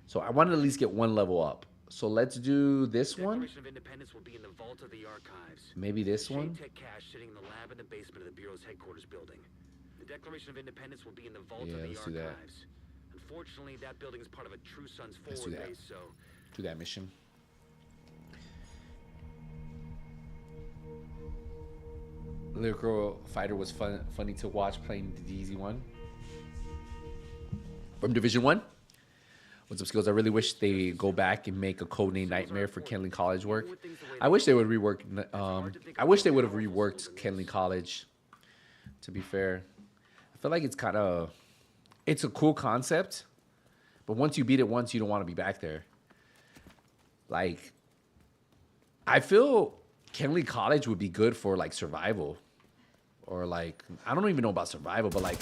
So I want to at least get one level up. So let's do this one. Declaration of Independence will be in the vault of the archives. Maybe this one. Tech cache sitting in the lab in the basement of the Bureau's headquarters building. The Declaration of Independence will be in the vault of the archives. Unfortunately, that building is part of a True Sons forward base, so... Do that mission. Lyrical Fighter was funny to watch playing the DZ one. From Division 1. What's up, Skills? I really wish they go back and make a Codename Nightmare for Kenley College work. I wish they would rework. I wish they would have reworked Kenley College. To be fair, I feel like it's a cool concept, but once you beat it once, you don't want to be back there. Like, I feel Kenley College would be good for like survival, or like, I don't even know about survival, but like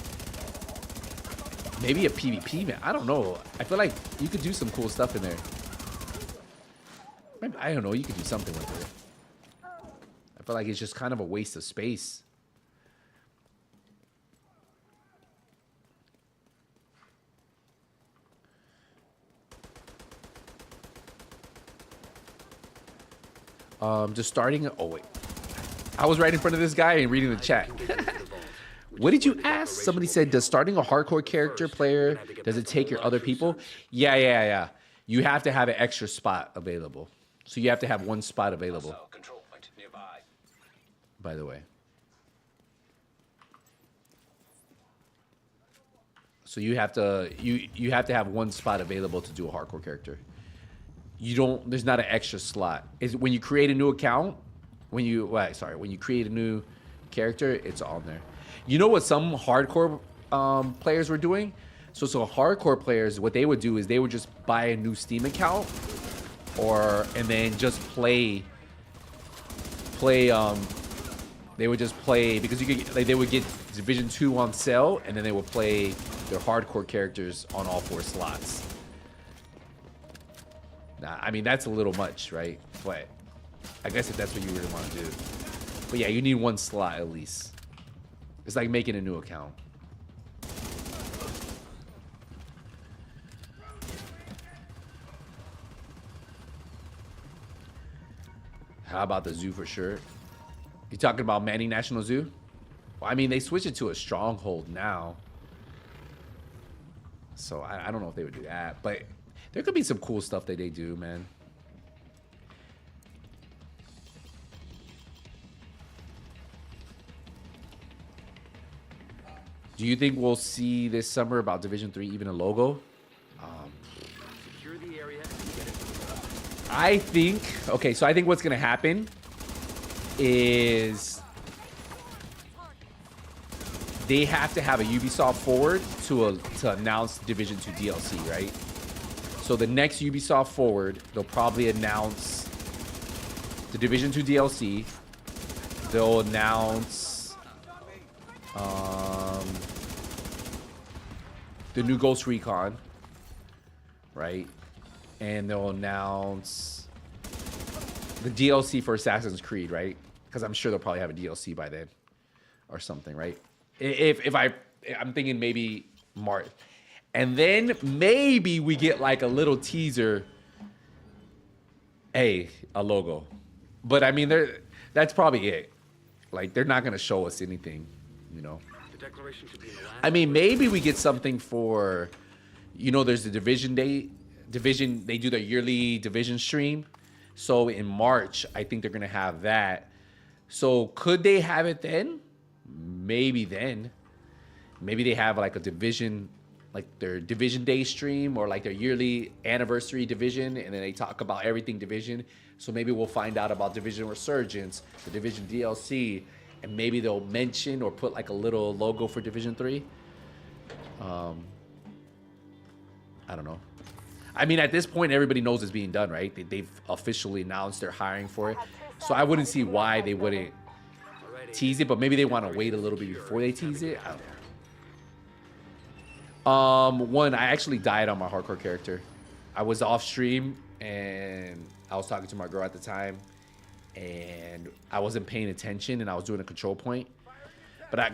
maybe a PvP, man. I don't know. I feel like you could do some cool stuff in there. Maybe, I don't know. You could do something with it. I feel like it's just kind of a waste of space. Just starting. Oh wait, I was right in front of this guy and reading the chat. What did you ask? Somebody said, does starting a hardcore character player, does it take your other people? Yeah. You have to have an extra spot available. So you have to have one spot available. Control point nearby. By the way. So you have to have one spot available to do a hardcore character. There's not an extra slot. Is when you create a new account, when you create a new character, it's on there. You know what some hardcore players were doing? So hardcore players, what they would do is they would just buy a new Steam account, and then just play. They would just play because they would get Division 2 on sale, and then they would play their hardcore characters on all 4 slots. Nah, I mean that's a little much, right? But I guess if that's what you really want to do. But yeah, you need one slot at least. It's like making a new account. How about the zoo for sure? You talking about Manning National Zoo? Well, I mean, they switched it to a stronghold now. So I don't know if they would do that. But there could be some cool stuff that they do, man. Do you think we'll see this summer about Division 3 even a logo? Secure the area and get it. I think, okay, so I think what's going to happen is they have to have a Ubisoft forward to announce Division 2 DLC, right? So the next Ubisoft forward, they'll probably announce the Division 2 DLC. They'll announce the new Ghost Recon, right? And they'll announce the DLC for Assassin's Creed, right? Because I'm sure they'll probably have a DLC by then or something, right? I'm thinking maybe March. And then maybe we get like a little teaser, a logo. But I mean, that's probably it. Like, they're not going to show us anything, you know? The declaration should be in the last I mean, maybe we get something for, you know, there's the Division Day. They do their yearly Division stream. So in March, I think they're going to have that. So could they have it then? Maybe then. Maybe they have like a Division, like their Division Day stream or like their yearly anniversary Division. And then they talk about everything Division. So maybe we'll find out about Division Resurgence, the Division DLC. And maybe they'll mention or put like a little logo for Division 3. I don't know. I mean, at this point, everybody knows it's being done, right? They've officially announced they're hiring for it. So I wouldn't see why they wouldn't tease it, but maybe they want to wait a little bit before they tease it. I don't know. One, I actually died on my hardcore character. I was off stream and I was talking to my girl at the time and I wasn't paying attention and I was doing a control point. But I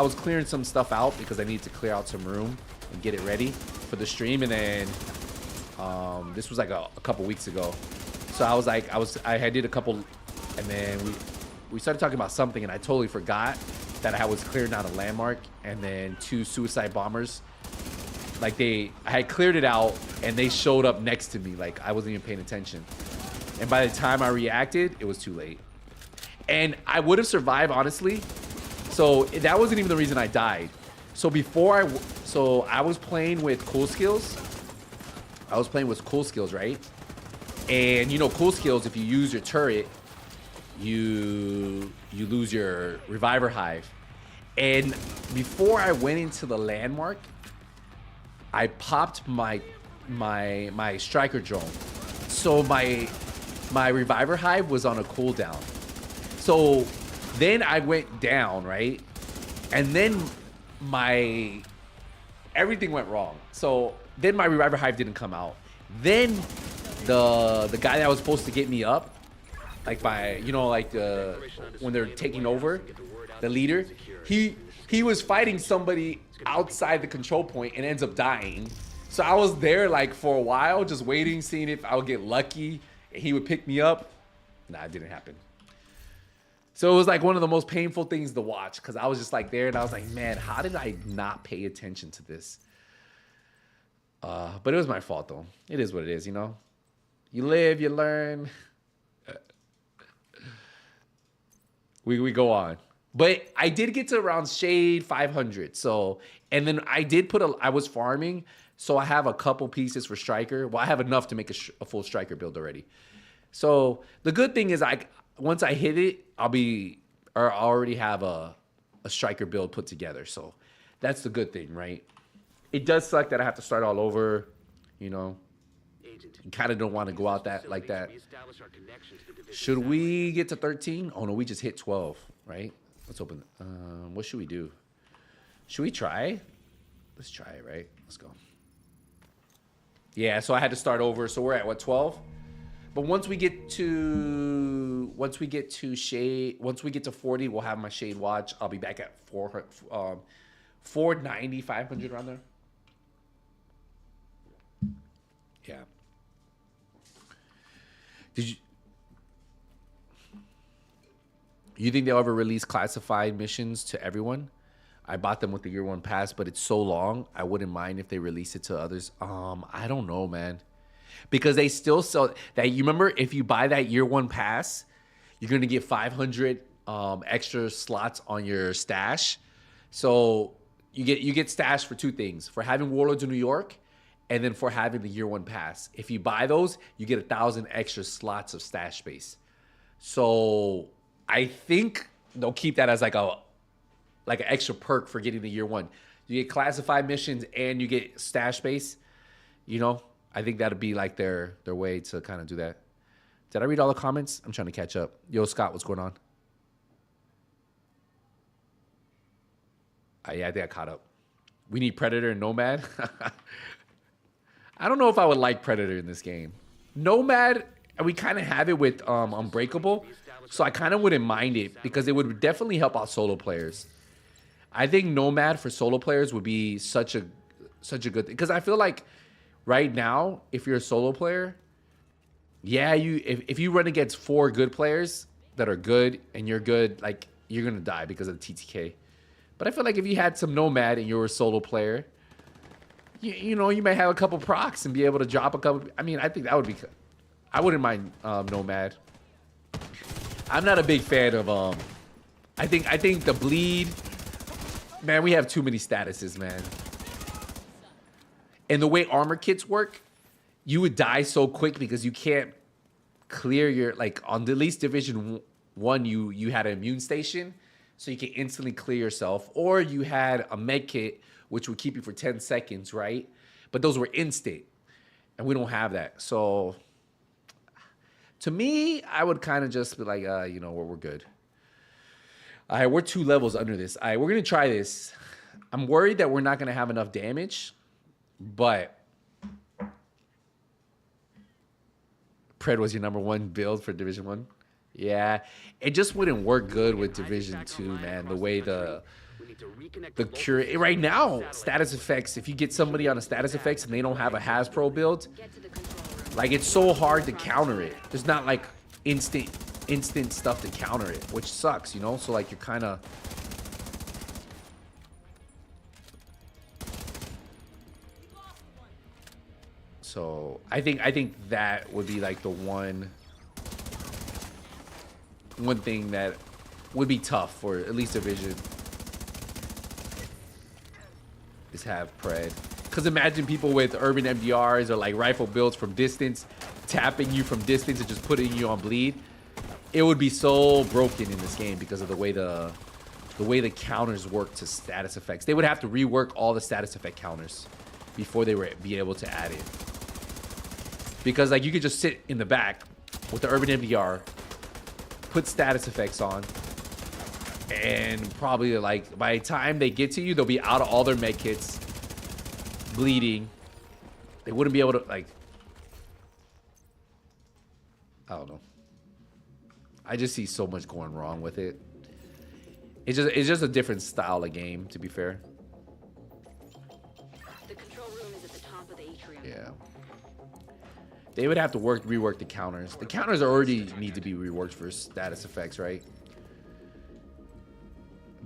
was clearing some stuff out because I needed to clear out some room and get it ready for the stream. And then this was like a couple weeks ago. So I was like, I did a couple, and then we started talking about something and I totally forgot that I was clearing out a landmark and then 2 suicide bombers. Like I had cleared it out and they showed up next to me. Like I wasn't even paying attention. And by the time I reacted, it was too late. And I would have survived, honestly. So that wasn't even the reason I died. So I was playing with Cool Skills. Right? And you know, Cool Skills, if you use your turret, you lose your reviver hive. And before I went into the landmark, I popped my striker drone. So my reviver hive was on a cooldown. So then I went down, right? And then everything went wrong. So then my reviver hive didn't come out. Then the guy that was supposed to get me up, like when they're taking over, the leader, he was fighting somebody outside the control point and ends up dying. So I was there like for a while, just waiting, seeing if I would get lucky and he would pick me up. Nah, it didn't happen. So it was like one of the most painful things to watch because I was just like there and I was like, man, how did I not pay attention to this? But it was my fault though. It is what it is, you know? You live, you learn. We go on. But I did get to around Shade 500. So, and then I was farming. So I have a couple pieces for Striker. Well, I have enough to make a full Striker build already. So the good thing is once I hit it, I already have a Striker build put together. So that's the good thing, right? It does suck that I have to start all over, you know. You kind of don't want to go out like that. Should we get to 13? Oh, no, we just hit 12, right? Let's open. What should we do? Should we try? Let's try it, right? Let's go. Yeah, so I had to start over. So we're at, what, 12? But once we get to shade, once we get to 40, we'll have my shade watch. I'll be back at 490, 500 around there. Yeah. You think they'll ever release classified missions to everyone? I bought them with the year 1 pass, but it's so long. I wouldn't mind if they release it to others. I don't know, man. Because they still sell that. You remember, if you buy that year 1 pass, you're gonna get 500 extra slots on your stash. So you get stash for 2 things: for having Warlords of New York, and then for having the year 1 pass. If you buy those, you get 1,000 extra slots of stash space. So I think they'll keep that as like an extra perk for getting the year 1. You get classified missions and you get stash space. You know, I think that'd be like their way to kind of do that. Did I read all the comments? I'm trying to catch up. Yo, Scott, what's going on? Yeah, I think I caught up. We need Predator and Nomad. I don't know if I would like Predator in this game. Nomad, we kind of have it with Unbreakable, so I kind of wouldn't mind it because it would definitely help out solo players. I think Nomad for solo players would be such a good thing, because I feel like right now, if you're a solo player, yeah, if you run against 4 good players that are good and you're good, like, you're gonna die because of the TTK. But I feel like if you had some Nomad and you were a solo player, you know, you may have a couple procs and be able to drop a couple. I mean, I think that would be. I wouldn't mind Nomad. I'm not a big fan of I think the bleed. Man, we have too many statuses, man. And the way armor kits work, you would die so quick because you can't clear your, like, on the least Division 1, you had an immune station, so you can instantly clear yourself, or you had a med kit which would keep you for 10 seconds, right? But those were instant, and we don't have that. So to me, I would kind of just be like, you know, we're good. All right, we're 2 levels under this. All right, we're gonna try this. I'm worried that we're not gonna have enough damage, but Pred was your number 1 build for Division 1. Yeah, it just wouldn't work good with Division 2, man. The way the cure right now, status effects. If you get somebody on a status effects and they don't have a Hasbro build, like, it's so hard to counter it. There's not like instant stuff to counter it, which sucks, you know. So like, you're kind of. So I think that would be like the one thing that would be tough for at least Division, is have Pred. Because imagine people with urban MDRs or like rifle builds from distance, tapping you from distance and just putting you on bleed. It would be so broken in this game because of the way the counters work to status effects. They would have to rework all the status effect counters before they would be able to add it. Because like, you could just sit in the back with the urban MDR, put status effects on, and probably like by the time they get to you, they'll be out of all their med kits, bleeding. They wouldn't be able to, like, I don't know. I just see so much going wrong with it. It's just a different style of game, to be fair. The control room is at the top of the atrium. Yeah. They would have to rework the counters. The counters already need to be reworked for status effects, right?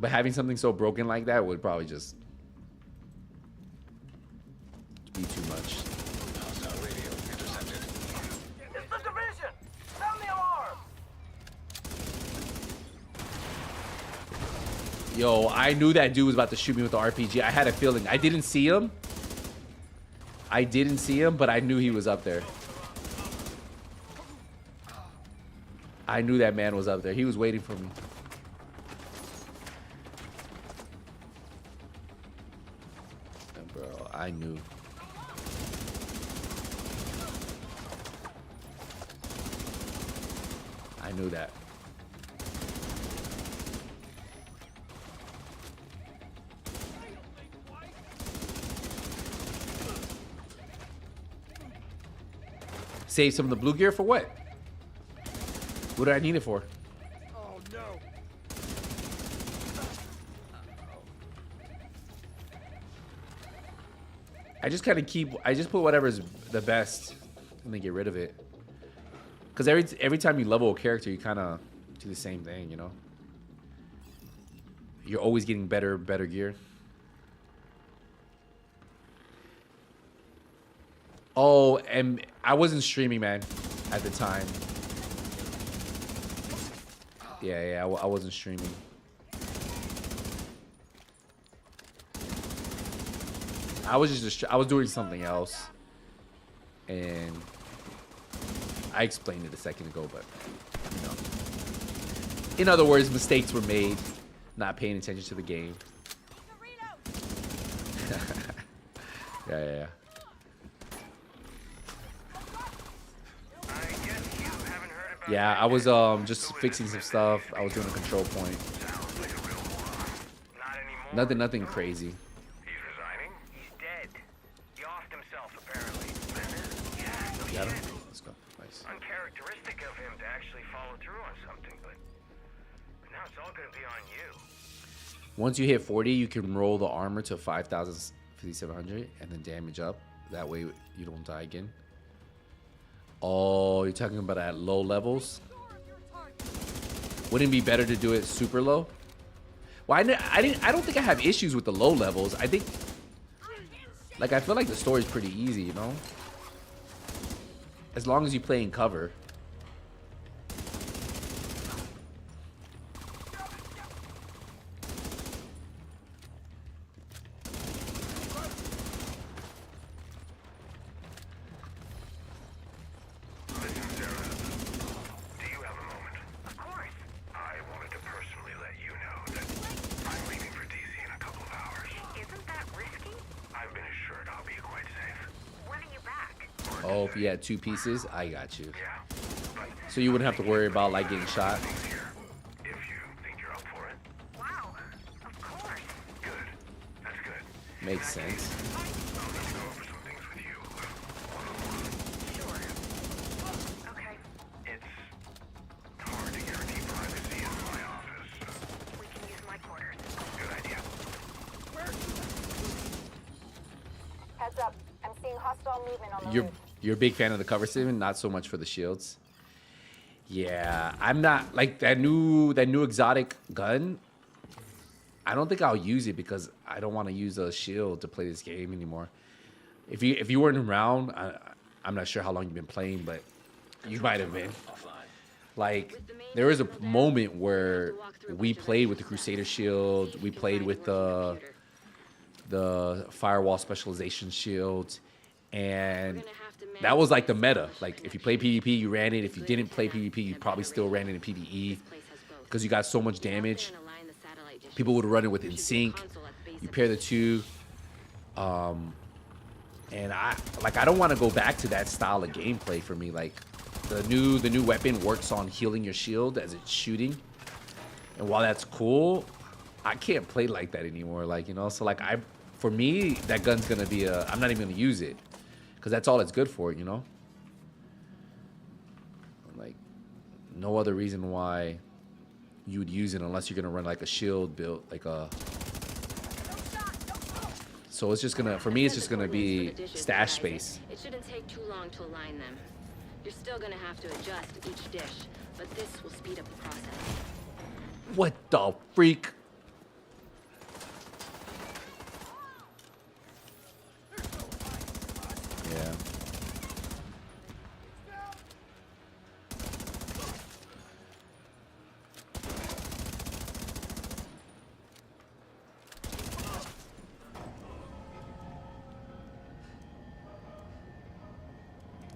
But having something so broken like that would probably just be too much. Hostile radio intercepted. It's the division! Sound the alarm! Yo, I knew that dude was about to shoot me with the RPG. I had a feeling. I didn't see him. But I knew he was up there. I knew that man was up there. He was waiting for me. Bro, I knew. I knew that. Save some of the blue gear for what? What do I need it for? Oh no. I just kind of keep. I just put whatever's the best, and then get rid of it. Because every time you level a character, you kind of do the same thing, you know. You're always getting better gear. Oh, and I wasn't streaming, man, at the time. Yeah, I wasn't streaming. I was doing something else, and I explained it a second ago, but you know. In other words, mistakes were made, not paying attention to the game. Yeah. Yeah, I was just fixing some stuff. I was doing a control point. Nothing crazy. He's resigning? He's dead. He offed himself, apparently. Got him? Let's go. Nice. Uncharacteristic of him to actually follow through on something, but now it's all gonna be on you. Once you hit 40, you can roll the armor to 5,700 and then damage up. That way you don't die again. Oh, you're talking about at low levels? Wouldn't it be better to do it super low? Well, I don't think I have issues with the low levels. I think, like, I feel like the story's pretty easy, you know? As long as you play in cover. Oh, if you had 2 pieces, I got you. So you wouldn't have to worry about like getting shot. Makes sense. Heads up. I'm seeing hostile movement on the roof. You're a big fan of the cover sim, not so much for the shields. Yeah, I'm not like that new exotic gun. I don't think I'll use it because I don't want to use a shield to play this game anymore. If you weren't around, I'm not sure how long you've been playing, but you might have been. Like there was a moment where we played with the Crusader shield, we played with the firewall specialization shield, and that was like the meta. Like if you play PvP, you ran it. If you didn't play PvP, you probably still ran it in PvE because you got so much damage. People would run it with InSync. You pair the two, and I don't want to go back to that style of gameplay for me. Like the new weapon works on healing your shield as it's shooting, and while that's cool, I can't play like that anymore. Like, you know, so like for me, that gun's gonna be I'm not even gonna use it because that's all it's good for, you know. Like no other reason why you would use it unless you're gonna run like a shield build, like a. So it's just gonna, for me, it's just gonna be stash space. It shouldn't take too long to align them. You're still gonna have to adjust each dish, but this will speed up the process. What the freak? Yeah.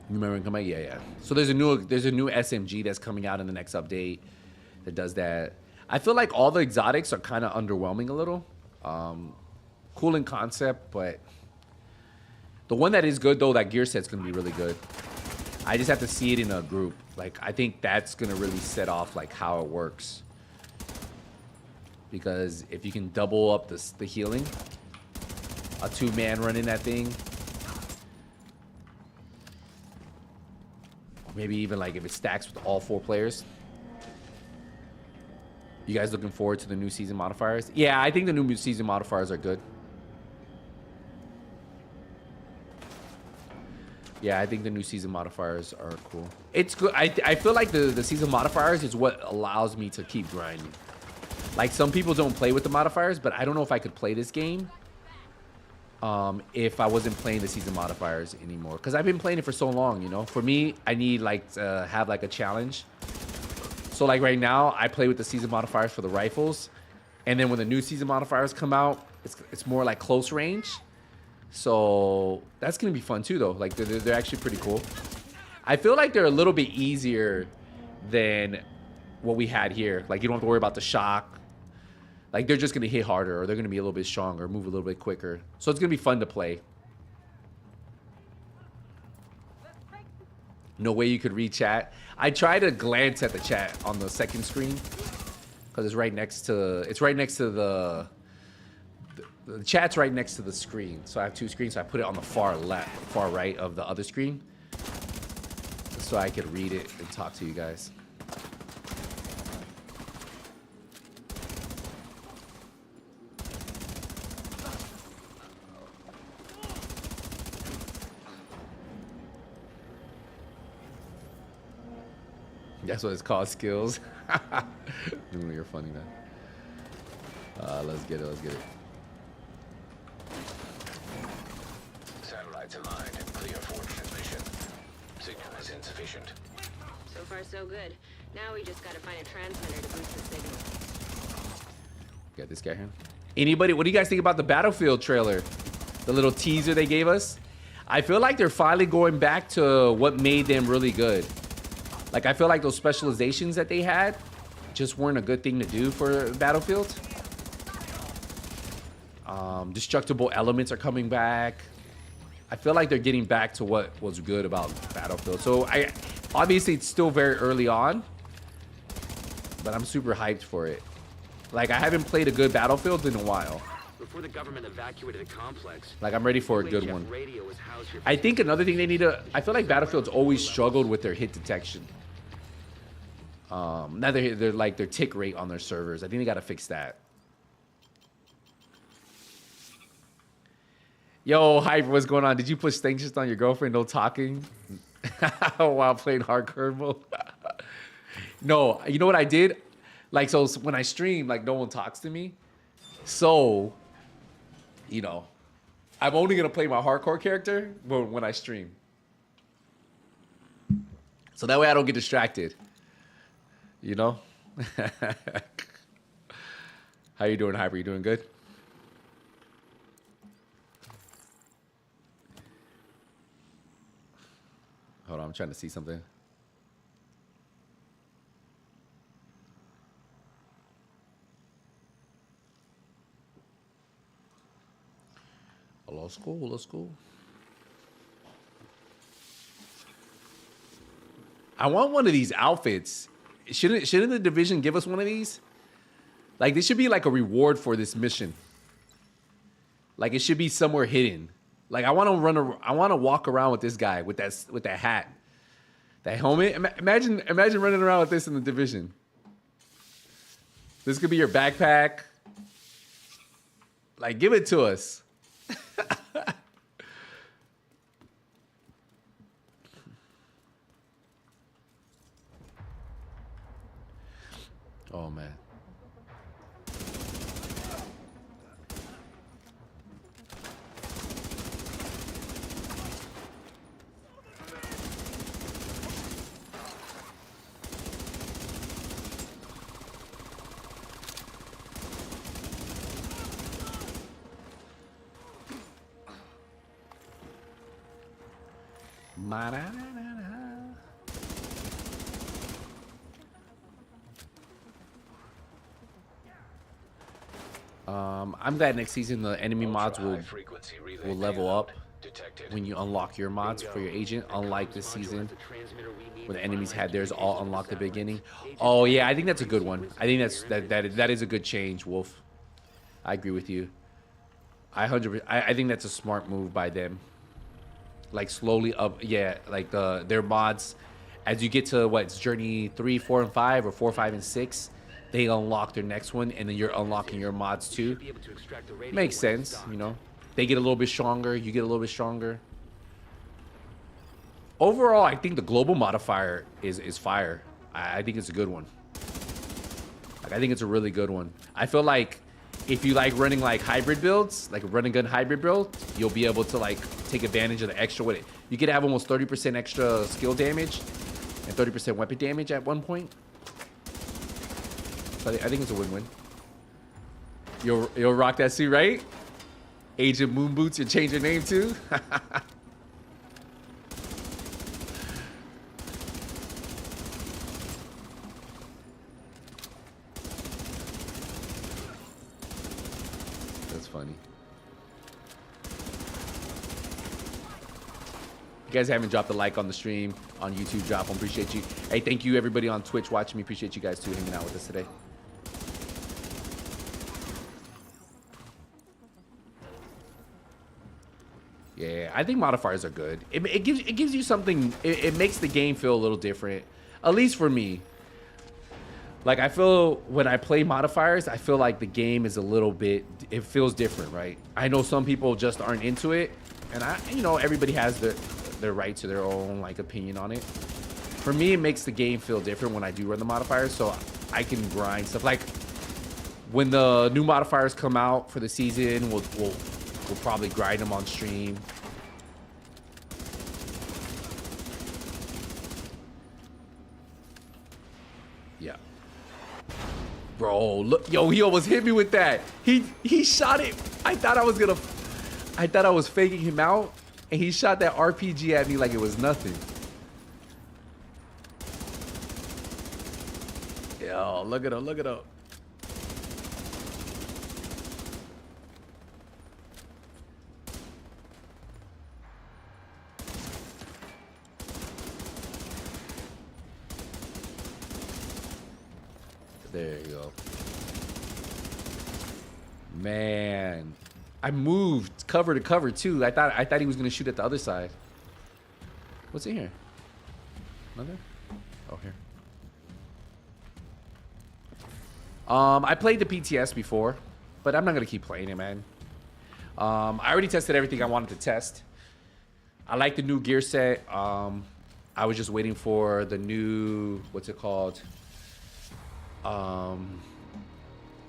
You remember it come out? Yeah. So there's a new SMG that's coming out in the next update that does that. I feel like all the exotics are kind of underwhelming a little. Cool in concept, but the one that is good though, that gear set's gonna be really good. I just have to see it in a group. Like I think that's gonna really set off like how it works. Because if you can double up the healing, a 2-man running that thing. Maybe even like if it stacks with all 4 players. You guys looking forward to the new season modifiers? Yeah, I think the new season modifiers are good. Yeah, I think the new season modifiers are cool. It's good. I feel like the season modifiers is what allows me to keep grinding. Like, some people don't play with the modifiers, but I don't know if I could play this game if I wasn't playing the season modifiers anymore. Because I've been playing it for so long, you know? For me, I need, like, to have, like, a challenge. So, like, right now, I play with the season modifiers for the rifles. And then when the new season modifiers come out, it's more, like, close range. So that's going to be fun too, though. Like, they're actually pretty cool. I feel like they're a little bit easier than what we had here. Like, you don't have to worry about the shock. Like, they're just going to hit harder, or they're going to be a little bit stronger, move a little bit quicker. So it's going to be fun to play. No way you could read chat. I try to glance at the chat on the second screen because it's right next to the chat's right next to the screen. So I have 2 screens. So I put it on the far right of the other screen so I could read it and talk to you guys. That's what it's called, skills. You're funny, man. Let's get it. Let's get it. Satellites aligned and clear for transmission. Signal is insufficient. So far, so good. Now we just gotta find a transmitter to boost the signal. Got this guy here. Anybody, what do you guys think about the Battlefield trailer? The little teaser they gave us? I feel like they're finally going back to what made them really good. Like, I feel like those specializations that they had just weren't a good thing to do for Battlefield. Destructible elements are coming back. I feel like they're getting back to what was good about Battlefield. So, obviously, it's still very early on, but I'm super hyped for it. Like, I haven't played a good Battlefield in a while. Before the government evacuated the complex, Like, I'm ready for a good UHF one. radio was housed here. I think another thing they need to... I feel like Battlefield's always struggled with their hit detection. Now they're like their tick rate on their servers. I think they got to fix that. Yo, Hype, what's going on? Did you push Stanchious on your girlfriend? No talking while playing hardcore mode? No, you know what I did? Like, so when I stream, like, no one talks to me. So, you know, I'm only going to play my hardcore character when I stream. So that way I don't get distracted. You know? How you doing, Hyper? You doing good? Hold on, I'm trying to see something. Hello, school. Hello, school. I want one of these outfits. Shouldn't the division give us one of these? Like, this should be like a reward for this mission. Like, it should be somewhere hidden. Like, I want to walk around with this guy with that hat, that helmet. Imagine running around with this in the division. This could be your backpack. Like, give it to us. Oh, man. I'm glad next season the enemy mods will level up when you unlock your mods for your agent, unlike this season where the enemies had theirs all unlocked at the beginning. Oh yeah, I think that's a good one. I think that is a good change, Wolf. I agree with you. I think that's a smart move by them. Like, slowly up, yeah, like their mods As you get to what's journey 3, 4, and 5, or 4, 5, and 6, they unlock their next one, and then you're unlocking your mods too. Makes sense, you know. They get a little bit stronger, you get a little bit stronger. Overall, I think the global modifier is fire. I think it's a good one. Like, I think it's a really good one. I feel like if you like running like hybrid builds, like a run and gun hybrid build, you'll be able to like take advantage of the extra with it. You could have almost 30% extra skill damage and 30% weapon damage at one point. So I think it's a win-win. You'll rock that suit, right? Agent Moon Boots, you change your name too? That's funny. If you guys haven't dropped a like on the stream on YouTube, drop them. Appreciate you. Hey, thank you everybody on Twitch watching me. Appreciate you guys too hanging out with us today. Yeah, I think modifiers are good. It gives you something. It makes the game feel a little different, at least for me. Like, I feel when I play modifiers, I feel like the game is a little bit, it feels different, right? I know some people just aren't into it, and you know, everybody has their right to their own like opinion on it. For me, it makes the game feel different when I do run the modifiers, so I can grind stuff. Like when the new modifiers come out for the season, we'll probably grind them on stream. Yeah. Bro, look, yo, he almost hit me with that. He shot it. I thought I was faking him out, and he shot that RPG at me like it was nothing. Yo, look at him, look at him. There you go. Man, I moved cover to cover too. I thought he was gonna shoot at the other side. What's in here? Nothing? Oh, here. I played the PTS before, but I'm not gonna keep playing it, man. I already tested everything I wanted to test. I like the new gear set. I was just waiting for the new, what's it called? I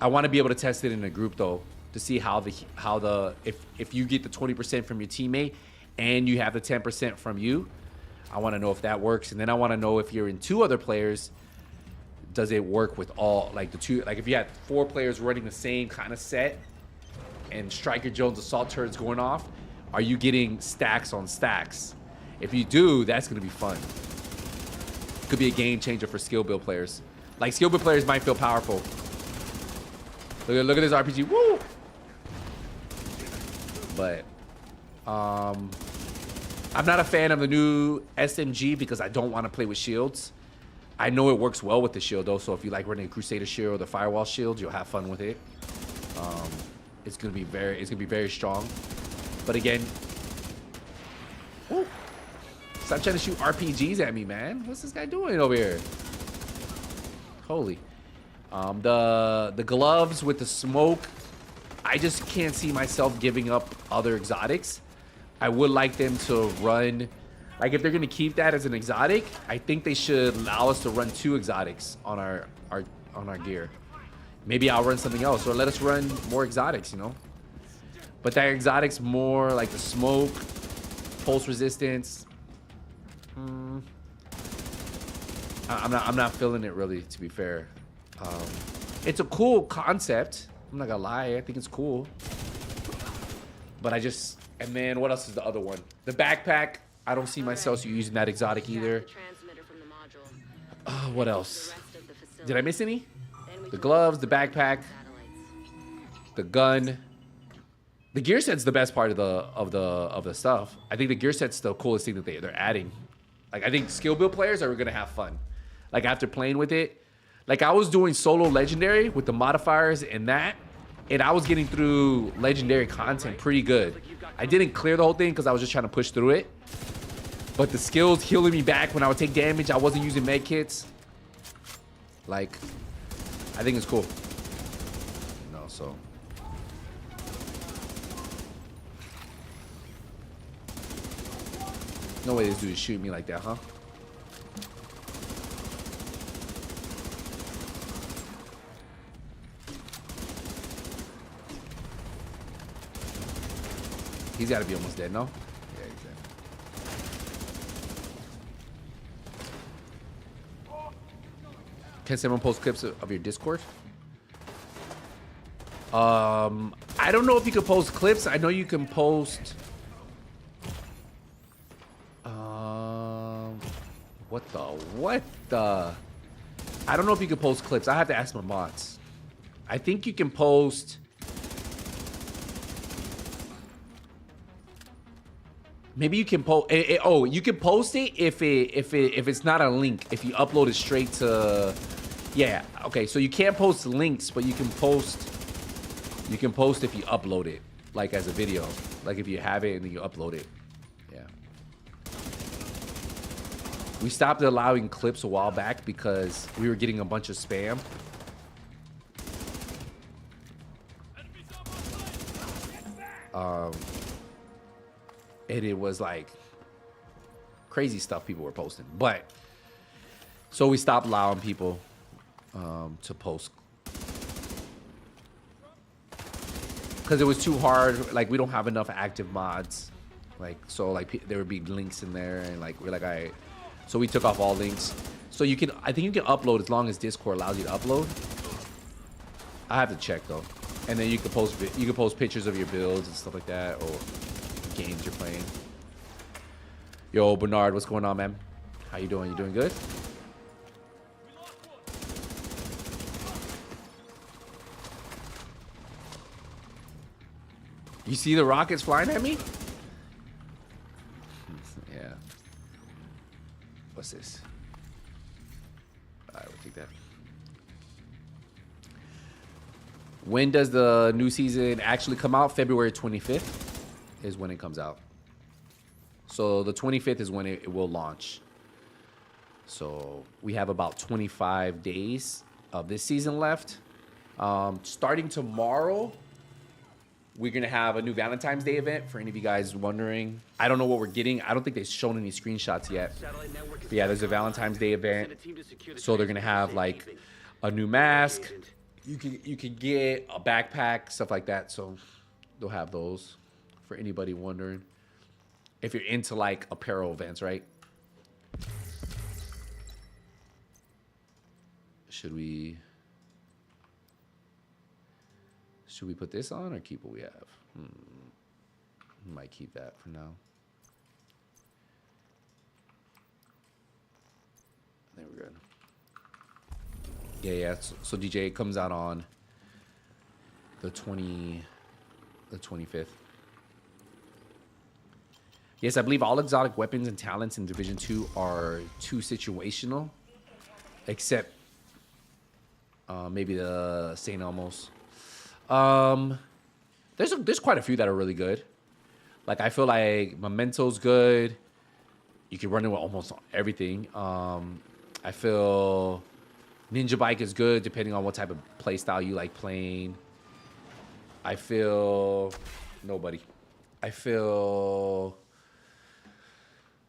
want to be able to test it in a group though, to see if you get the 20% from your teammate and you have the 10% from you. I want to know if that works, and then I want to know if you're in 2 other players, does it work with all, like the 2, like if you had 4 players running the same kind of set and Striker Jones assault turrets going off, are you getting stacks on stacks? If you do, that's going to be fun. Could be a game changer for skill build players. Like, skill build players might feel powerful. Look at this RPG. Woo! But I'm not a fan of the new SMG because I don't want to play with shields. I know it works well with the shield though, so if you like running a Crusader shield or the Firewall shield, you'll have fun with it. It's gonna be very strong. But again, woo, stop trying to shoot RPGs at me, man. What's this guy doing over here? Holy. The gloves with the smoke, I just can't see myself giving up other exotics. I would like them to run, like if they're gonna keep that as an exotic, I think they should allow us to run 2 exotics on our gear. Maybe I'll run something else, or let us run more exotics, you know. But that exotic's more like the smoke, pulse resistance. I'm not feeling it really, to be fair. It's a cool concept. I'm not gonna lie, I think it's cool. But and then what else is the other one? The backpack. I don't see myself using that exotic either. What else? Did I miss any? The gloves, the backpack, the gun. The gear set's the best part of the stuff. I think the gear set's the coolest thing that they're adding. Like, I think skill build players are gonna have fun. Like, after playing with it, like I was doing solo legendary with the modifiers and that, and I was getting through legendary content pretty good. I didn't clear the whole thing because I was just trying to push through it. But the skills healing me back when I would take damage, I wasn't using med kits. Like, I think it's cool. No, so. No way this dude is shooting me like that, huh? He's got to be almost dead, no? Yeah, he's dead. Can someone post clips of your Discord? I don't know if you can post clips. I know you can post. What the? I don't know if you can post clips. I have to ask my mods. I think you can post. Maybe you can post. Oh, you can post it if it's not a link. If you upload it straight to. Yeah. Okay. So you can't post links, but you can post. You can post if you upload it, like as a video, like if you have it and then you upload it. Yeah. We stopped allowing clips a while back because we were getting a bunch of spam. And it was like crazy stuff people were posting. But so we stopped allowing people to post because it was too hard. Like we don't have enough active mods. Like so, like there would be links in there, and like we're like, all right. So we took off all links. So you can, I think you can upload as long as Discord allows you to upload. I have to check though. And then you can post pictures of your builds and stuff like that, or games you're playing. Yo, Bernard, what's going on, man? How you doing? You doing good? You see the rockets flying at me? Yeah. What's this? All right, we'll take that. When does the new season actually come out? February 25th is when it comes out. So the 25th is when it will launch. So we have about 25 days of this season left. Starting tomorrow, we're going to have a new Valentine's Day event for any of you guys wondering. I don't know what we're getting. I don't think they've shown any screenshots yet. But yeah, there's a Valentine's Day event. So they're going to have like a new mask. You can get a backpack, stuff like that. So they'll have those for anybody wondering. If you're into like apparel events, right? Should we put this on or keep what we have? We might keep that for now. I think we're good. Yeah. So DJ, it comes out on the 25th. Yes, I believe all exotic weapons and talents in Division 2 are too situational, except maybe the St. Elmo's. There's quite a few that are really good. Like I feel like Memento's good. You can run it with almost everything. I feel Ninja Bike is good depending on what type of play style you like playing. I feel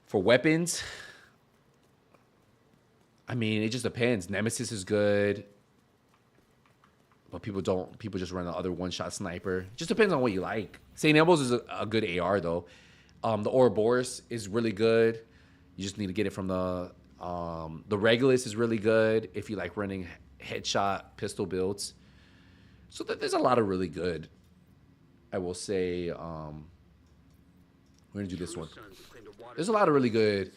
for weapons, I mean, it just depends. Nemesis is good. But people just run the other one-shot sniper. Just depends on what you like. St. Elmo's is a good AR though. The Ouroboros is really good. You just need to get it from the Regulus is really good if you like running headshot pistol builds. So there's a lot of really good. I will say we're gonna do this one. There's a lot of really good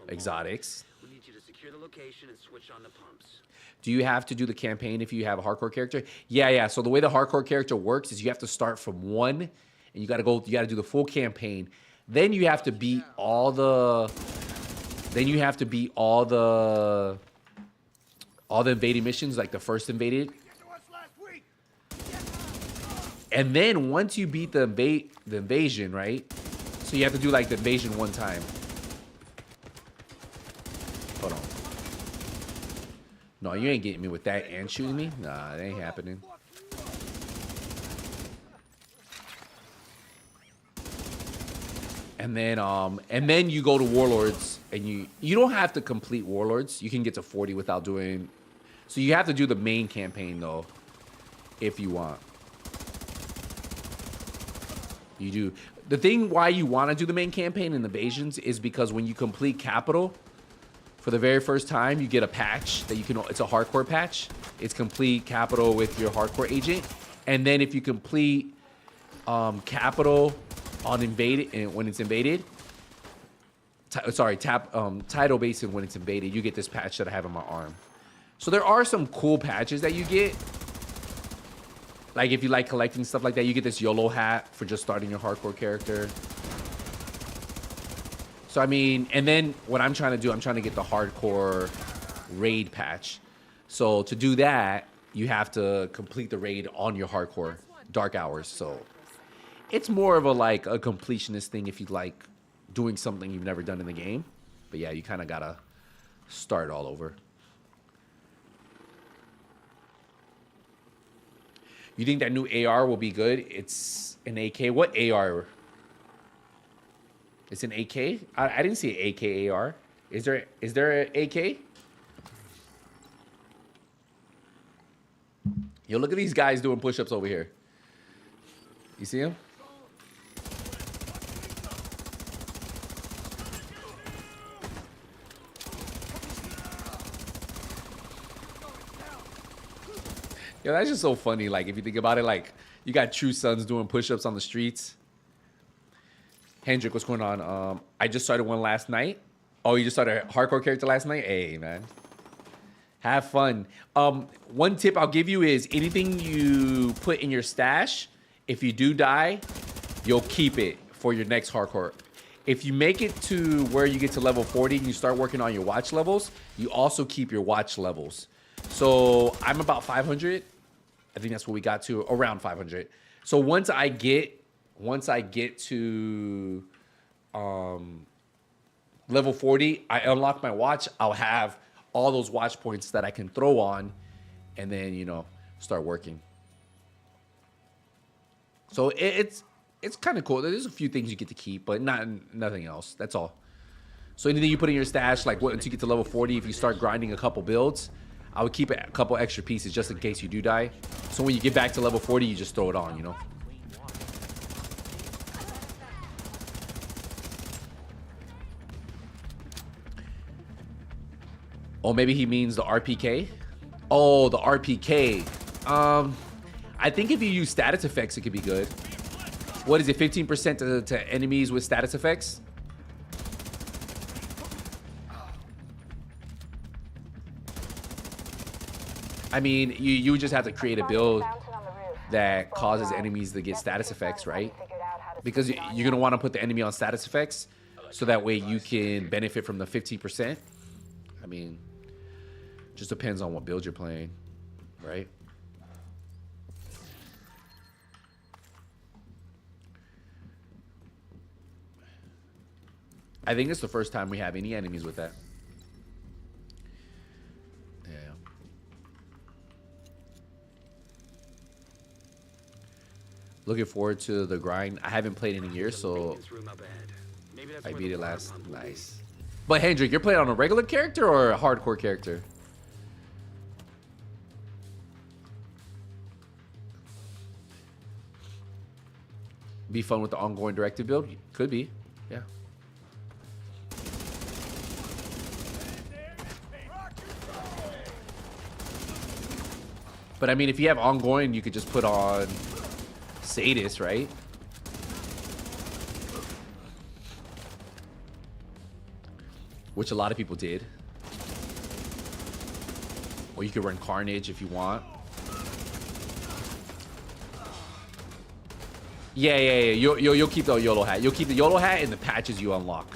exotics. We need you to secure the location and switch on the pumps. Do you have to do the campaign if you have a hardcore character? Yeah. So the way the hardcore character works is you have to start from 1 and you gotta do the full campaign. Then you have to beat all the invading missions, like the first invaded. And then once you beat the invasion, right? So you have to do like the invasion one time. No, you ain't getting me with that and shooting me. Nah, it ain't happening. And then you go to Warlords, and you don't have to complete Warlords. You can get to 40 without doing. So you have to do the main campaign though, if you want. You do. The thing why you want to do the main campaign in Invasions is because when you complete Capital, for the very first time, you get a patch that you can. It's a hardcore patch. It's complete Capital with your hardcore agent, and then if you complete Capital on invaded and when it's invaded, Tidal Basin when it's invaded, you get this patch that I have on my arm. So there are some cool patches that you get. Like if you like collecting stuff like that, you get this YOLO hat for just starting your hardcore character. So I mean, and then what I'm trying to do, I'm trying to get the hardcore raid patch. So to do that, you have to complete the raid on your hardcore Dark Hours. So it's more of a like a completionist thing if you like doing something you've never done in the game. But yeah, you kind of gotta start all over. You think that new AR will be good? It's an AK. What AR? It's an AK? I didn't see an AK AR. Is there an AK? Yo, look at these guys doing push-ups over here. You see them? Yo, that's just so funny. Like, if you think about it, like, you got true sons doing push-ups on the streets. Hendrik, what's going on? I just started one last night. Oh, you just started a hardcore character last night? Hey, man. Have fun. One tip I'll give you is anything you put in your stash, if you do die, you'll keep it for your next hardcore. If you make it to where you get to level 40 and you start working on your watch levels, you also keep your watch levels. So I'm about 500. I think that's what we got to, around 500. So once I get to level 40, I unlock my watch. I'll have all those watch points that I can throw on and then, you know, start working. So it's kind of cool. There's a few things you get to keep, but nothing else. That's all. So anything you put in your stash, like once you get to level 40, if you start grinding a couple builds, I would keep a couple extra pieces just in case you do die. So when you get back to level 40, you just throw it on, you know? Oh, maybe he means the RPK? Oh, the RPK. I think if you use status effects, it could be good. What is it, 15% to enemies with status effects? I mean, you just have to create a build that causes enemies to get status effects, right? Because you're going to want to put the enemy on status effects so that way you can benefit from the 15%. I mean, just depends on what build you're playing, right? I think it's the first time we have any enemies with that. Yeah. Looking forward to the grind. I haven't played in a year, so I beat it last. Nice. But Hendrik, you're playing on a regular character or a hardcore character? Be fun with the ongoing directive build? Could be, yeah. But I mean, if you have ongoing, you could just put on Sadist, right? Which a lot of people did. Or you could run Carnage if you want. Yeah. You'll keep the YOLO hat. You'll keep the YOLO hat and the patches you unlock.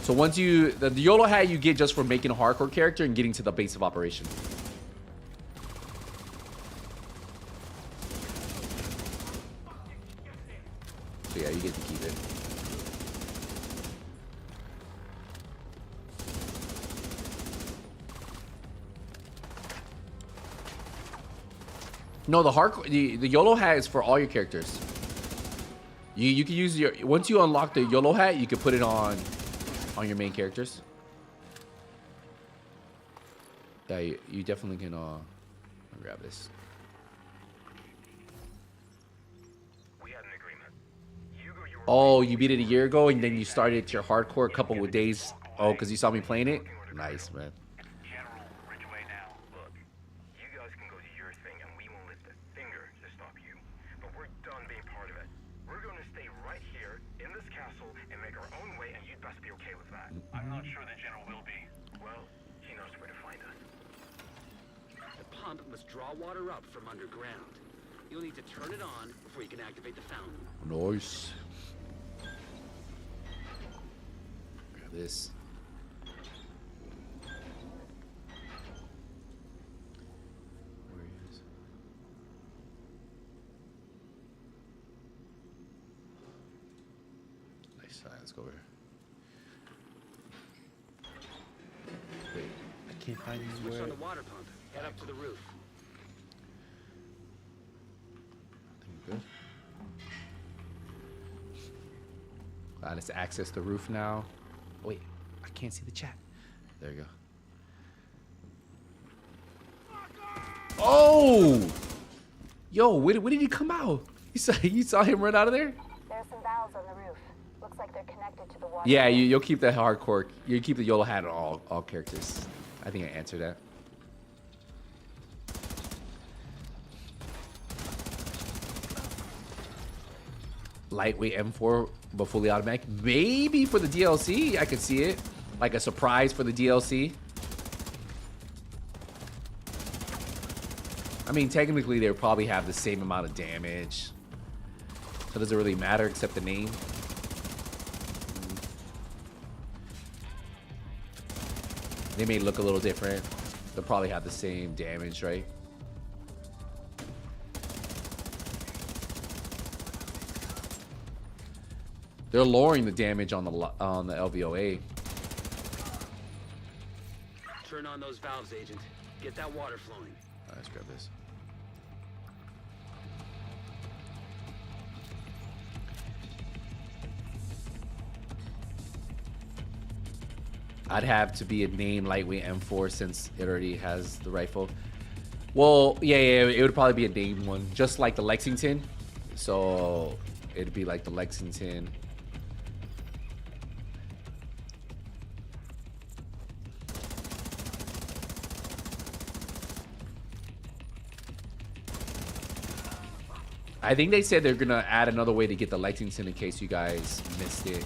So once you... The YOLO hat you get just for making a hardcore character and getting to the base of operation. So yeah, you get to keep it. No, the hardcore, the YOLO hat is for all your characters. You can use your, once you unlock the YOLO hat, you can put it on your main characters. Yeah, you definitely can grab this. We had an agreement. You go your Oh, you beat it a year ago and then you started your hardcore a couple of days. Oh, because you saw me playing it? Nice, man. General Ridgeway now. Look, you guys can go do your thing and we won't lift a finger to stop you. But we're done being part of it. We're going to stay right here in this castle and make our own way, and you'd best be okay with that. I'm not sure the General will be. Well, he knows where to find us. The pump must draw water up from underground. You'll need to turn it on before you can activate the fountain. Nice. Grab this. Where he is. Nice. All right, let's go over here. Wait, I can't find Switch anywhere. on the water pump. Head up to the roof. Good. Let's access the roof now. Wait, I can't see the chat. There you go. Oh! Yo, where did he come out? You saw him run out of there? There's some valves on the roof. Looks like they're connected to the water. Yeah, you'll keep the hardcore. You keep the YOLO hat on all characters. I think I answered that. Lightweight M4 but fully automatic. Maybe for the DLC, I could see it. Like a surprise for the DLC. I mean, technically, they would probably have the same amount of damage. So it doesn't really matter except the name. They may look a little different. They'll probably have the same damage, right? They're lowering the damage on the LVOA. Turn on those valves, Agent. Get that water flowing. All right, let's grab this. I'd have to be a name lightweight M4 since it already has the rifle. Well, yeah, it would probably be a named one, just like the Lexington. So it'd be like the Lexington. I think they said they're gonna add another way to get the Lexington in case you guys missed it,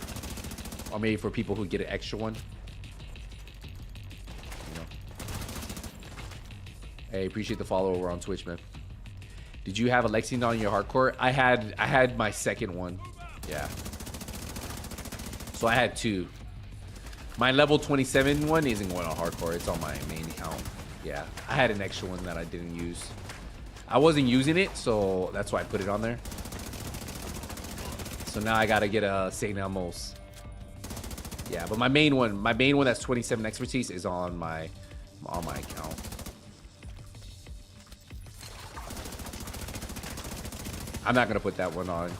or maybe for people who get an extra one. You know. Hey, appreciate the follow over on Twitch, man. Did you have a Lexington on your hardcore? I had my second one. Yeah. So I had two. My level 27 one isn't going on hardcore. It's on my main account. Yeah. I had an extra one that I didn't use. I wasn't using it, so that's why I put it on there. So now I gotta get a St. Elmo's. Yeah, but my main one that's 27 expertise is on my account. I'm not gonna put that one on.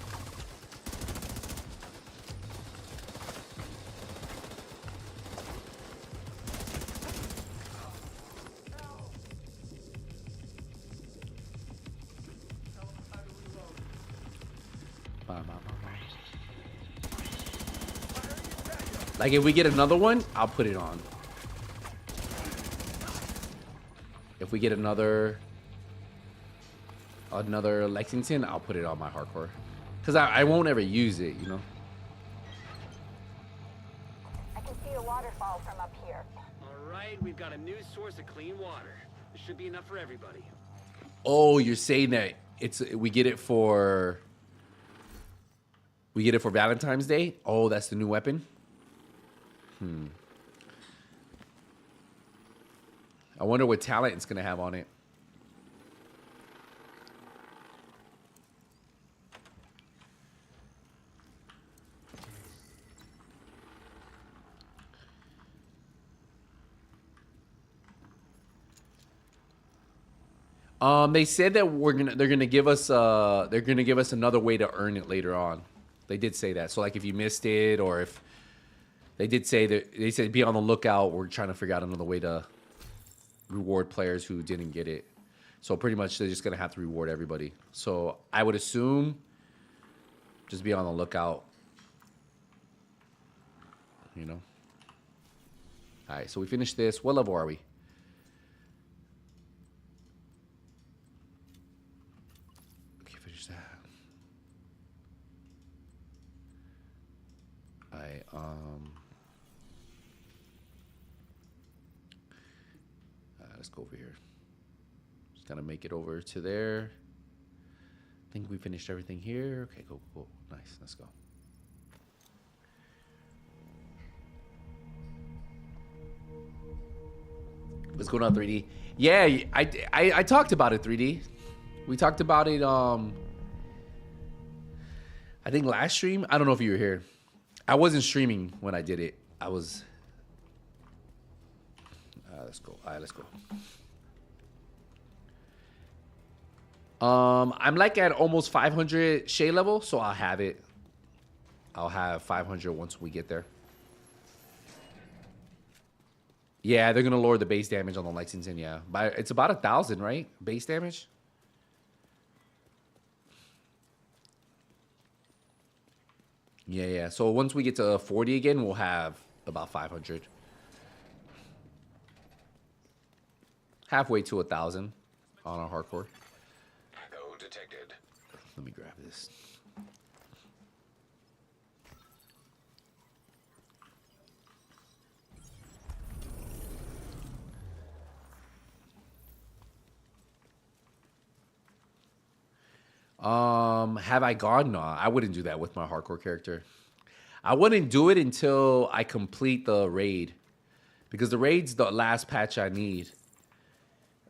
Like if we get another one, I'll put it on. If we get another Lexington, I'll put it on my hardcore. Cause I won't ever use it, you know. I can see a waterfall from up here. All right, we've got a new source of clean water. This should be enough for everybody. Oh, you're saying that we get it for Valentine's Day? Oh, that's the new weapon? I wonder what talent it's gonna have on it. They said that they're gonna give us another way to earn it later on. They did say that. So like if you missed it, or if they did say that, they said be on the lookout. We're trying to figure out another way to reward players who didn't get it. So pretty much they're just gonna have to reward everybody. So I would assume just be on the lookout. You know. All right. So we finished this. What level are we? Let's go over here. Just gotta make it over to there. I think we finished everything here. Okay, cool. Nice, let's go. What's going on, 3D? Yeah, I talked about it, 3D. We talked about it, I think last stream. I don't know if you were here. I wasn't streaming when I did it. I was... let's go. All right, let's go. I'm like at almost 500 Shay level, so I'll have it. I'll have 500 once we get there. Yeah, they're gonna lower the base damage on the Lexington. Yeah, but it's about 1,000, right? Base damage. Yeah. So once we get to 40 again, we'll have about 500. Halfway to 1,000 on our hardcore. Code detected. Let me grab this. Have I gone? No, I wouldn't do that with my hardcore character. I wouldn't do it until I complete the raid, because the raid's the last patch I need.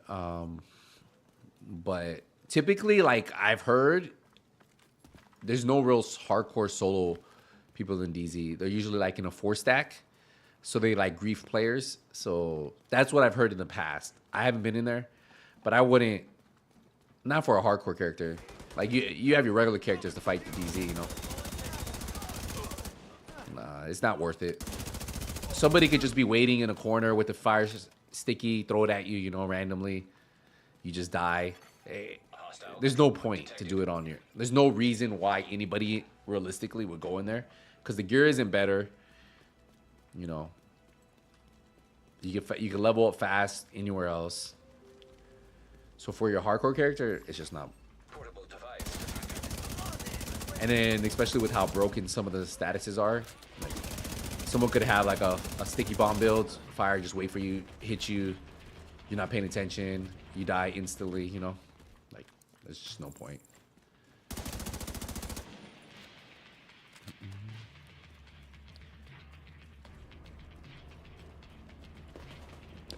But typically, like I've heard, there's no real hardcore solo people in DZ. They're usually like in a 4-stack, so they like grief players. So that's what I've heard in the past. I haven't been in there, but I wouldn't, not for a hardcore character. Like you have your regular characters to fight the DZ, you know. Nah, it's not worth it. Somebody could just be waiting in a corner with the fire sticky, throw it at you, you know, randomly. You just die. Hey, there's no point to do it on your... There's no reason why anybody realistically would go in there, because the gear isn't better. You know, you can level up fast anywhere else. So for your hardcore character, it's just not. And then especially with how broken some of the statuses are, like someone could have like a sticky bomb build, fire just wait for you, hit you, you're not paying attention, you die instantly, you know, like there's just no point.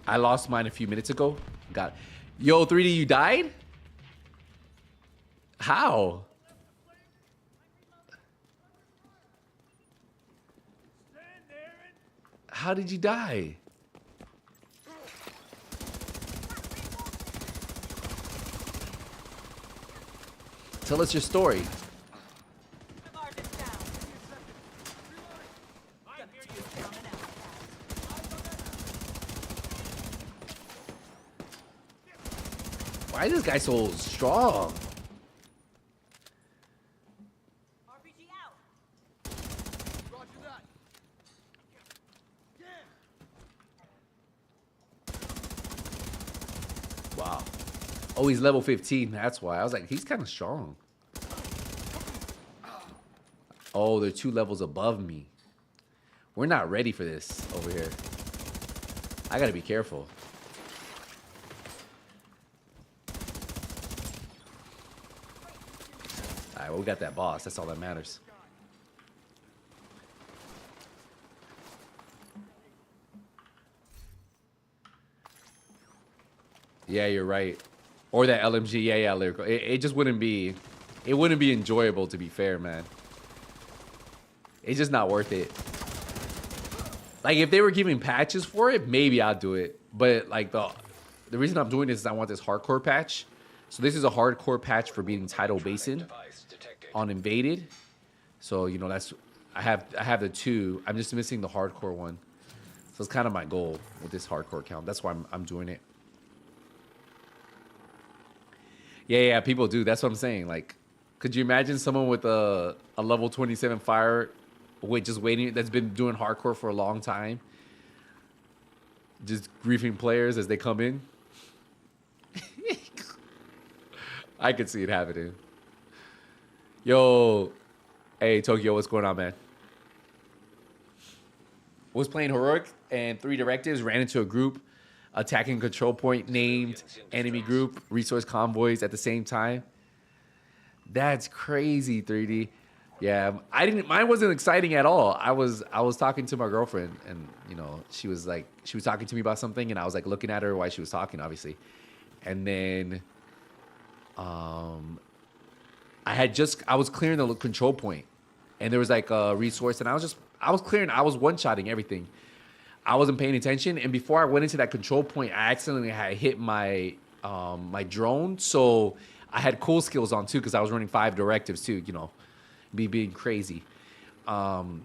I lost mine a few minutes ago. Got, yo, 3D, you died? How? How did you die? Tell us your story. Why is this guy so strong? Wow. Oh, he's level 15. That's why. I was like, he's kind of strong. Oh, they're 2 levels above me. We're not ready for this over here. I gotta be careful. Alright, well, we got that boss. That's all that matters. Yeah, you're right. Or that LMG. Yeah, lyrical. It just wouldn't be... It wouldn't be enjoyable, to be fair, man. It's just not worth it. Like, if they were giving patches for it, maybe I'd do it. But, like, the reason I'm doing this is I want this hardcore patch. So this is a hardcore patch for beating Tidal Basin on Invaded. So, you know, that's I have the 2. I'm just missing the hardcore one. So it's kind of my goal with this hardcore count. That's why I'm doing it. Yeah, people do. That's what I'm saying. Like, could you imagine someone with a level 27 fire just waiting, that's been doing hardcore for a long time, just griefing players as they come in? I could see it happening. Yo, hey Tokyo, what's going on, man? Was playing heroic and 3 directives, ran into a group attacking control point named enemy group resource convoys at the same time. That's crazy, 3D. Yeah, mine wasn't exciting at all. I was talking to my girlfriend, and you know, she was talking to me about something, and I was like looking at her while she was talking, obviously. And then I was clearing the control point, and there was like a resource, and I was one-shotting everything. I wasn't paying attention, and before I went into that control point, I accidentally had hit my my drone. So I had cool skills on too, because I was running 5 directives too, you know, being crazy. And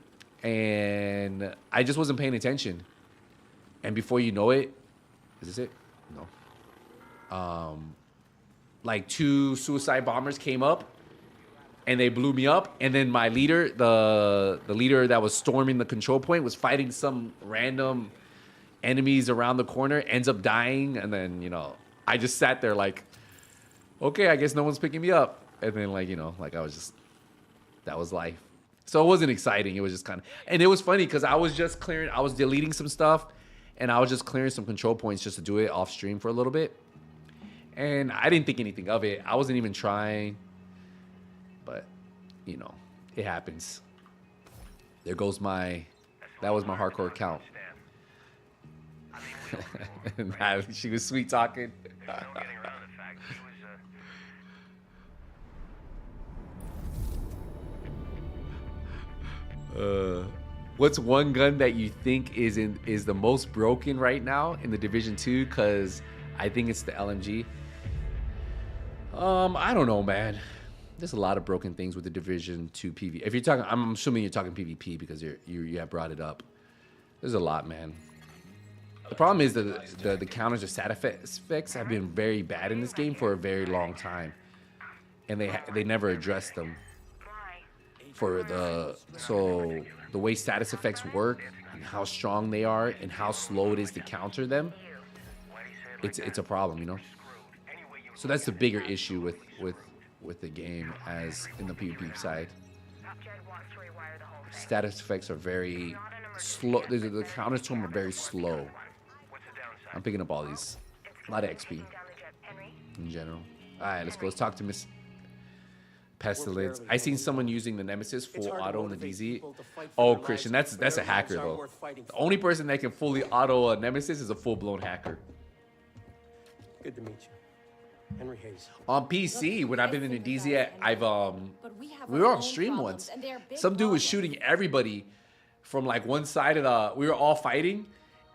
I just wasn't paying attention. And before you know it, is this it? No. Like 2 suicide bombers came up and they blew me up. And then my leader, the leader that was storming the control point, was fighting some random enemies around the corner, ends up dying. And then, you know, I just sat there like, okay, I guess no one's picking me up. And then, like, you know, like that was life. So it wasn't exciting. It was just kind of, and it was funny because I was deleting some stuff, and I was just clearing some control points just to do it off stream for a little bit. And I didn't think anything of it. I wasn't even trying. But, you know, it happens. There goes that was my hardcore account. She was sweet talking. What's one gun that you think is the most broken right now in the Division 2? Because I think it's the LMG. I don't know, man. There's a lot of broken things with the Division 2 PvP. If you're talking, I'm assuming you're talking PvP because you have brought it up. There's a lot, man. The problem is that the counters or stat effects have been very bad in this game for a very long time, and they never addressed them. So the way status effects work and how strong they are and how slow it is to counter them, it's a problem, you know. So that's the bigger issue with the game as in the PvP side. Status effects are very slow. The counters to them are very slow. I'm picking up all these. A lot of XP in general. All right, let's go. Let's talk to Miss Pestilence. I seen someone using the Nemesis full auto in the DZ. Oh, Christian, that's a hacker though. The only person that can fully auto a Nemesis is a full-blown hacker. Good to meet you. Henry Hayes. On PC, when I've been in the DZ, we were on stream once. Some dude was shooting everybody from like one side of the. We were all fighting,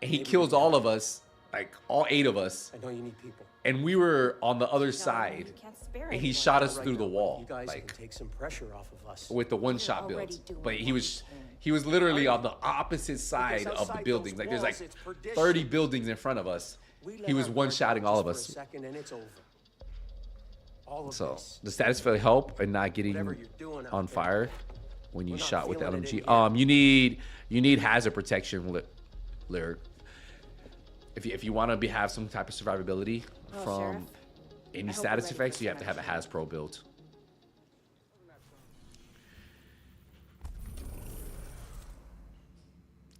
and he kills all of us, like all 8 of us. I know you need people. And we were on the other side, and he shot us through the wall, You guys like can take some pressure off of us. with the one-shot build. But he was literally on the opposite side of the buildings. Like there's like 30 buildings in front of us. He was one-shotting all of us. So the status for help and not getting on fire when you shot with the LMG. You need hazard protection, Lyric. If you want to have some type of survivability from any status effects, you have to have a Has-Pro build.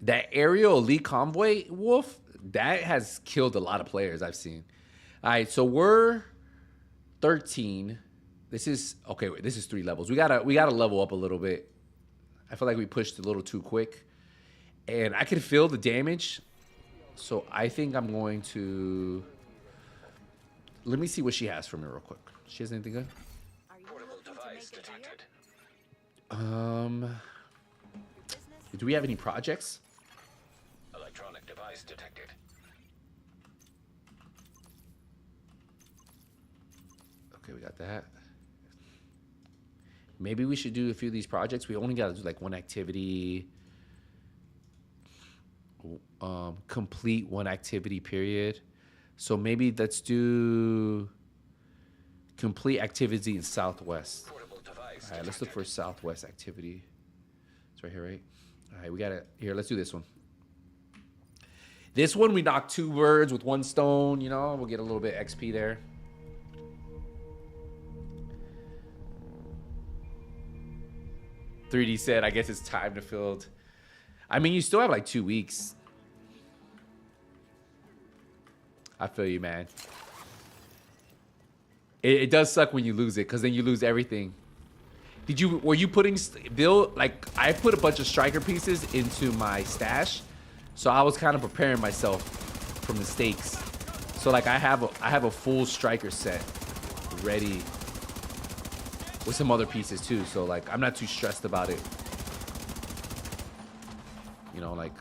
That aerial elite convoy, Wolf, that has killed a lot of players I've seen. All right, so we're 13. This is okay. This is 3 levels. We gotta level up a little bit. I feel like we pushed a little too quick, and I can feel the damage. So I think I'm going to. Let me see what she has for me real quick. She has anything good? Portable device detected. Do we have any projects? Electronic device detected. we got that. Maybe we should do a few of these projects. We only got to do like one activity. Complete one activity period. So maybe let's do complete activity in Southwest. All right, let's look for Southwest activity. It's right here, right? All right, we got it. Here, let's do this one. This one, we knock 2 birds with 1 stone. You know, we'll get a little bit XP there. .3D said, I guess it's time to fill. I mean, you still have like 2 weeks. I feel you, man. It does suck when you lose it, because then you lose everything. Were you putting, Bill, like, I put a bunch of striker pieces into my stash, so I was kind of preparing myself for mistakes. So like I have a full striker set ready with some other pieces too, so like I'm not too stressed about it. You know, like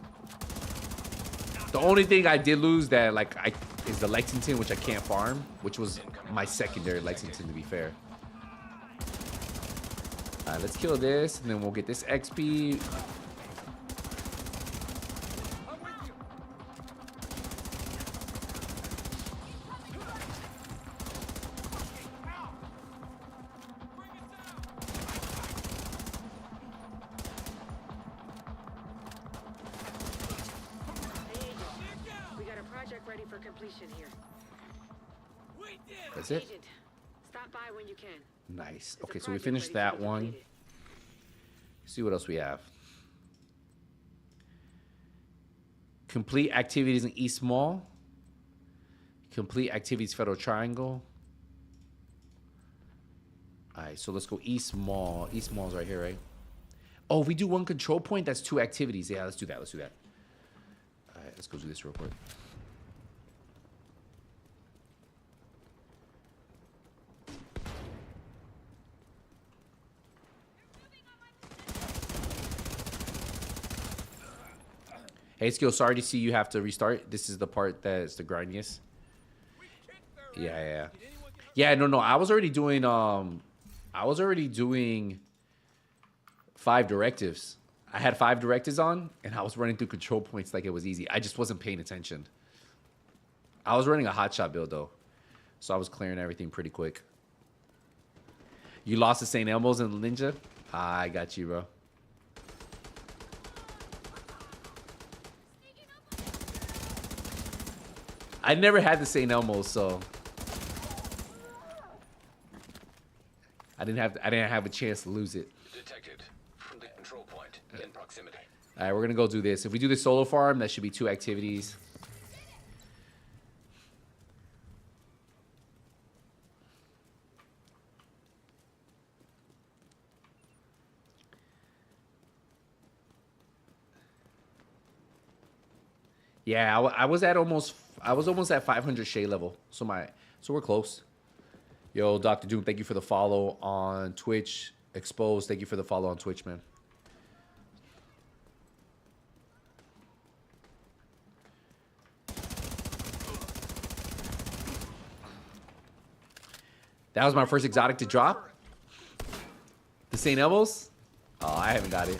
the only thing I did lose that like is the Lexington, which I can't farm, which was my secondary Lexington, to be fair. All right, let's kill this, and then we'll get this XP. That's it. Stop by when you can. Nice. Okay, so we finished that one. See what else we have. Complete activities in East Mall. Complete activities Federal Triangle. All right, so let's go East Mall. East Mall's right here, right? Oh, if we do 1 control point, that's 2 activities. Yeah, let's do that. Let's do that. All right, let's go do this real quick. Hey, Skill, sorry to see you have to restart. This is the part that's the grindiest. Yeah, no. I was already doing 5 directives. I had 5 directives on, and I was running through control points like it was easy. I just wasn't paying attention. I was running a hotshot build, though, so I was clearing everything pretty quick. You lost to St. Elmo's and Ninja? I got you, bro. I never had the St. Elmo's, so I didn't have a chance to lose it. Detected from the control point in proximity. All right, we're gonna go do this. If we do the solo farm, that should be 2 activities. Yeah, I was almost at 500 shade level. So we're close. Yo, Dr. Doom, thank you for the follow on Twitch. Exposed, thank you for the follow on Twitch, man. That was my first exotic to drop. The St. Elmo's? Oh, I haven't got it.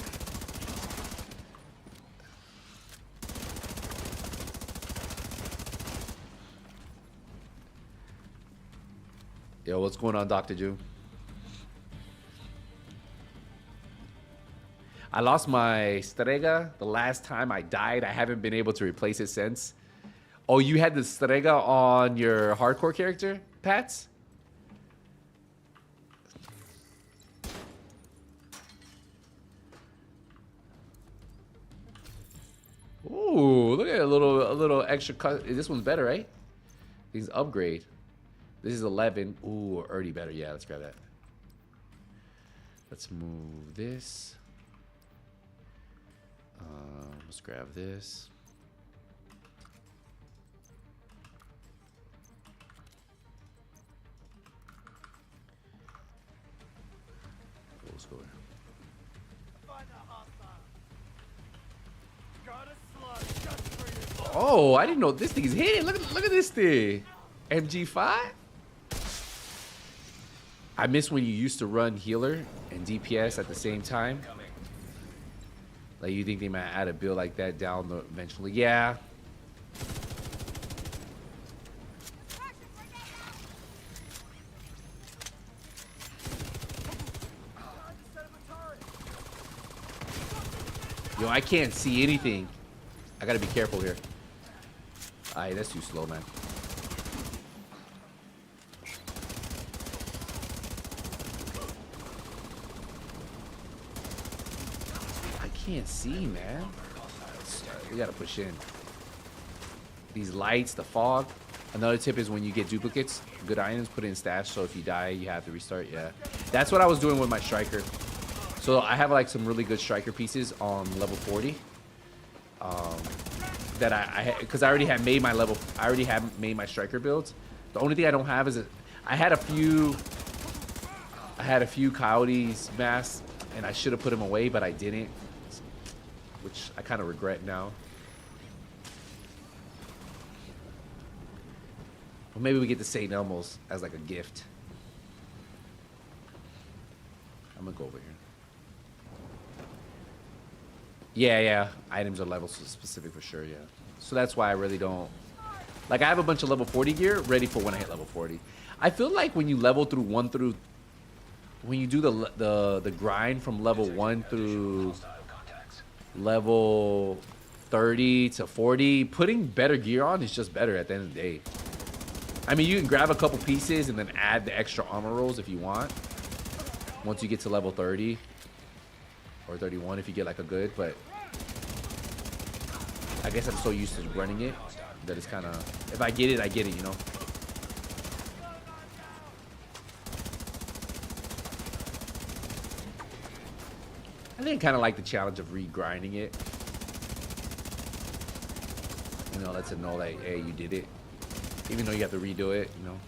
Yo, what's going on, Dr. Ju? I lost my Strega the last time I died. I haven't been able to replace it since. Oh, you had the Strega on your hardcore character, Pats? Ooh, look at a little extra cut. This one's better, right? These upgrade. This is 11. Ooh, already better. Yeah, let's grab that. Let's move this. Let's grab this. Let's go here. Oh, I didn't know this thing is hitting. Look at this thing. MG5? I miss when you used to run healer and DPS at the same time. Like, you think they might add a build like that down eventually? Yeah. Yo, I can't see anything. I gotta be careful here. Alright, that's too slow, man. I can't see, man. We gotta push in. These lights, the fog. Another tip is when you get duplicates, good items, put it in stash, so if you die, you have to restart. Yeah. That's what I was doing with my striker. So I have like some really good striker pieces on level 40. That I because I already had made my level. I already have made my striker builds. The only thing I don't have is I had a few coyotes masks, and I should have put them away, but I didn't, which I kind of regret now. Or maybe we get the St. Elmo's as like a gift. I'm gonna go over here. Yeah, items are level specific for sure, yeah. So that's why I really don't... Like, I have a bunch of level 40 gear ready for when I hit level 40. I feel like when you level through when you do the grind from level 1 through level 30 to 40, putting better gear on is just better at the end of the day. I mean, you can grab a couple pieces and then add the extra armor rolls if you want. Once you get to level 30. Or 31 if you get like a good, but I guess I'm so used to running it that it's kind of, if I get it, you know. I think I kind of like the challenge of re-grinding it. You know, lets it know like, hey, you did it. Even though you have to redo it, you know.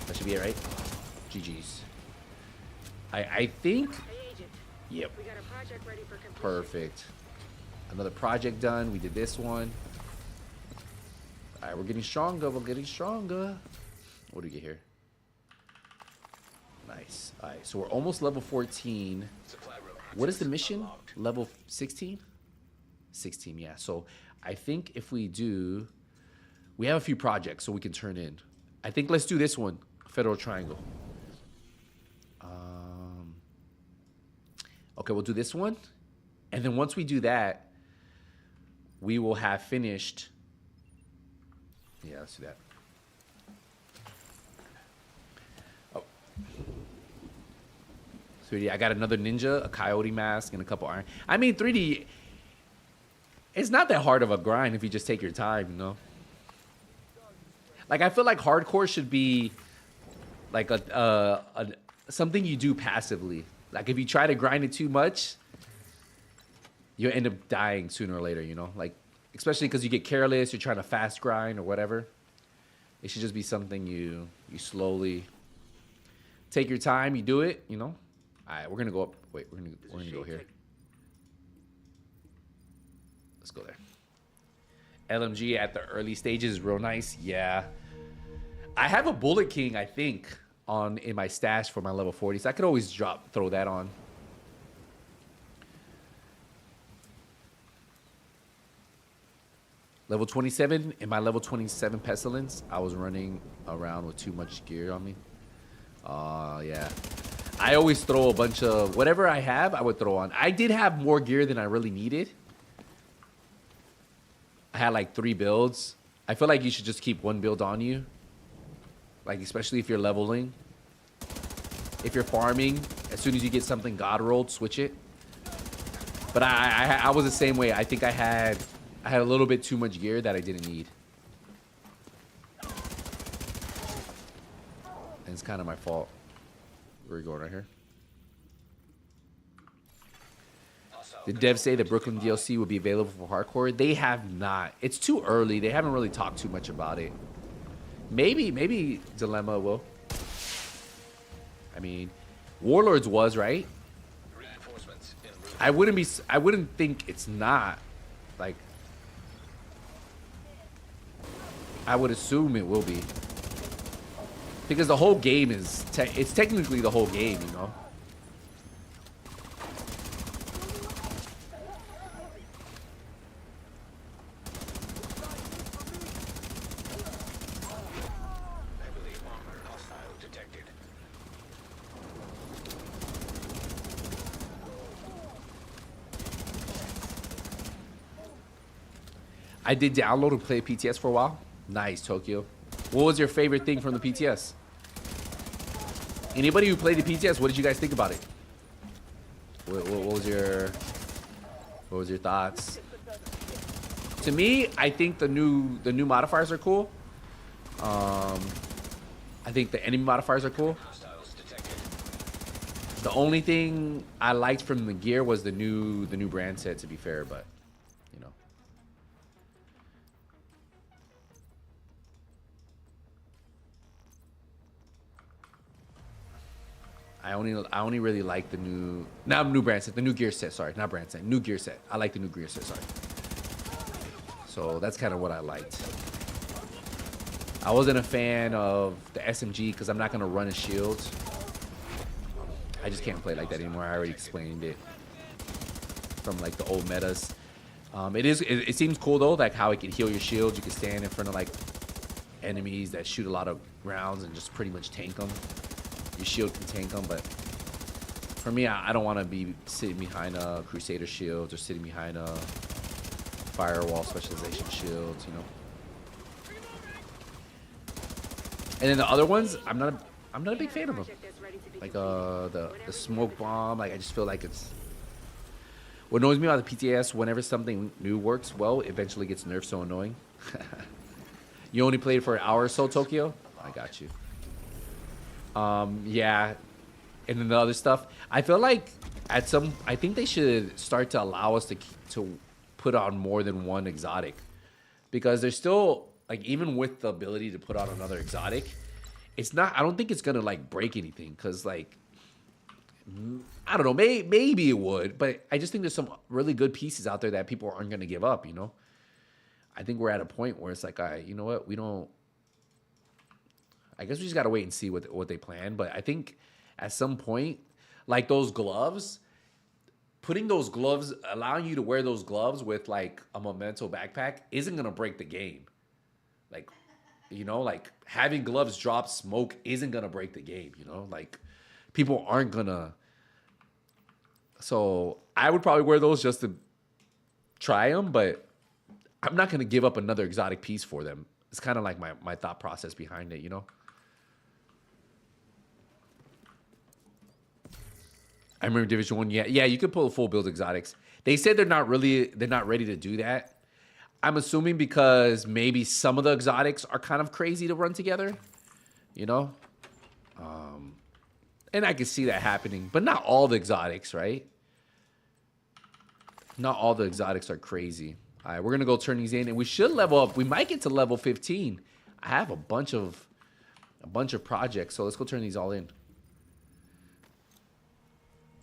That should be it, right? GG's. I think... Yep. We got a project ready for completion. Perfect. Another project done. We did this one. All right, we're getting stronger. We're getting stronger. What do we get here? Nice. All right, so we're almost level 14. What is the mission? Level 16? 16, yeah. So I think if we do... We have a few projects so we can turn in. I think let's do this one. Federal Triangle. Okay, we'll do this one. And then once we do that, we will have finished. Yeah, let's do that. Oh. Sweetie, I got another ninja, a coyote mask, and a couple iron. I mean, 3D, it's not that hard of a grind if you just take your time, you know? Like, I feel like hardcore should be like something you do passively. Like, if you try to grind it too much, you'll end up dying sooner or later, you know? Like, especially because you get careless, you're trying to fast grind or whatever. It should just be something you slowly take your time, you do it, you know? All right, we're going to go up. Wait, we're going to go here. Let's go there. LMG at the early stages is real nice. Yeah. I have a Bullet King, I think, in my stash for my level 40, so I could always throw that on. Level 27, in my level 27 Pestilence, I was running around with too much gear on me. Yeah. I always throw a bunch of whatever I have, I would throw on. I did have more gear than I really needed. I had like 3 builds. I feel like you should just keep 1 build on you. Like, especially if you're leveling. If you're farming, as soon as you get something God rolled, switch it. But I was the same way. I think I had a little bit too much gear that I didn't need. And it's kind of my fault. Where are we going right here? Did devs say the Brooklyn DLC will be available for hardcore? They have not. It's too early. They haven't really talked too much about it. Maybe Dilemma will. I mean, Warlords was, right? I wouldn't think it's not. Like, I would assume it will be. Because the whole game is, it's technically the whole game, you know? Heavily armored hostile detected. I did download and play PTS for a while. Nice, Tokyo. What was your favorite thing from the PTS? Anybody who played the PTS, what did you guys think about it? What was your thoughts? To me, I think the new modifiers are cool. I think the enemy modifiers are cool. The only thing I liked from the gear was the new brand set, to be fair, but you know. I only really like the new, not new brand set, the new gear set. Sorry, not brand set, new gear set. I like the new gear set. Sorry. So that's kind of what I liked. I wasn't a fan of the SMG because I'm not gonna run a shield. I just can't play like that anymore. I already explained it from like the old metas. It seems cool though, like how it can heal your shield. You can stand in front of like enemies that shoot a lot of rounds and just pretty much tank them. Your shield can tank them, but for me, I don't want to be sitting behind a Crusader shield or sitting behind a firewall specialization shields, you know. And then the other ones, I'm not a big fan of them. Like the smoke bomb, like I just feel like it's. What annoys me about the PTS, whenever something new works well, eventually gets nerfed. So annoying. You only played for an hour or so, Tokyo. I got you. Yeah, and then the other stuff. I feel like I think they should start to allow us to put on more than one exotic, because there's still like, even with the ability to put on another exotic, it's not. I don't think it's gonna like break anything, because like, I don't know, maybe it would, but I just think there's some really good pieces out there that people aren't gonna give up. You know, I think we're at a point where it's like, all right, you know what, we don't. I guess we just gotta wait and see what they plan. But I think at some point, like those gloves, putting those gloves, allowing you to wear those gloves with like a Memento backpack isn't gonna break the game. Like, you know, like having gloves drop smoke isn't gonna break the game. You know, like people aren't gonna. So I would probably wear those just to try them, but I'm not gonna give up another exotic piece for them. It's kind of like my thought process behind it, you know. I remember Division 1, yeah, you could pull full build exotics. They said they're not ready to do that. I'm assuming because maybe some of the exotics are kind of crazy to run together, you know? And I can see that happening, but not all the exotics, right? Not all the exotics are crazy. All right, we're gonna go turn these in, and we should level up. We might get to level 15. I have a bunch of projects, so let's go turn these all in.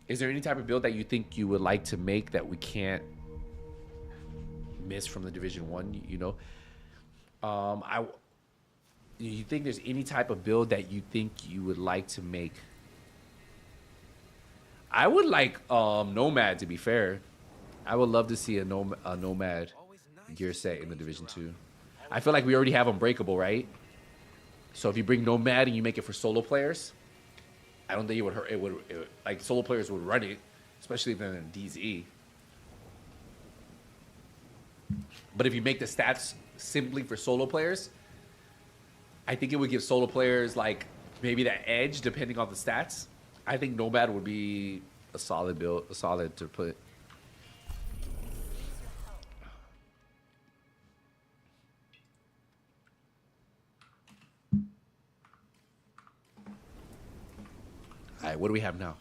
Is there any type of build that you think you would like to make that we can't miss from the Division 1, you know? You think there's any type of build that you think you would like to make? I would like Nomad, to be fair. I would love to see a Nomad gear set in the Division 2. I feel like we already have Unbreakable, right? So if you bring Nomad and you make it for solo players, I don't think it would hurt. It would like solo players would run it, especially if they're in DZ. But if you make the stats simply for solo players, I think it would give solo players like maybe that edge depending on the stats. I think Nomad would be a solid build, a solid to put. All right, what do we have now?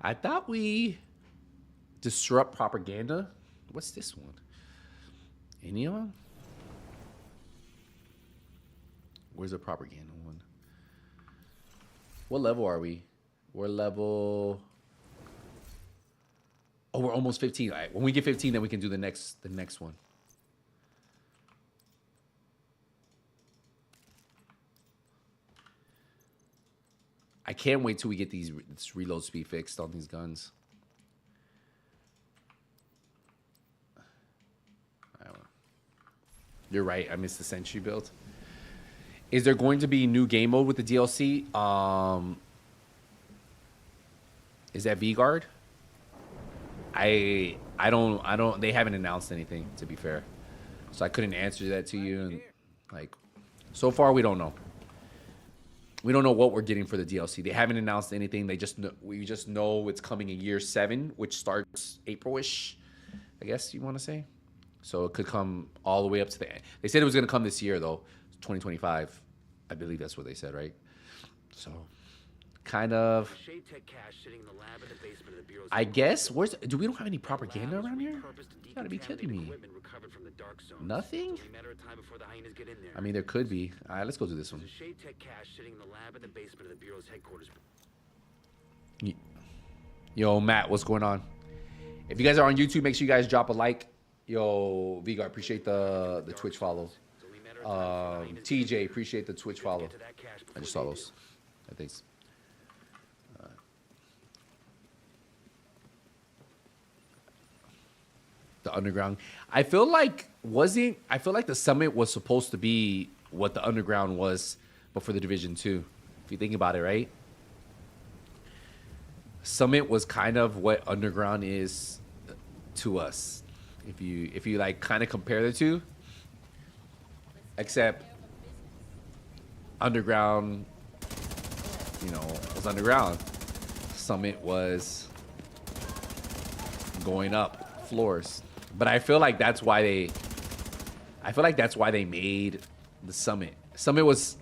I thought we disrupt propaganda. What's this one? Any of them? Where's the propaganda one? What level are we? We're level. Oh, we're almost 15. All right, when we get 15, then we can do the next one. I can't wait till we get this reload speed fixed on these guns. You're right. I missed the Sentry build. Is there going to be new game mode with the DLC? Is that V-Guard? I don't. They haven't announced anything, to be fair. So I couldn't answer that to you. And like, so far we don't know. We don't know what we're getting for the DLC. They haven't announced anything. We just know it's coming in year 7, which starts April-ish, I guess you want to say. So it could come all the way up to the end. They said it was going to come this year, though, 2025. I believe that's what they said, right? So, kind of. I guess. We don't have any propaganda around here? You gotta be kidding me. Nothing? I mean, there could be. All right, let's go do this one. Yo, Matt, what's going on? If you guys are on YouTube, make sure you guys drop a like. Yo, Vigar, appreciate the Twitch follow. TJ, appreciate the Twitch follow. I just saw those. I think. The underground. I feel like the summit was supposed to be what the underground was before the Division 2. If you think about it, right? Summit was kind of what underground is to us. If you like kind of compare the two, except underground, was underground. Summit was going up floors. But I feel like that's why they made the Summit. Summit was,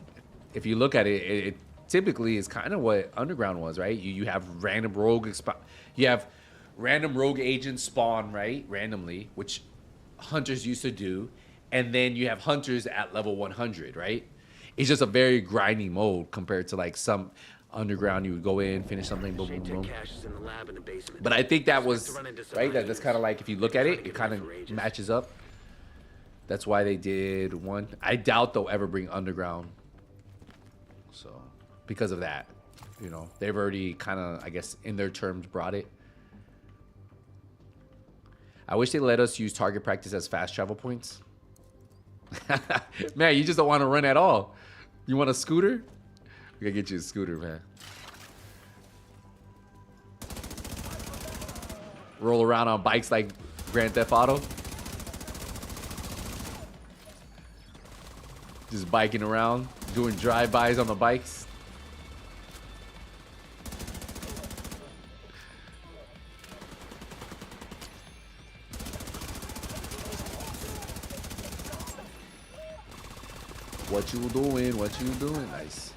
if you look at it, it typically is kind of what underground was, right? You have random rogue agents spawn, right? Randomly, which hunters used to do. And then you have hunters at level 100, right? It's just a very grinding mode compared to like some underground. You would go in, finish something, boom, boom, boom. But I think that was, right? That's kind of like, if you look at it, it kind of matches up. That's why they did one. I doubt they'll ever bring underground. So, because of that, they've already kind of, I guess, in their terms, brought it. I wish they let us use target practice as fast travel points. Man, you just don't want to run at all. You want a scooter? We gotta get you a scooter, man. Roll around on bikes like Grand Theft Auto. Just biking around, doing drive-bys on the bikes. What you doing? What you doing? Nice.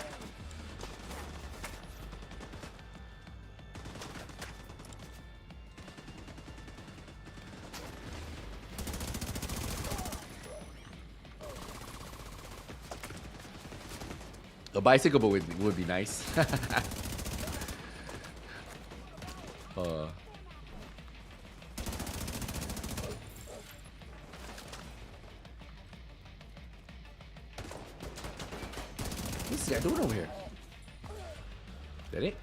A bicycle would be nice. What's this guy doing over here? Is that it?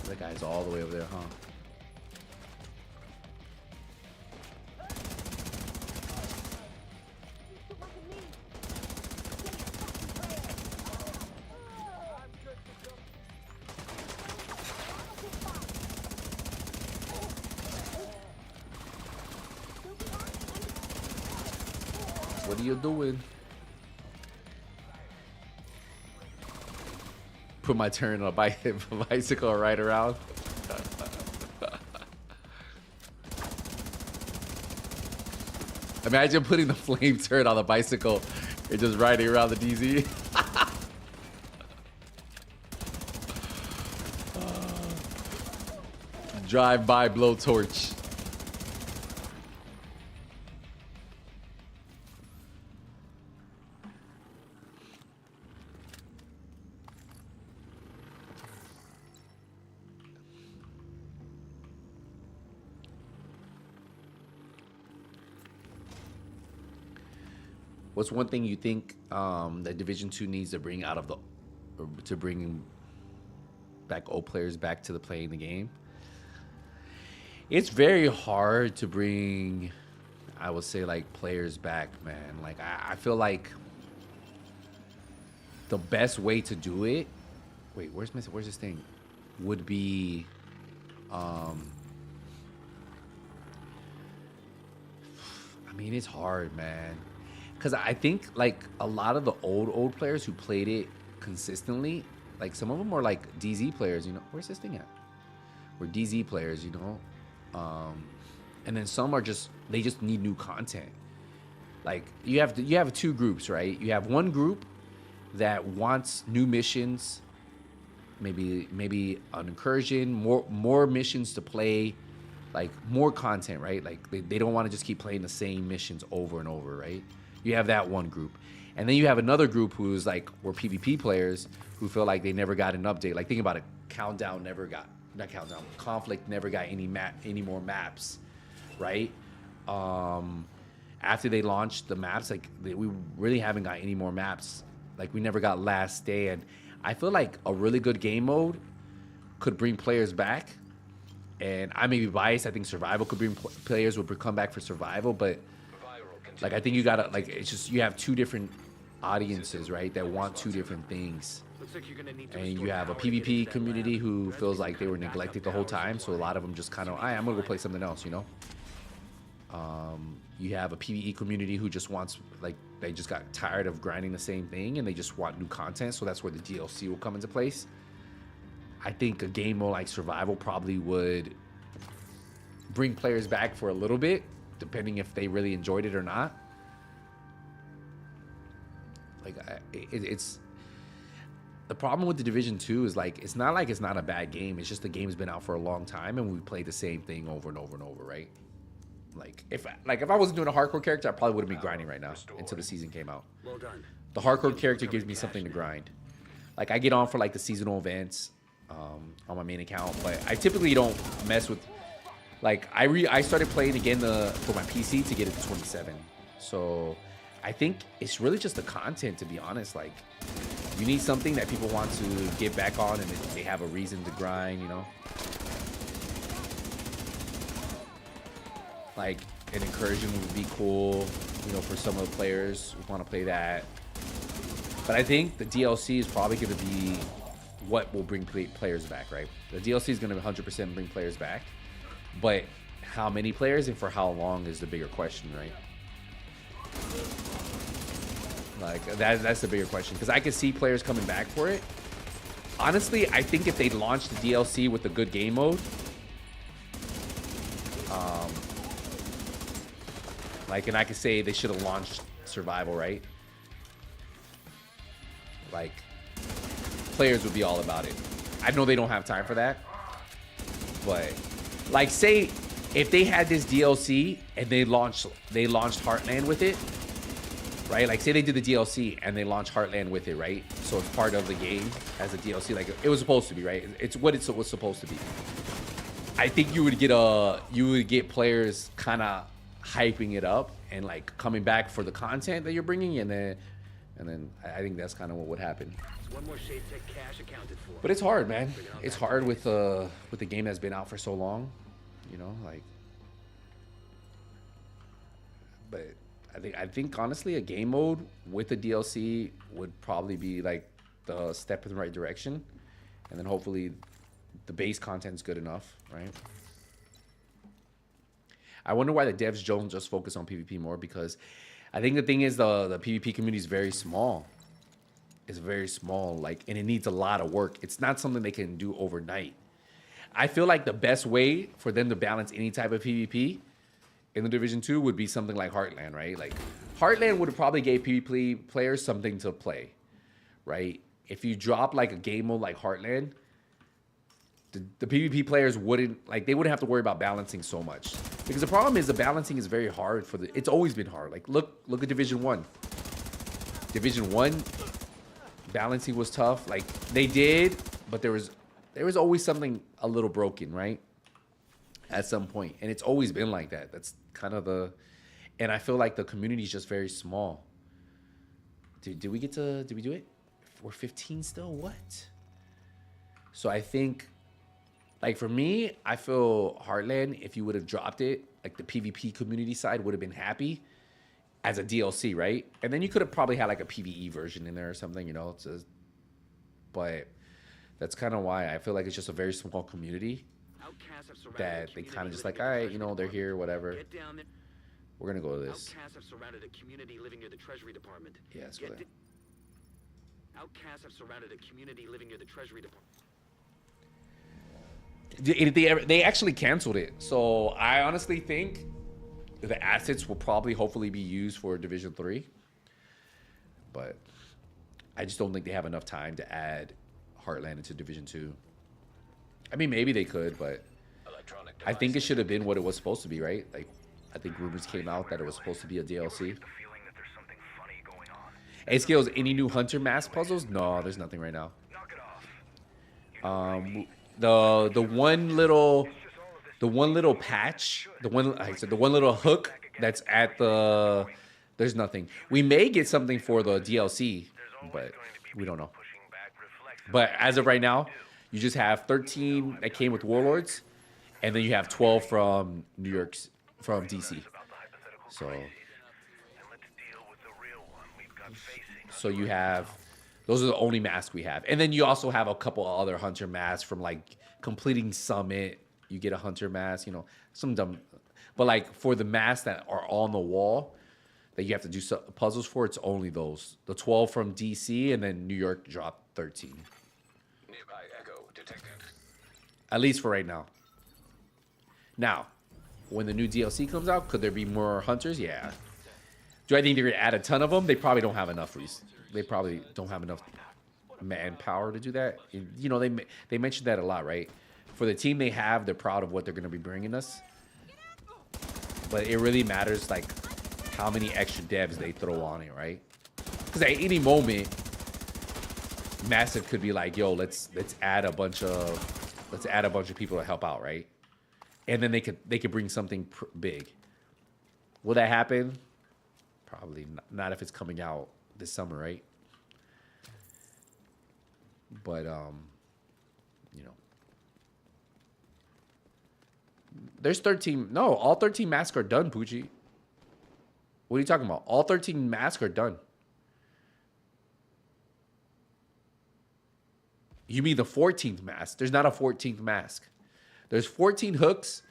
That guy's all the way over there, huh? What are you doing? Put my turn on a bicycle and ride around. Imagine putting the flame turret on the bicycle and just riding around the DZ. Drive by, blow torch. What's one thing you think that Division 2 needs to bring out of to bring back old players back to the playing the game? It's very hard to bring, I would say, like, players back, man. Like, I feel like the best way to do it, wait, where's this thing? Would be, I mean, it's hard, man. Because I think, like, a lot of the old players who played it consistently, like, some of them are, like, DZ players, you know. Where's this thing at? We're DZ players, you know. And then some are just, they just need new content. Like, you have two groups, right? You have one group that wants new missions, maybe an incursion, more missions to play, like more content, right? Like they don't want to just keep playing the same missions over and over, right? You have that one group. And then you have another group who's like, we're PvP players who feel like they never got an update. Like, think about it. Conflict never got any more maps, right? After they launched the maps, like we really haven't got any more maps. Like, we never got Last Day. And I feel like a really good game mode could bring players back. And I may be biased. I think survival could bring players would come back for survival, but like, I think you gotta, like, it's just, you have two different audiences, right, that want two different things. And you have a PvP community who feels like they were neglected the whole time, so a lot of them just kind of, I'm gonna go play something else, you know. You have a PvE community who just wants, like, they just got tired of grinding the same thing and they just want new content, so that's where the DLC will come into place. I think a game mode like survival probably would bring players back for a little bit, depending if they really enjoyed it or not. Like, it's the problem with the Division 2 is, like, it's not a bad game. It's just the game's been out for a long time and we play the same thing over and over and over, right? Like, if I wasn't doing a hardcore character, I probably wouldn't be grinding right now until the season came out. Well done. The hardcore character gives me something to grind. Like, I get on for, like, the seasonal events on my main account, but I typically don't mess with, like, I started playing again for my PC to get it to 27. So I think it's really just the content, to be honest. Like, you need something that people want to get back on and they have a reason to grind, you know? Like, an incursion would be cool, you know, for some of the players who want to play that. But I think the DLC is probably going to be what will bring players back, right? The DLC is going to 100% bring players back. But how many players and for how long is the bigger question, right? Like, that's the bigger question. Because I could see players coming back for it. Honestly, I think if they launched the DLC with a good game mode, like, and I could say they should have launched survival, right? Like, players would be all about it. I know they don't have time for that, but, like, say if they had this DLC and they launched Heartland with it, right? Like, say they did the DLC and they launched Heartland with it, right? So it's part of the game as a DLC, like it was supposed to be, right? It's what it was supposed to be. I think you would get players kind of hyping it up and, like, coming back for the content that you're bringing, and then I think that's kind of what would happen. One more Shade Tech cash accounted for. But it's hard, man. It's hard with the game that's been out for so long, you know, like. But I think honestly, a game mode with a DLC would probably be, like, the step in the right direction, and then hopefully the base content's good enough, right? I wonder why the devs don't just focus on PvP more, because I think the thing is the PvP community is very small. It's very small, like, and it needs a lot of work. It's not something they can do overnight. I feel like the best way for them to balance any type of PvP in the Division 2 would be something like Heartland, right? Like, Heartland would have probably gave PvP players something to play, right? If you drop, like, a game mode like Heartland, the PvP players wouldn't, like, they wouldn't have to worry about balancing so much. Because the problem is the balancing is very hard it's always been hard. Like, look at Division 1. Division 1, balancing was tough. Like, they did, but there was always something a little broken, right? At some point. And it's always been like that. That's kind of and I feel like the community is just very small. Did we get to? Did we do it? We're 15 still. What? So I think, like for me, I feel Heartland. If you would have dropped it, like the PvP community side would have been happy as a DLC, right? And then you could have probably had like a PvE version in there or something, you know. But that's kind of why I feel like it's just a very small community that they kind of just like, all right, you know, they're here, whatever. We're gonna go to this. Outcasts have surrounded a community living near the Treasury Department. Yeah, let's go there. Outcasts have surrounded a community living near the Treasury Department. They actually canceled it. So I honestly think the assets will probably hopefully be used for Division 3. But I just don't think they have enough time to add Heartland into Division 2. I mean, maybe they could, but I think it should have been what it was supposed to be, right? Like, I think rumors came out that it was supposed to be a DLC. Hey, Skills, any new Hunter mask puzzles? No, there's nothing right now. The one little patch, the one little hook that's at the, there's nothing. We may get something for the DLC, but we don't know. But as of right now, you just have 13 that came with Warlords, and then you have 12 from New York's, from DC. So you have, those are the only masks we have. And then you also have a couple of other Hunter masks from like completing Summit. You get a Hunter mask, you know, some dumb. But like for the masks that are on the wall that you have to do puzzles for, it's only those. The 12 from DC, and then New York dropped 13. Nearby echo detected. At least for right now. Now, when the new DLC comes out, could there be more Hunters? Yeah. Do I think they're going to add a ton of them? They probably don't have enough. They probably don't have enough manpower to do that. You know, they mentioned that a lot, right? For the team they have, they're proud of what they're going to be bringing us. But it really matters, like, how many extra devs they throw on it, right? Because at any moment, Massive could be like, "Yo, let's add a bunch of people to help out," right? And then they could bring something big. Will that happen? Probably not if it's coming out this summer, right? But you know, there's 13. No, all 13 masks are done, Poochie. What are you talking about? All 13 masks are done. You mean the 14th mask? There's not a 14th mask. There's 14 hooks,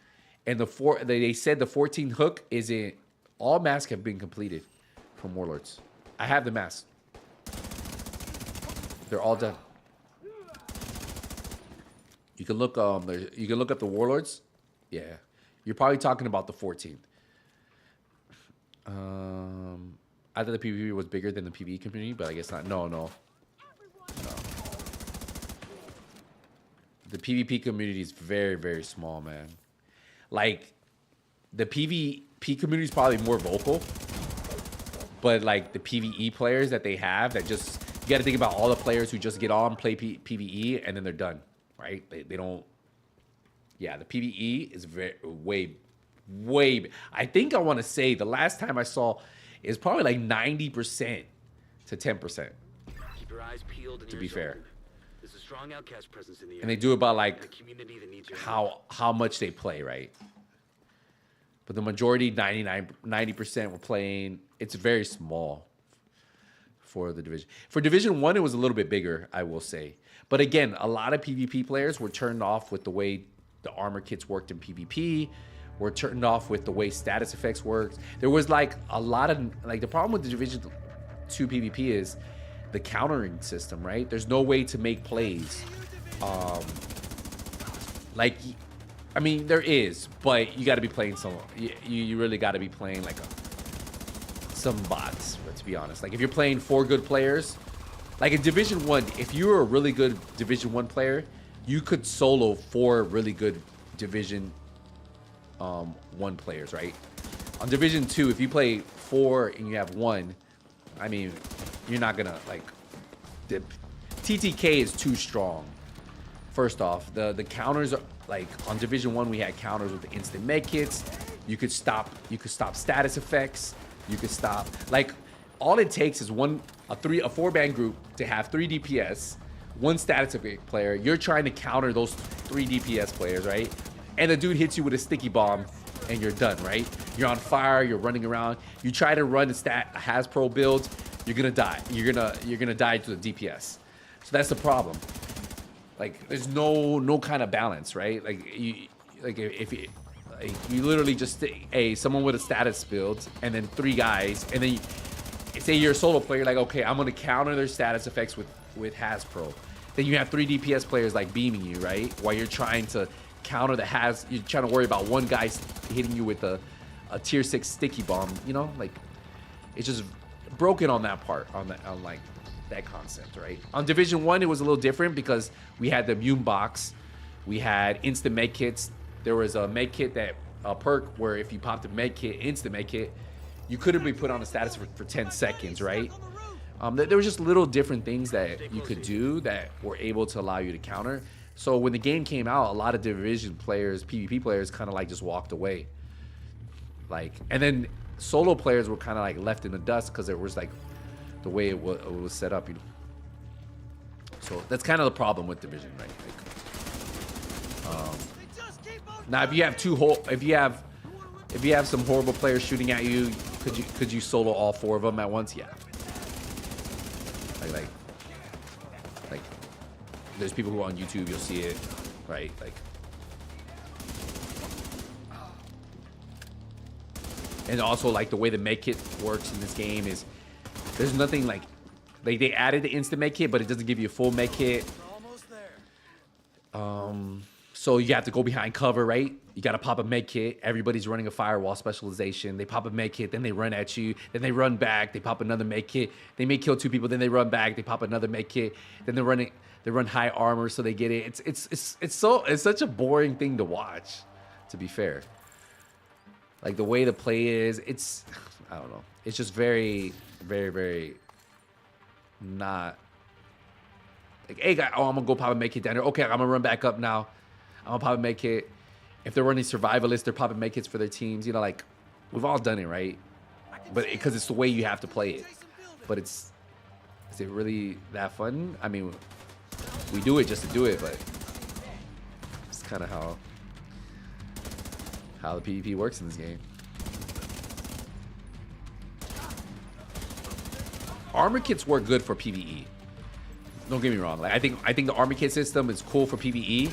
and they said the 14th hook isn't. All masks have been completed from Warlords. I have the mask. They're all done. You can look. You can look up the Warlords. Yeah, you're probably talking about the 14th. I thought the PvP was bigger than the PvE community, but I guess not. No. The PvP community is very, very small, man. Like, the PvP community is probably more vocal, but like the PvE players that they have, that just, you got to think about all the players who just get on, play PvE, and then they're done, right? They don't. Yeah, the PvE is way. I think I want to say the last time I saw is probably like 90% to 10%. Keep your eyes peeled and to be fair. There's a strong outcast presence in the area. And they do about like how much they play, right? But the majority, 90% were playing. It's very small for the division. For Division 1, it was a little bit bigger, I will say. But again, a lot of PvP players were turned off with the way the armor kits worked in PvP. Were turned off with the way status effects worked. There was like a lot of, like, the problem with the Division 2 PvP is the countering system, right? There's no way to make plays. Like, I mean, there is, but you got to be playing some. You really got to be playing like some bots. But to be honest, like if you're playing 4 good players, like in Division 1, if you were a really good Division 1 player, you could solo 4 really good Division 1 players, right? On Division 2, if you play 4 and you have 1, I mean, you're not gonna like. The TTK is too strong. First off, the counters are like on Division 1. We had counters with the instant med kits. You could stop status effects. You could stop, like, all it takes is one a 4-man group to have 3 DPS, 1 status effect player. You're trying to counter those 3 DPS players, right? And the dude hits you with a sticky bomb, and you're done, right? You're on fire. You're running around. You try to run a Has-Pro build, you're gonna die. You're gonna die to the DPS. So that's the problem. Like, there's no kind of balance, right? Like if you literally just someone with a status build and then 3 guys, and then say you're a solo player, like, okay, I'm gonna counter their status effects with Has-Pro. Then you have 3 DPS players like beaming you, right? While you're trying to counter you're trying to worry about one guy hitting you with a tier 6 sticky bomb, you know? Like, it's just broken on that part, on like that concept, right? On Division 1, it was a little different because we had the immune box, we had instant med kits. There was a med kit a perk where if you popped a med kit, instant med kit, you couldn't be put on a status for 10 seconds, right? There were just little different things that you could do that were able to allow you to counter. So when the game came out, a lot of Division players, PvP players, kind of like just walked away. Like, and then solo players were kind of like left in the dust because it was like the way it was set up, you know. So that's kind of the problem with Division, right? Like, now, if you have if you have some horrible players shooting at you, could you solo all 4 of them at once? Yeah. Like there's people who on YouTube, you'll see it, right? Like, and also like the way the med kit works in this game is there's nothing like they added the instant med kit, but it doesn't give you a full med kit. So you have to go behind cover, right? You got to pop a med kit. Everybody's running a firewall specialization. They pop a med kit, then they run at you, then they run back. They pop another med kit. They may kill 2 people, then they run back. They pop another med kit. Then they run high armor, so they get it. It's such a boring thing to watch, to be fair. Like the way the play is, I don't know. It's just very, very, very not like, hey guy, I'm gonna go pop a med kit down there. Okay, I'm gonna run back up now. I'm gonna pop a med kit. If they're running survivalists, they're popping med kits for their teams. You know, like, we've all done it, right? But because it's the way you have to play it. But is it really that fun? I mean, we do it just to do it, but it's kind of how the PvP works in this game. Armor kits work good for PvE. Don't get me wrong. Like, I think the armor kit system is cool for PvE.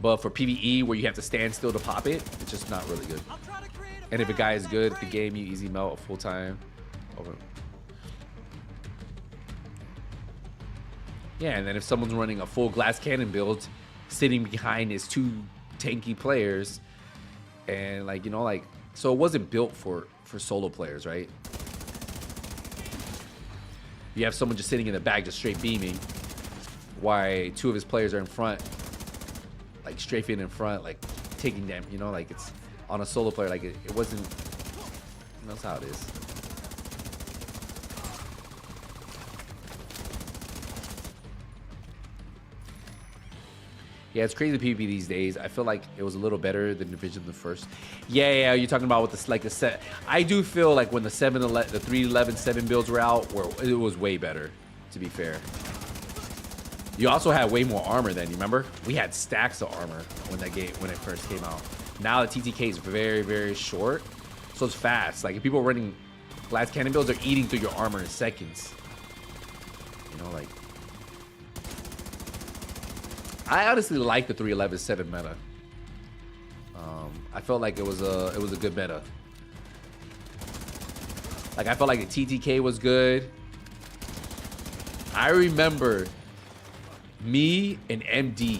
But for PvE, where you have to stand still to pop it, it's just not really good. And if a guy is good at the game, you easy melt full time. Over. Yeah, and then if someone's running a full glass cannon build, sitting behind his 2 tanky players, and like, you know, like, so it wasn't built for solo players, right? You have someone just sitting in the back, just straight beaming, while 2 of his players are in front, like strafing in front, like taking them, you know, like it's on a solo player, like it wasn't, that's how it is. Yeah, it's crazy PvP these days. I feel like it was a little better than Division the first. Yeah, you're talking about with the, like the set. I do feel like when the 3.11.7 builds were out, where it was way better, to be fair. You also had way more armor then, you remember? We had stacks of armor when it first came out. Now the TTK is very, very short, so it's fast. Like, if people are running glass cannon builds, they're eating through your armor in seconds. You know, like, I honestly like the 3.11.7 meta. I felt like it was a good meta. Like, I felt like the TTK was good. I remember me and MD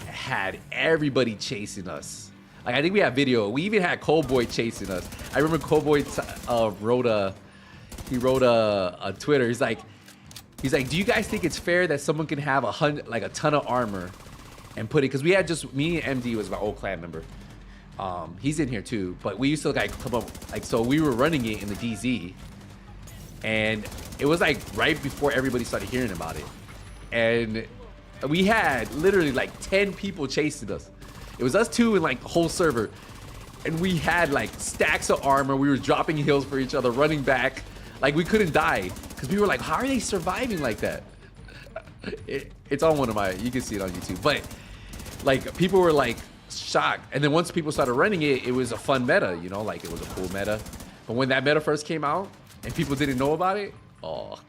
had everybody chasing us. Like, I think we have video. We even had Coldboy chasing us. I remember Coldboy wrote a Twitter. He's like, do you guys think it's fair that someone can have a ton of armor and put it? Because we had just, me and MD was my old clan member. He's in here too, but we used to like come up, like, so we were running it in the DZ, and it was like right before everybody started hearing about it, and we had literally like 10 people chasing us. It was us 2 in like the whole server, and we had like stacks of armor. We were dropping heals for each other, running back, like we couldn't die Because people were like, how are they surviving like that? It's on one of my, you can see it on YouTube. But like people were like shocked. And then once people started running it, it was a fun meta, you know, like it was a cool meta. But when that meta first came out and people didn't know about it, oh,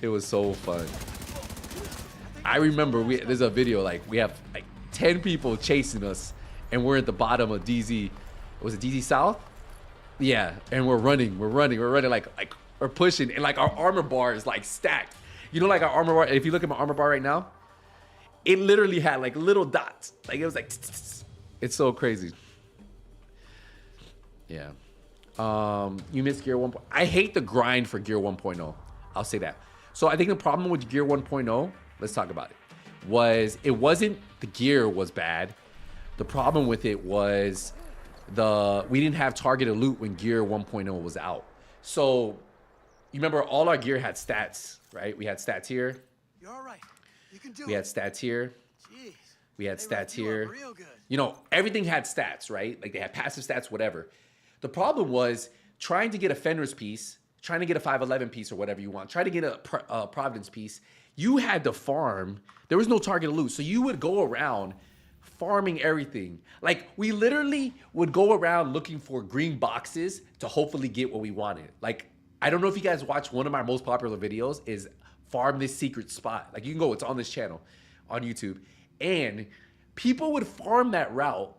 it was so fun. I remember there's a video like we have like 10 people chasing us and we're at the bottom of DZ. Was it DZ South? Yeah, and we're running like we're pushing, and like our armor bar is like stacked. You know, like our armor bar, if you look at my armor bar right now, it literally had like little dots. Like it was like, it's so crazy. Yeah. You missed Gear 1. I hate the grind for Gear 1.0. I'll say that. So I think the problem with Gear 1.0, let's talk about it, was it wasn't the gear was bad. The problem with it was we didn't have targeted loot when Gear 1.0 was out. So you remember all our gear had stats, right? We had stats here. You're all right. You can do we had stats here. Jeez. We had They stats wrapped you here. up real good. You know, everything had stats, right? Like they had passive stats, whatever. The problem was trying to get a Fenris piece, trying to get a 511 piece or whatever you want, try to get a Providence piece. You had to farm. There was no targeted loot. So you would go around farming everything. Like we literally would go around looking for green boxes to hopefully get what we wanted. Like, I don't know if you guys watch one of my most popular videos is farm this secret spot. Like you can go, it's on this channel on YouTube. And people would farm that route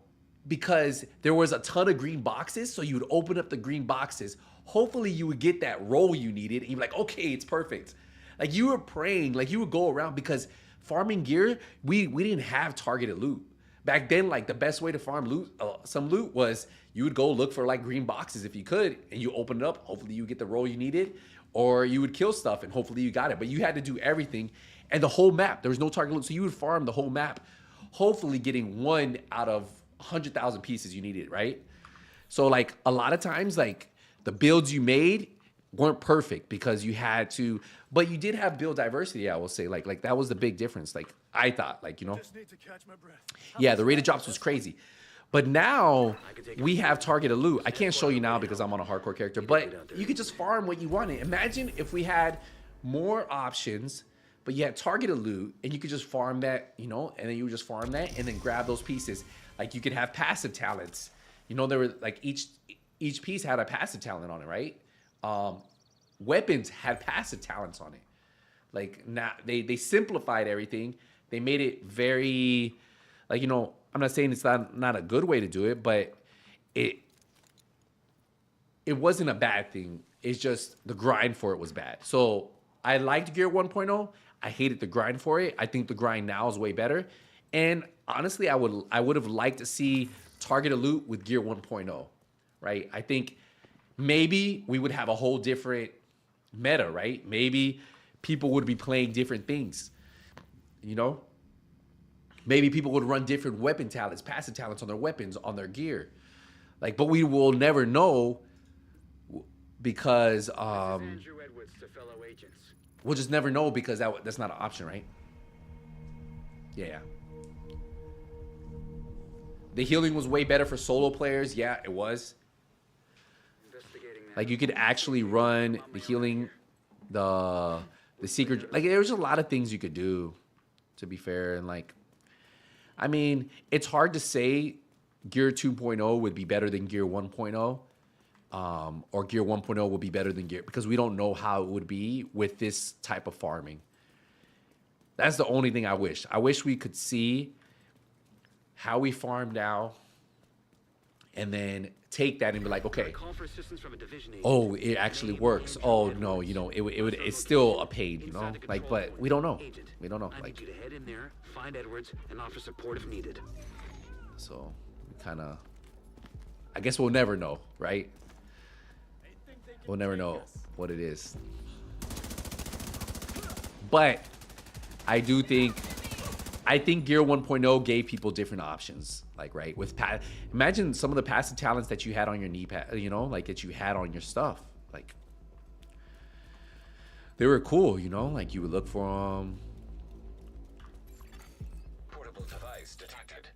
because there was a ton of green boxes. So you would open up the green boxes. Hopefully you would get that roll you needed. And you'd be like, okay, it's perfect. Like you were praying, like you would go around because farming gear, we didn't have targeted loot. Back then, like the best way to farm loot, some loot was you would go look for like green boxes if you could, and you open it up. Hopefully you get the roll you needed, or you would kill stuff and hopefully you got it. But you had to do everything, and the whole map. There was no target loot, so you would farm the whole map, hopefully getting 1 out of 100,000 pieces you needed, right? So like a lot of times, like the builds you made weren't perfect because you had to, but you did have build diversity. I will say, like that was the big difference. Like I thought, like you know, Just need to catch my breath. yeah, the rate of drops was crazy. But now we have targeted loot. I can't show you now because I'm on a hardcore character, but you could just farm what you wanted. Imagine if we had more options, but you had targeted loot and you could just farm that, you know, and then you would just farm that and then grab those pieces. Like you could have passive talents. You know, there were like each piece had a passive talent on it, right? Weapons had passive talents on it. Like now they simplified everything. They made it very, like, you know, I'm not saying it's not a good way to do it, but it wasn't a bad thing. It's just the grind for it was bad. So I liked Gear 1.0. I hated the grind for it. I think the grind now is way better. And honestly, I would have liked to see targeted loot with Gear 1.0, right? I think maybe we would have a whole different meta, right? Maybe people would be playing different things, you know? Maybe people would run different weapon talents, passive talents on their weapons, on their gear. Like, but we will never know because Andrew Edwards to fellow agents. we'll just never know because that's not an option, right? Yeah. The healing was way better for solo players. Yeah, it was. Like you could actually run the healing, the secret. Like there was a lot of things you could do, to be fair. And like, I mean, it's hard to say Gear 2.0 would be better than Gear 1.0, or Gear 1.0 would be better than Gear, because we don't know how it would be with this type of farming. That's the only thing I wish. I wish we could see how we farm now, and then take that and be like, okay, oh, it actually works. Oh no, you know, it's still a pain, you know, like, but we don't know. We don't know. I Like, need you to head in there, find Edwards, and offer support if needed. so we kind of, I guess we'll never know, right? We'll never know what it is. But I do think, Gear 1.0 gave people different options. Like, right, with imagine some of the passive talents that you had on your knee pad, you know, like that you had on your stuff. Like, they were cool, you know, like you would look for them. Portable device detected.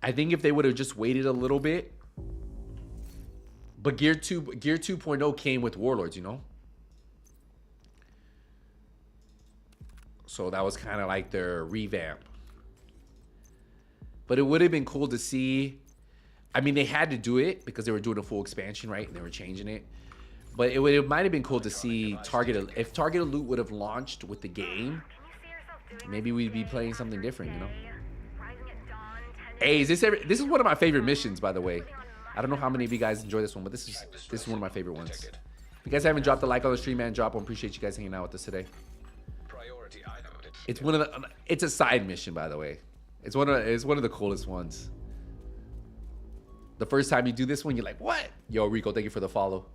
I think if they would have just waited a little bit, but Gear 2.0 came with Warlords, you know? So that was kind of like their revamp. But it would have been cool to see. I mean, they had to do it because they were doing a full expansion, right? And they were changing it. But it might have been cool to see if Targeted Loot would have launched with the game. Maybe we'd be playing something different, you know? Hey, this is one of my favorite missions, by the way. I don't know how many of you guys enjoy this one, but this is one of my favorite ones. If you guys haven't dropped a like on the stream, man, drop one. Appreciate you guys hanging out with us today. It's a side mission, by the way. It's one of the coolest ones. The first time you do this one, you're like, what? Yo, Rico, thank you for the follow.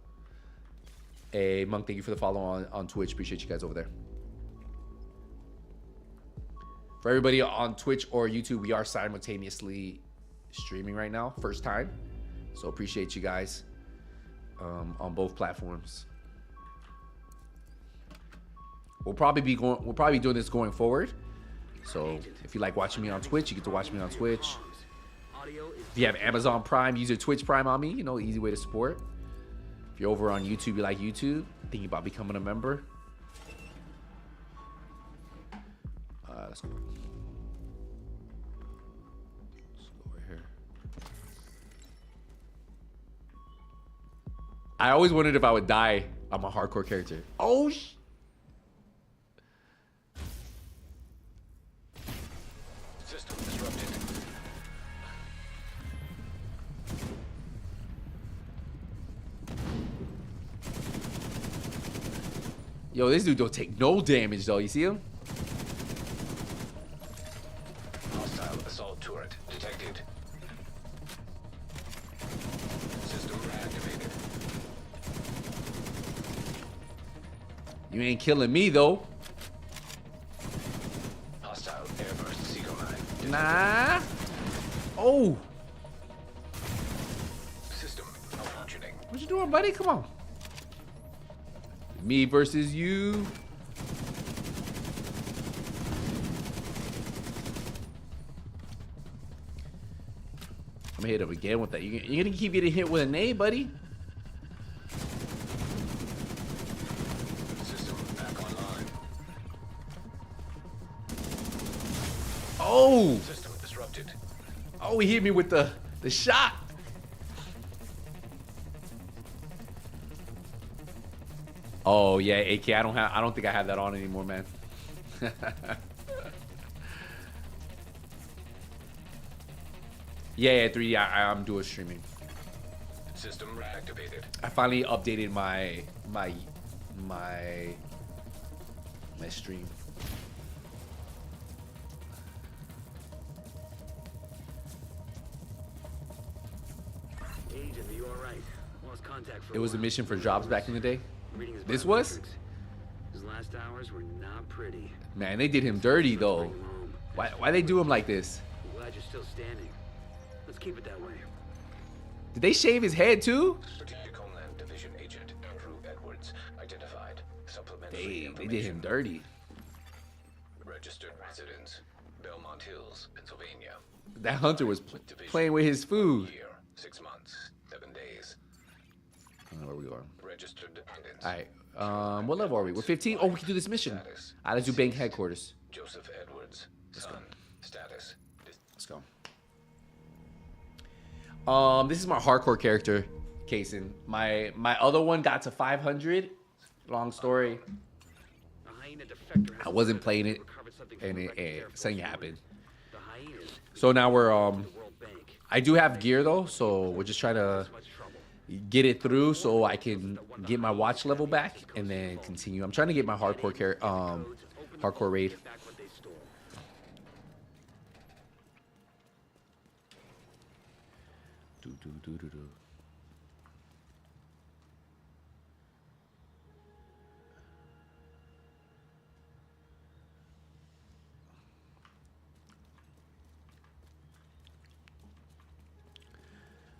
Hey, Monk, thank you for the follow on Twitch. Appreciate you guys over there. For everybody on Twitch or YouTube, we are simultaneously streaming right now. First time. So appreciate you guys on both platforms. We'll probably be doing this going forward. So if you like watching me on Twitch, you get to watch me on Twitch. If you have Amazon Prime, use your Twitch Prime on me. You know, easy way to support. If you're over on YouTube, you like YouTube, thinking about becoming a member. Let's go. Let's go over here. I always wondered if I would die on my hardcore character. Oh, System disrupted. Yo, this dude don't take no damage though. You see him? Hostile assault turret detected. System reactivated. You ain't killing me though. Hostile airburst seeker mine. Nah. Oh. System malfunctioning. What you doing, buddy? Come on. Me versus you. I'm gonna hit him again with that. You're gonna keep getting hit with a nade, buddy. System back online. Oh. System disrupted. Oh, he hit me with the shot. Oh yeah, AK. I don't think I have that on anymore, man. yeah, 3D. I'm dual streaming. System reactivated. I finally updated my stream. Agent, are you all right? Lost contact for It was a while. mission for jobs back in the day. Reading his This was? biometrics. His last hours were not pretty. Man, they did him dirty though. Why they do him like this? I'm glad you're still standing. Let's keep it that way. Did they shave his head too? Strategic Homeland Division Agent Andrew Edwards identified. Supplementary They did him dirty. Registered residence, Belmont Hills, Pennsylvania. That hunter was playing with his food. Year, 6 months, 7 days. I don't know where we are. Registered dependents. All right. What level are we? We're 15. Oh, we can do this mission. All right, let's do bank headquarters. Joseph Edwards. Son. Status. Let's go. This is my hardcore character, Kaysen. My other one got to 500. Long story. I wasn't playing it, and something happened. So now we're I do have gear though, so we're just trying to get it through so I can get my watch level back and then continue. I'm trying to get my hardcore hardcore raid.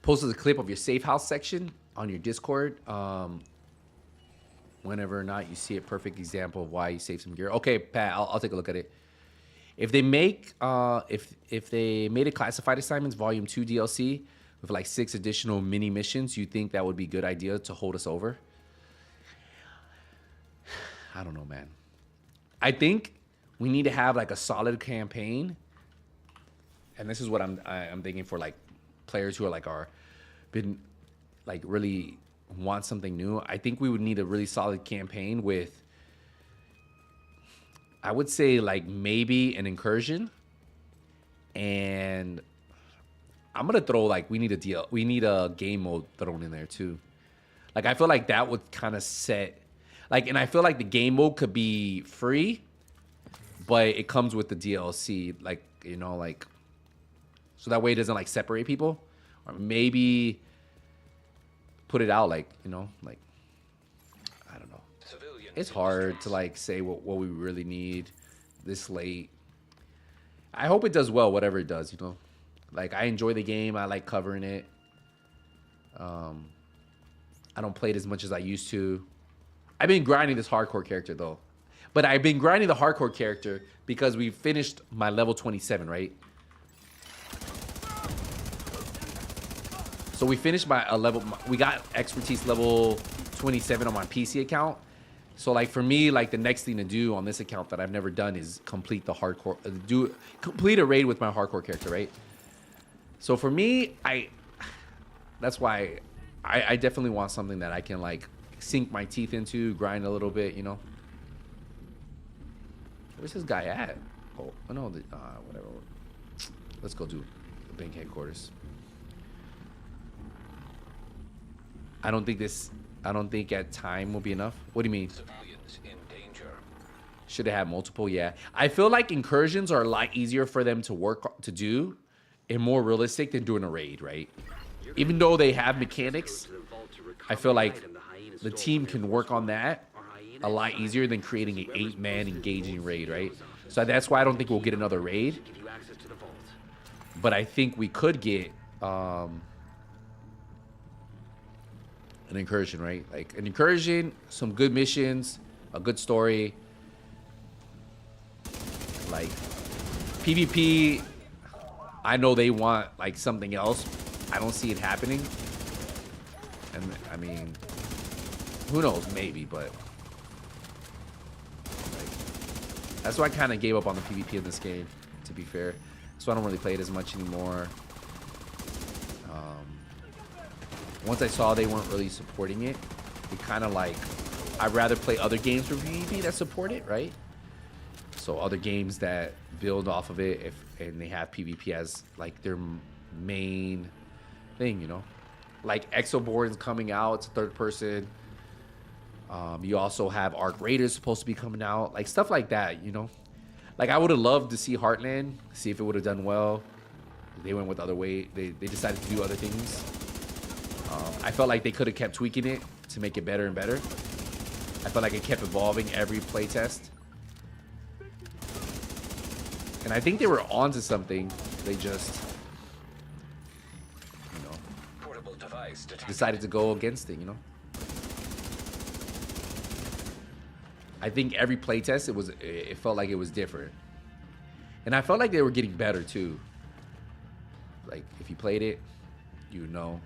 Posted a clip of your safe house section on your Discord. Whenever or not you see a perfect example of why you save some gear. Okay, Pat, I'll take a look at it. If they make if they made a classified assignments volume 2 DLC with like 6 additional mini missions, you think that would be a good idea to hold us over? I don't know, man. I think we need to have like a solid campaign. And this is what I'm thinking for like players who are like been like really want something new. I think we would need a really solid campaign with, I would say, like maybe an incursion, and I'm gonna throw like we need a game mode thrown in there too. Like I feel like that would kind of set like, and I feel like the game mode could be free, but it comes with the DLC, like, you know, like, so that way it doesn't like separate people, or maybe put it out like, you know, like, I don't know. It's hard to like say what we really need this late. I hope it does well, whatever it does, you know. Like I enjoy the game. I like covering it. I don't play it as much as I used to. I've been grinding this hardcore character though. But I've been grinding the hardcore character because we finished my level 27, right? So we finished we got expertise level 27 on my PC account. So like for me, like the next thing to do on this account that I've never done is complete the hardcore, complete a raid with my hardcore character, right? So for me, that's why I definitely want something that I can like sink my teeth into, grind a little bit, you know. Where's this guy at? Oh, no, whatever. Let's go do the bank headquarters. I don't think at time will be enough. What do you mean? Civilians in danger. Should have had multiple, yeah. I feel like incursions are a lot easier for them to do and more realistic than doing a raid, right? Even though they have mechanics, I feel like the team can work on that a lot easier than creating an 8-man engaging raid, right? So that's why I don't think we'll get another raid. But I think we could get an incursion, right? Like an incursion, some good missions, a good story. Like PvP, I know they want like something else. I don't see it happening. And I mean, who knows? Maybe, but like, that's why I kind of gave up on the PvP in this game, to be fair. So I don't really play it as much anymore. Once I saw they weren't really supporting it, it kind of like, I'd rather play other games for PvP that support it, right? So other games that build off of it, and they have PvP as like their main thing, you know? Like Exoborn's coming out, it's a third person. You also have Arc Raiders supposed to be coming out, like stuff like that, you know? Like I would have loved to see Heartland, see if it would have done well. They went with other way, they decided to do other things. I felt like they could have kept tweaking it to make it better and better. I felt like it kept evolving every playtest. And I think they were onto something. They just, you know, Portable device decided to go against it, you know. I think every playtest, it felt like it was different. And I felt like they were getting better too. Like if you played it, you know.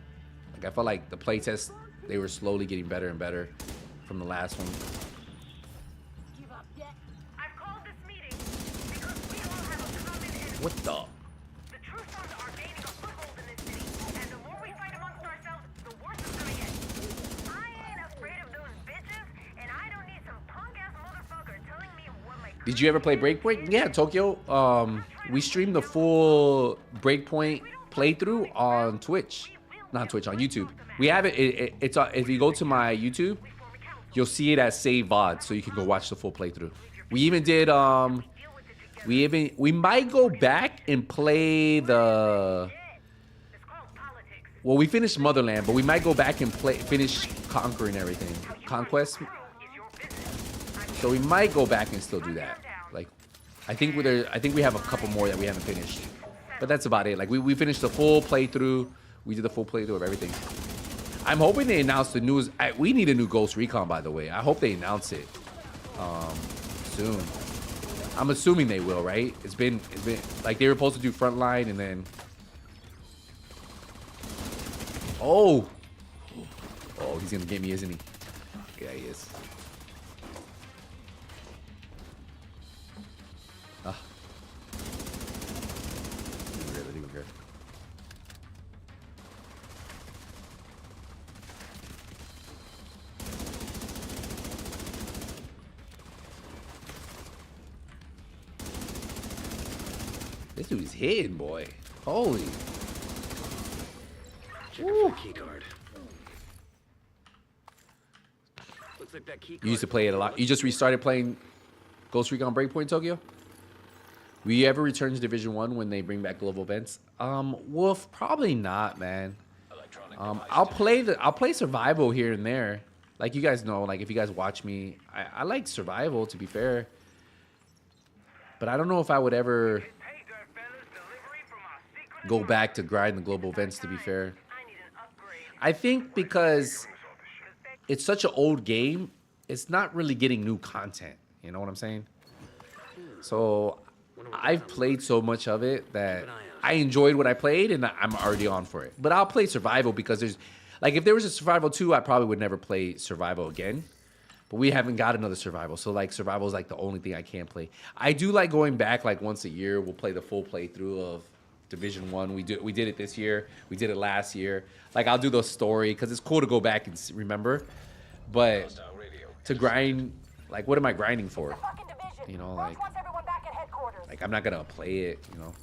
Like I felt like the playtest, they were slowly getting better and better from the last one. Give up yet? I've called this meeting because we all have a common enemy. What the? The True Sons are gaining a foothold in this city, and the more we fight amongst ourselves, the worse it's gonna get. I ain't afraid of those bitches, and I don't need some punk-ass motherfucker telling me what my... Did you ever play Breakpoint? Yeah, Tokyo. We streamed the full Breakpoint playthrough on Twitch. Not Twitch, on YouTube. We have it. It's if you go to my YouTube, you'll see it as save VOD, so you can go watch the full playthrough. We even did. We might go back and play the. Well, we finished Motherland, but we might go back and finish Conquering everything, Conquest. So we might go back and still do that. Like, I think we have a couple more that we haven't finished, but that's about it. Like we finished the full playthrough. We did the full playthrough of everything. I'm hoping they announce the news. We need a new Ghost Recon, by the way. I hope they announce it soon. I'm assuming they will, right? It's been like they were supposed to do Frontline and then. Oh, he's gonna get me, isn't he? Yeah, he is. This dude's hitting, boy. Holy. Check for the key card. Looks like that key card. You used to play it a lot. You just restarted playing Ghost Recon Breakpoint Tokyo? Will you ever return to Division 1 when they bring back global events? Wolf, probably not, man. I'll play survival here and there. Like you guys know, like if you guys watch me, I like survival, to be fair. But I don't know if I would ever go back to grind the global events, to be fair. I think because it's such an old game, it's not really getting new content. You know what I'm saying? So I've played so much of it that I enjoyed what I played and I'm already on for it. But I'll play survival because there's, like, if there was a survival 2, I probably would never play survival again. But we haven't got another survival. So, like, survival is, like, the only thing I can't play. I do like going back, like, once a year. We'll play the full playthrough of Division 1. We did it this year. We did it last year. Like, I'll do the story because it's cool to go back and remember. But to grind, like, what am I grinding for? You know, like I'm not going to play it, you know.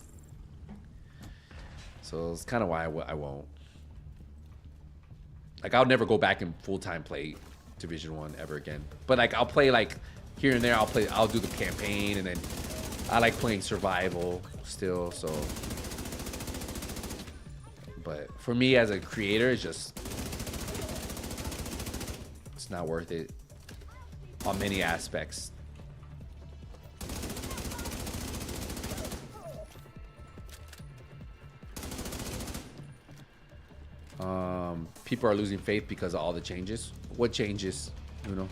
So it's kind of why I won't. Like, I'll never go back and full-time play Division 1 ever again. But, like, I'll play, like, here and there. I'll do the campaign, and then I like playing survival still, so. But for me as a creator, it's not worth it on many aspects. People are losing faith because of all the changes. What changes? You know,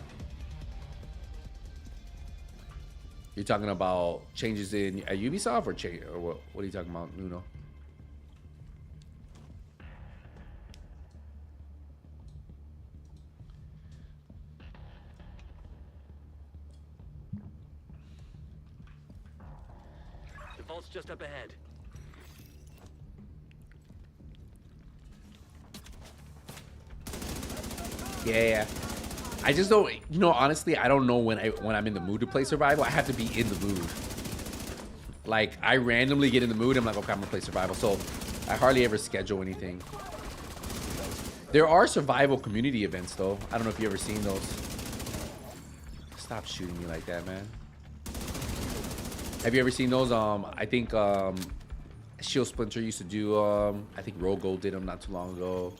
you're talking about changes at Ubisoft, or what? What are you talking about, Nuno? The vault's just up ahead. Yeah. I just don't, you know, honestly, I don't know when I'm in the mood to play survival. I have to be in the mood. Like, I randomly get in the mood. I'm like, okay, I'm gonna play survival. So I hardly ever schedule anything. There are survival community events, though. I don't know if you ever seen those. Stop shooting me like that, man. Have you ever seen those? I think Shield Splinter used to do. I think Rogo did them not too long ago.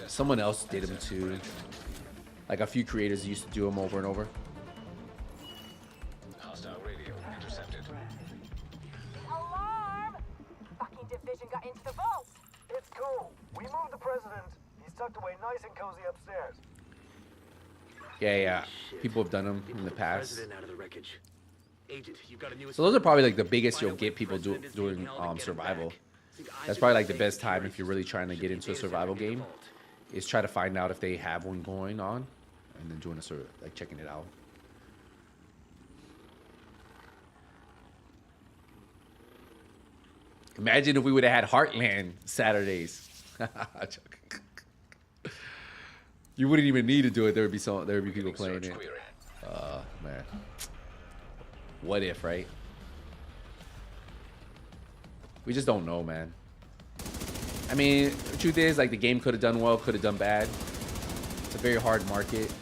Someone else did them too. Like a few creators used to do them over and over. Hostile radio intercepted. Alarm! Fucking division got into the vault. It's cool. We moved the president. He's tucked away nice and cozy upstairs. Yeah. People have done them in the past. Out of the wreckage. Agent, you've got a new So those are probably like the biggest you'll get people doing survival. That's probably like the best time if you're really trying to get into a survival game, is try to find out if they have one going on, and then doing a sort of like checking it out. Imagine if we would have had Heartland Saturdays. You wouldn't even need to do it. There would be people playing it. Man. What if, right? We just don't know, man. I mean, the truth is, like, the game could have done well, could have done bad. It's a very hard market.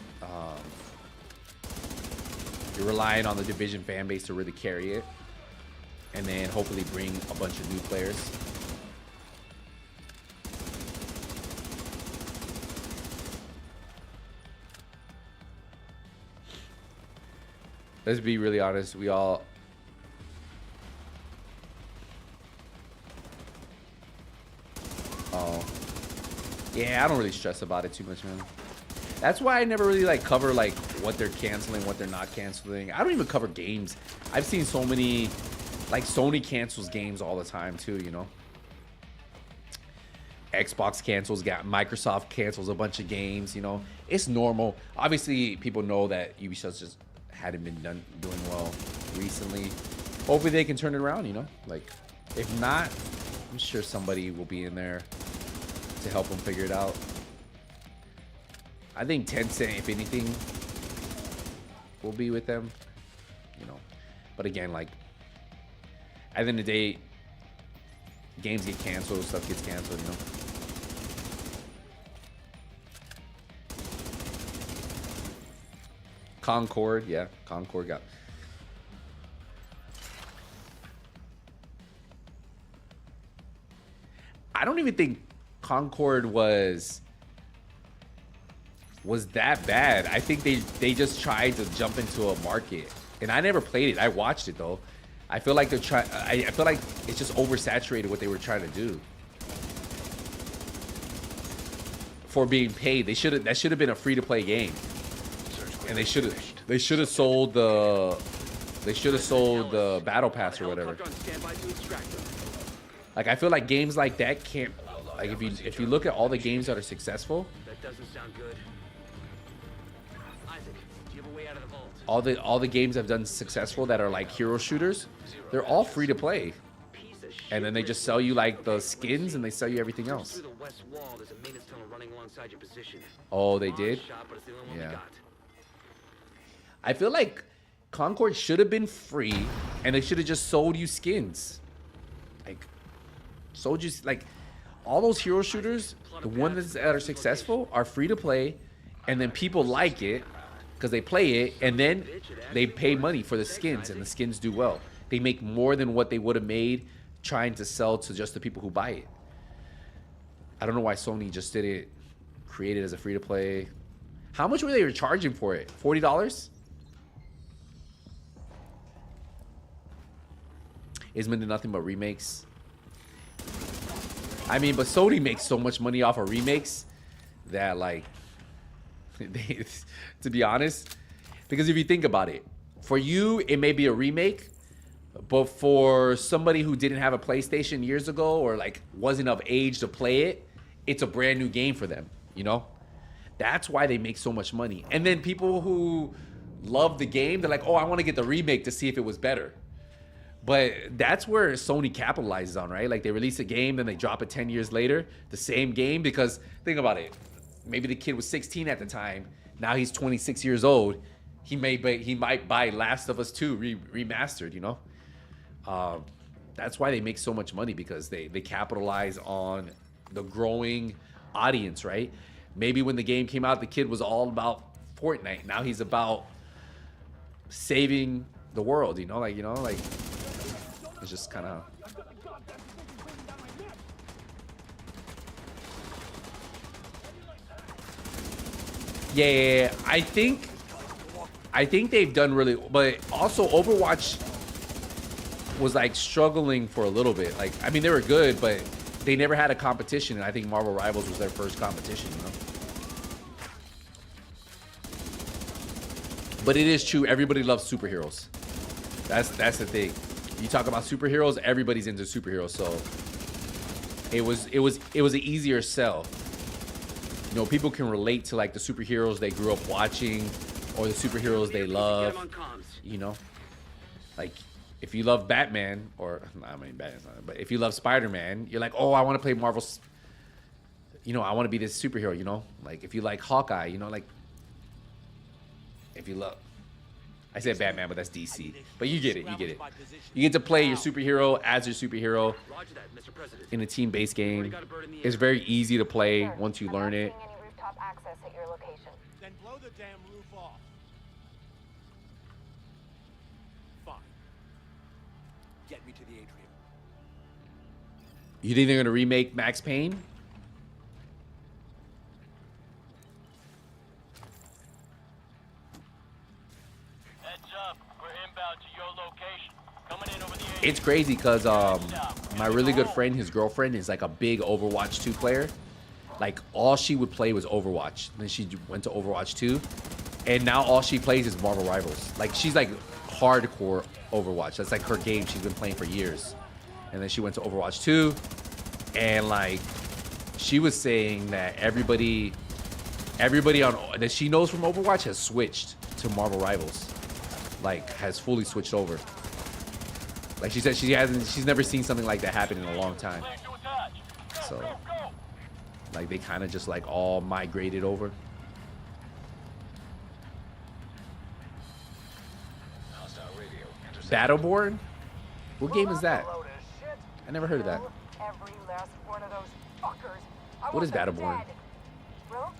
You're relying on the Division fan base to really carry it, and then hopefully bring a bunch of new players. Let's be really honest. We all. Oh. Yeah, I don't really stress about it too much, man. That's why I never really like cover like what they're canceling, what they're not canceling. I don't even cover games. I've seen so many, like Sony cancels games all the time too, you know. Xbox cancels, Microsoft cancels a bunch of games, you know. It's normal. Obviously, people know that Ubisoft just hadn't been doing well recently. Hopefully they can turn it around, you know. Like, if not, I'm sure somebody will be in there to help them figure it out. I think Tencent, if anything, will be with them, you know. But again, like, at the end of the day, games get canceled, stuff gets canceled, you know. Concord, yeah, Concord got. I don't even think Concord was that bad. I think they just tried to jump into a market, and I never played it. I watched it though. I feel like they're trying. I feel like it's just oversaturated what they were trying to do. For being paid, that should have been a free to play game, and they should have sold the battle pass or whatever. Like I feel like games like that can't. Like if you look at all the games that are successful, That doesn't sound good. Isaac, do you have a way out of the vault? all the games I've done successful that are like hero shooters, they're all free to play. And then they just sell you like the skins and they sell you everything else. Through the west wall, there's a maintenance tunnel running alongside your position. Oh, they did? Shot, but it's the only one we Yeah. got. I feel like Concord should have been free and they should have just sold you skins. Like sold you like all those hero shooters, the ones that are successful are free to play, and then people like it because they play it, and then they pay money for the skins, and the skins do well. They make more than what they would have made trying to sell to just the people who buy it. I don't know why Sony just didn't create it as a free to play. How much were they charging for it? $40? Isman did nothing but remakes. I mean, but Sony makes so much money off of remakes that, like, to be honest, because if you think about it, for you, it may be a remake, but for somebody who didn't have a PlayStation years ago or, like, wasn't of age to play it, it's a brand new game for them, you know? That's why they make so much money. And then people who love the game, they're like, oh, I want to get the remake to see if it was better. But that's where Sony capitalizes on, right? Like they release a game, then they drop it 10 years later, the same game, because think about it. Maybe the kid was 16 at the time. Now he's 26 years old. He might buy Last of Us 2 remastered, you know? That's why they make so much money, because they capitalize on the growing audience, right? Maybe when the game came out, the kid was all about Fortnite. Now he's about saving the world, you know? Like it's just kind of... Yeah, I think they've done really... But also Overwatch was like struggling for a little bit. Like, I mean, they were good, but they never had a competition, and I think Marvel Rivals was their first competition, you know? But it is true, everybody loves superheroes. That's the thing. You talk about superheroes, everybody's into superheroes, so it was an easier sell. You know, people can relate to like the superheroes they grew up watching or the superheroes they love. You know? Like if you love Batman, or I mean Batman's not, but if you love Spider-Man, you're like, oh, I want to play Marvel's, you know, I want to be this superhero, you know? Like if you like Hawkeye, you know, like if you love, I said Batman, but that's DC. But you get it, you get it. You get to play your superhero as your superhero in a team-based game. It's very easy to play once you learn it. Any rooftop access at your location. Then blow the damn roof off. Fine. Get me to the atrium. You think they're gonna remake Max Payne? It's crazy because my really good friend, his girlfriend, is like a big Overwatch 2 player. Like all she would play was Overwatch. Then she went to Overwatch 2, and now all she plays is Marvel Rivals. Like she's like hardcore Overwatch. That's like her game she's been playing for years. And then she went to Overwatch 2, and like she was saying that everybody on that she knows from Overwatch has switched to Marvel Rivals. Like has fully switched over. Like she said, she's never seen something like that happen in a long time. So, like they kind of just like all migrated over. Battleborn? What game is that? I never heard of that. Every last one of those fuckers. What is Battleborn? Roach,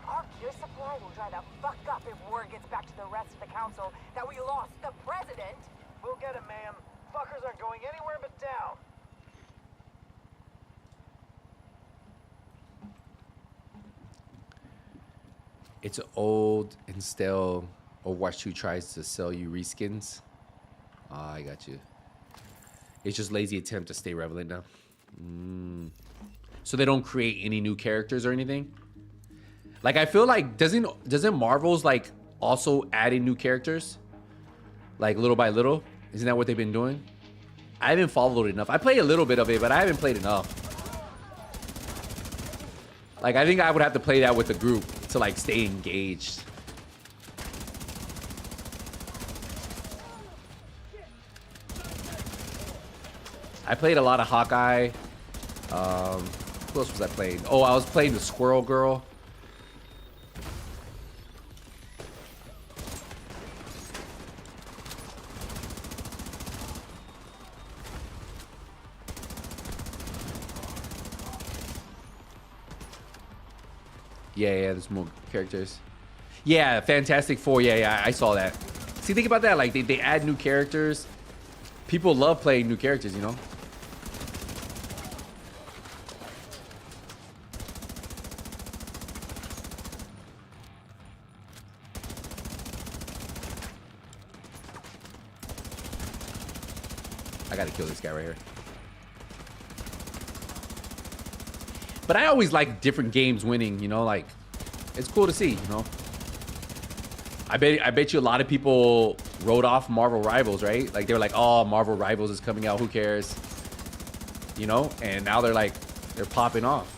our gear supply will dry the fuck up if word gets back to the rest of the council that we lost the president. We'll get him, ma'am. Fuckers aren't going anywhere but down. It's old and stale. Overwatch 2 tries to sell you reskins. Ah, I got you. It's just lazy attempt to stay relevant now. So they don't create any new characters or anything? Like, I feel like, doesn't Marvel's, like, also adding new characters? Like, little by little? Isn't that what they've been doing? I haven't followed it enough. I play a little bit of it, but I haven't played enough. Like, I think I would have to play that with the group to, like, stay engaged. I played a lot of Hawkeye. Who else was I playing? Oh, I was playing the Squirrel Girl. Yeah, there's more characters. Yeah, Fantastic Four. Yeah, I saw that. See, think about that. Like, they add new characters. People love playing new characters, you know? I gotta kill this guy right here. But I always like different games winning, you know, like, it's cool to see, you know. I bet you a lot of people wrote off Marvel Rivals, right? Like, they were like, oh, Marvel Rivals is coming out, who cares? You know, and now they're like, they're popping off.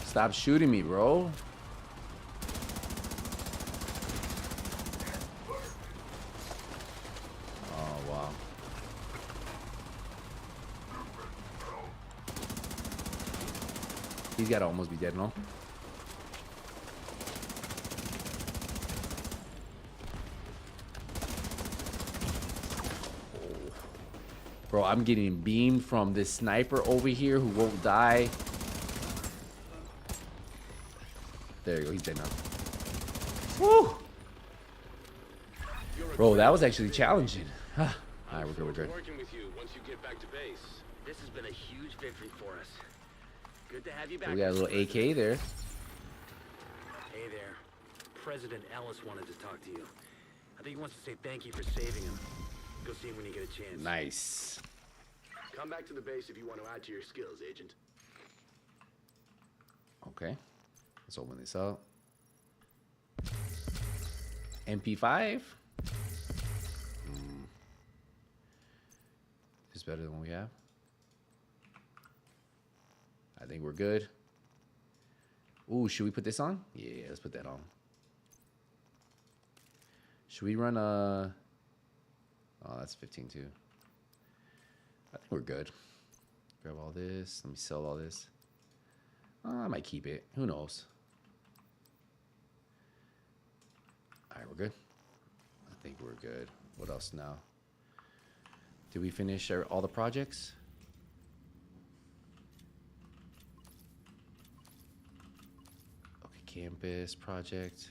Stop shooting me, bro. Oh, wow. He's got to almost be dead, no? Bro, I'm getting beamed from this sniper over here who won't die. There you go, he's dead now. Woo! Bro, that was actually challenging. All right, we're good. Working with you once you get back to base. This has been a huge victory for us. Good to have you back. We got a little AK there. Hey there. President Ellis wanted to talk to you. I think he wants to say thank you for saving him. Go see him when you get a chance. Nice. Come back to the base if you want to add to your skills, Agent. Okay. Let's open this up. MP5. Is better than what we have. I think we're good. Ooh, should we put this on? Yeah, let's put that on. Should we run a... Oh, that's 15 too. I think we're good. Grab all this. Let me sell all this. I might keep it. Who knows? All right, we're good. I think we're good. What else now? Did we finish all the projects? Okay, campus project.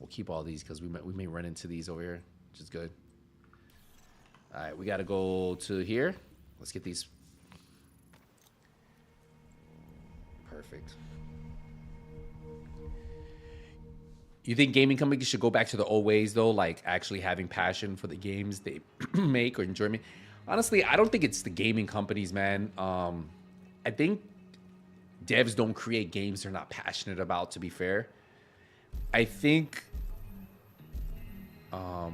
We'll keep all these because we may run into these over here, which is good. All right, we got to go to here. Let's get these. Perfect. You think gaming companies should go back to the old ways, though, like actually having passion for the games they make or enjoyment? Honestly, I don't think it's the gaming companies, man. I think devs don't create games they're not passionate about, to be fair. I think, how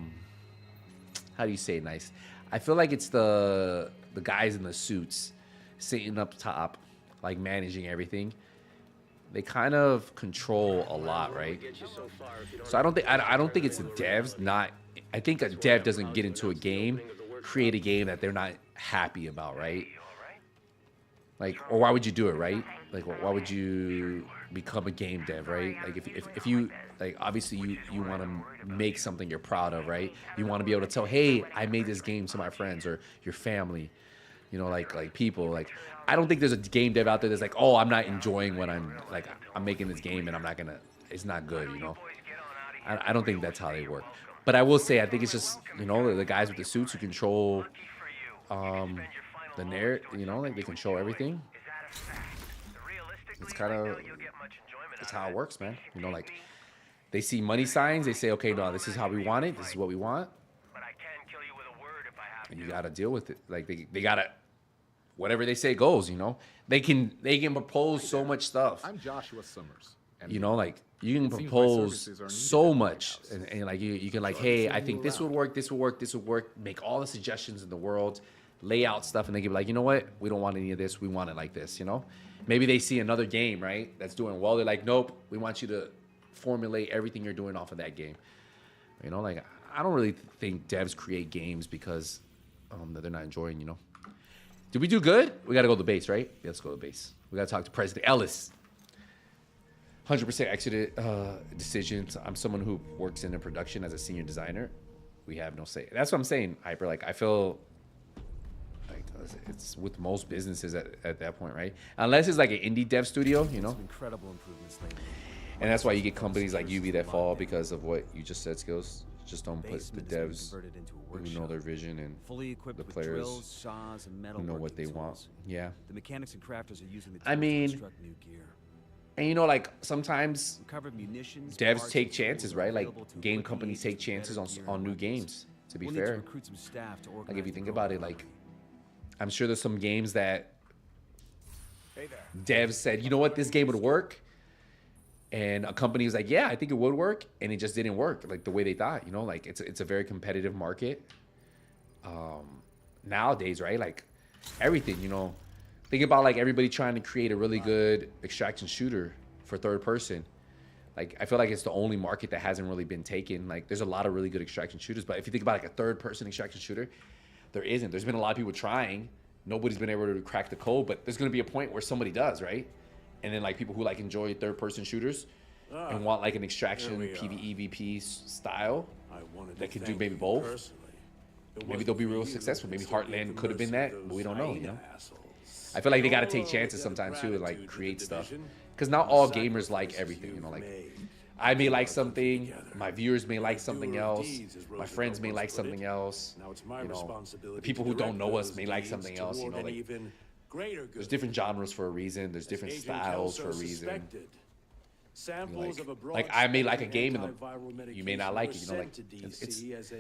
do you say it nice? I feel like it's the guys in the suits sitting up top, like managing everything. they kind of control a lot, right? So I don't think it's the devs not. I think a dev doesn't get into a game, create a game that they're not happy about, right? Like, or why would you do it, right? Like, why would you become a game dev, right? Like, if you, like, obviously you want to make something you're proud of, right? You want to be able to tell, hey, I made this game to my friends or your family, you know, like people. Like, I don't think there's a game dev out there that's like, oh, I'm not enjoying what I'm making this game and I'm not gonna, it's not good, you know? I don't think that's how they work. But I will say, I think it's just, you know, the guys with the suits who control the narrative, you know, like they control everything. It's kind of, it's how it works, man. You know, like they see money signs, they say, okay, no, this is how we want it, this is what we want, and you got to deal with it. Like they got to, whatever they say goes, you know. They can propose so much stuff. I'm Joshua Summers. You know, like you can propose so much, and like you can like, hey, I think this would work, this would work, this would work. Make all the suggestions in the world, lay out stuff, and they can be like, you know what, we don't want any of this, we want it like this, you know. Maybe they see another game, right, that's doing well. They're like, nope, we want you to formulate everything you're doing off of that game. You know, like I don't really think devs create games because that they're not enjoying, you know. Did we do good? We got to go to the base, right? Yeah, let's go to the base. We got to talk to President Ellis. 100% exit decisions. I'm someone who works in production as a senior designer. We have no say. That's what I'm saying, Hyper. Like, I feel like it's with most businesses at that point, right? Unless it's like an indie dev studio, you know? Incredible improvements lately. And that's why you get companies like UB that fall because of what you just said, Skills. Just don't put the devs who know their vision and fully equipped the with players drills, saws, and who know what they metalworking want. tools. Yeah. The mechanics and crafters are using the I tools mean, to construct new gear. And you know, like sometimes Recovered munitions, devs parts, take and chances, tools right? are Like available to game equip companies take agents with chances better gear on and new weapons. games. To be We'll need to fair, recruit some staff to like organize if you the think about it, program. like I'm sure there's some games that Hey there. devs said, you know what, this game would work, and a company was like, yeah, I think it would work, and it just didn't work like the way they thought. You know, like it's a very competitive market nowadays, right? Like everything, you know. Think about like everybody trying to create a really good extraction shooter for third person. Like I feel like it's the only market that hasn't really been taken. Like there's a lot of really good extraction shooters, but if you think about like a third person extraction shooter, there isn't. There's been a lot of people trying. Nobody's been able to crack the code, but there's gonna be a point where somebody does, right? And then like people who like enjoy third person shooters and want like an extraction PvE VP style that could do maybe both. Maybe they'll be real successful. Maybe Heartland could have been that, but we don't know, you know? I feel like they got to take chances sometimes too and like create stuff, because not all gamers like everything, you know. Like I may like something, my viewers may like something else, my friends may like something else, you know. The people who don't know us may like something else, you know. Like there's different genres for a reason, there's different styles for a reason. You know, like I may like a game and you may not like it, you know. Like it's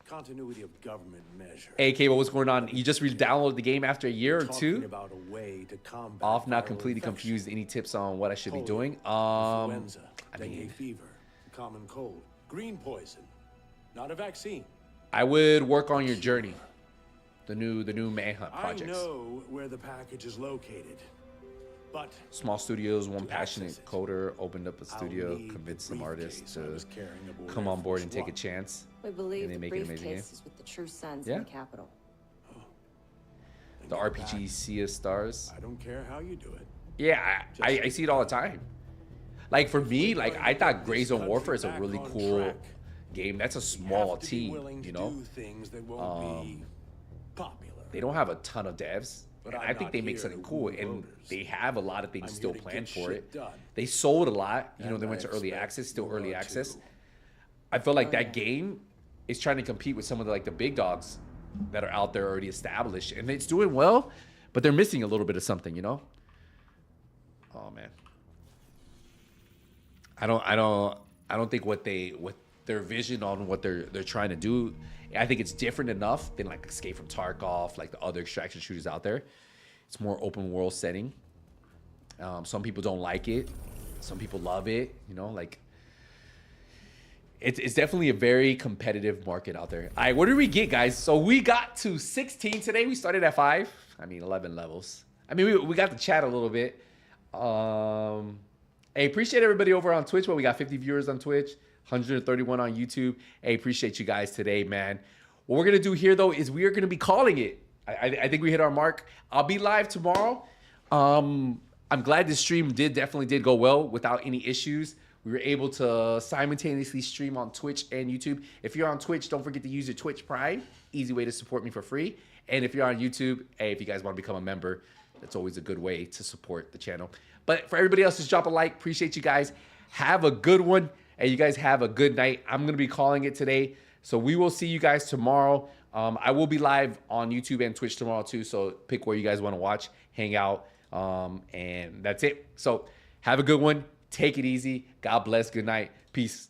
continuity of government measure. Hey, Cable, what's going on? You just re-downloaded the game after a year or two? About a way to combat Off, not viral completely infection. confused. Any tips on what I should be doing? Influenza, I dengue mean, fever, common cold, green poison, not a vaccine. I would work on your journey. The new Manhunt projects. I know where the package is located, but Small studios, one passionate coder opened up a studio, convinced some artists to come on board and take a chance. We believe and they the make an amazing game. briefcase is with the true sons Yeah. in the capital. The RPG Sea of Stars. I don't care how you do it. Yeah, I see it all the time. Like for me, like I thought Gray Zone Warfare is a really cool game. That's a small team, you know. They don't have a ton of devs. And I think they make something cool, and they have a lot of things still planned for it. They sold a lot, you know. They went to early access, still early access. I feel like that game is trying to compete with some of the, like the big dogs that are out there already established, and it's doing well, but they're missing a little bit of something, you know. Oh man, I don't think what their vision on what they're trying to do. I think it's different enough than like Escape from Tarkov, like the other extraction shooters out there. It's more open world setting. Some people don't like it. Some people love it. You know, like it's definitely a very competitive market out there. All right, what did we get, guys? So we got to 16 today. We started at 5. I mean, 11 levels. I mean, we got to chat a little bit. Hey, appreciate everybody over on Twitch. Well, we got 50 viewers on Twitch, 131 on YouTube. Hey, appreciate you guys today, man. What we're gonna do here though is we are gonna be calling it. I think we hit our mark. I'll be live tomorrow. I'm glad this stream definitely did go well without any issues. We were able to simultaneously stream on Twitch and YouTube. If you're on Twitch, don't forget to use your Twitch Prime. Easy way to support me for free. And if you're on YouTube, hey, if you guys want to become a member, that's always a good way to support the channel. But for everybody else, just drop a like. Appreciate you guys. Have a good one. And you guys have a good night. I'm going to be calling it today. So we will see you guys tomorrow. I will be live on YouTube and Twitch tomorrow too. So pick where you guys want to watch, hang out. And that's it. So have a good one. Take it easy. God bless. Good night. Peace.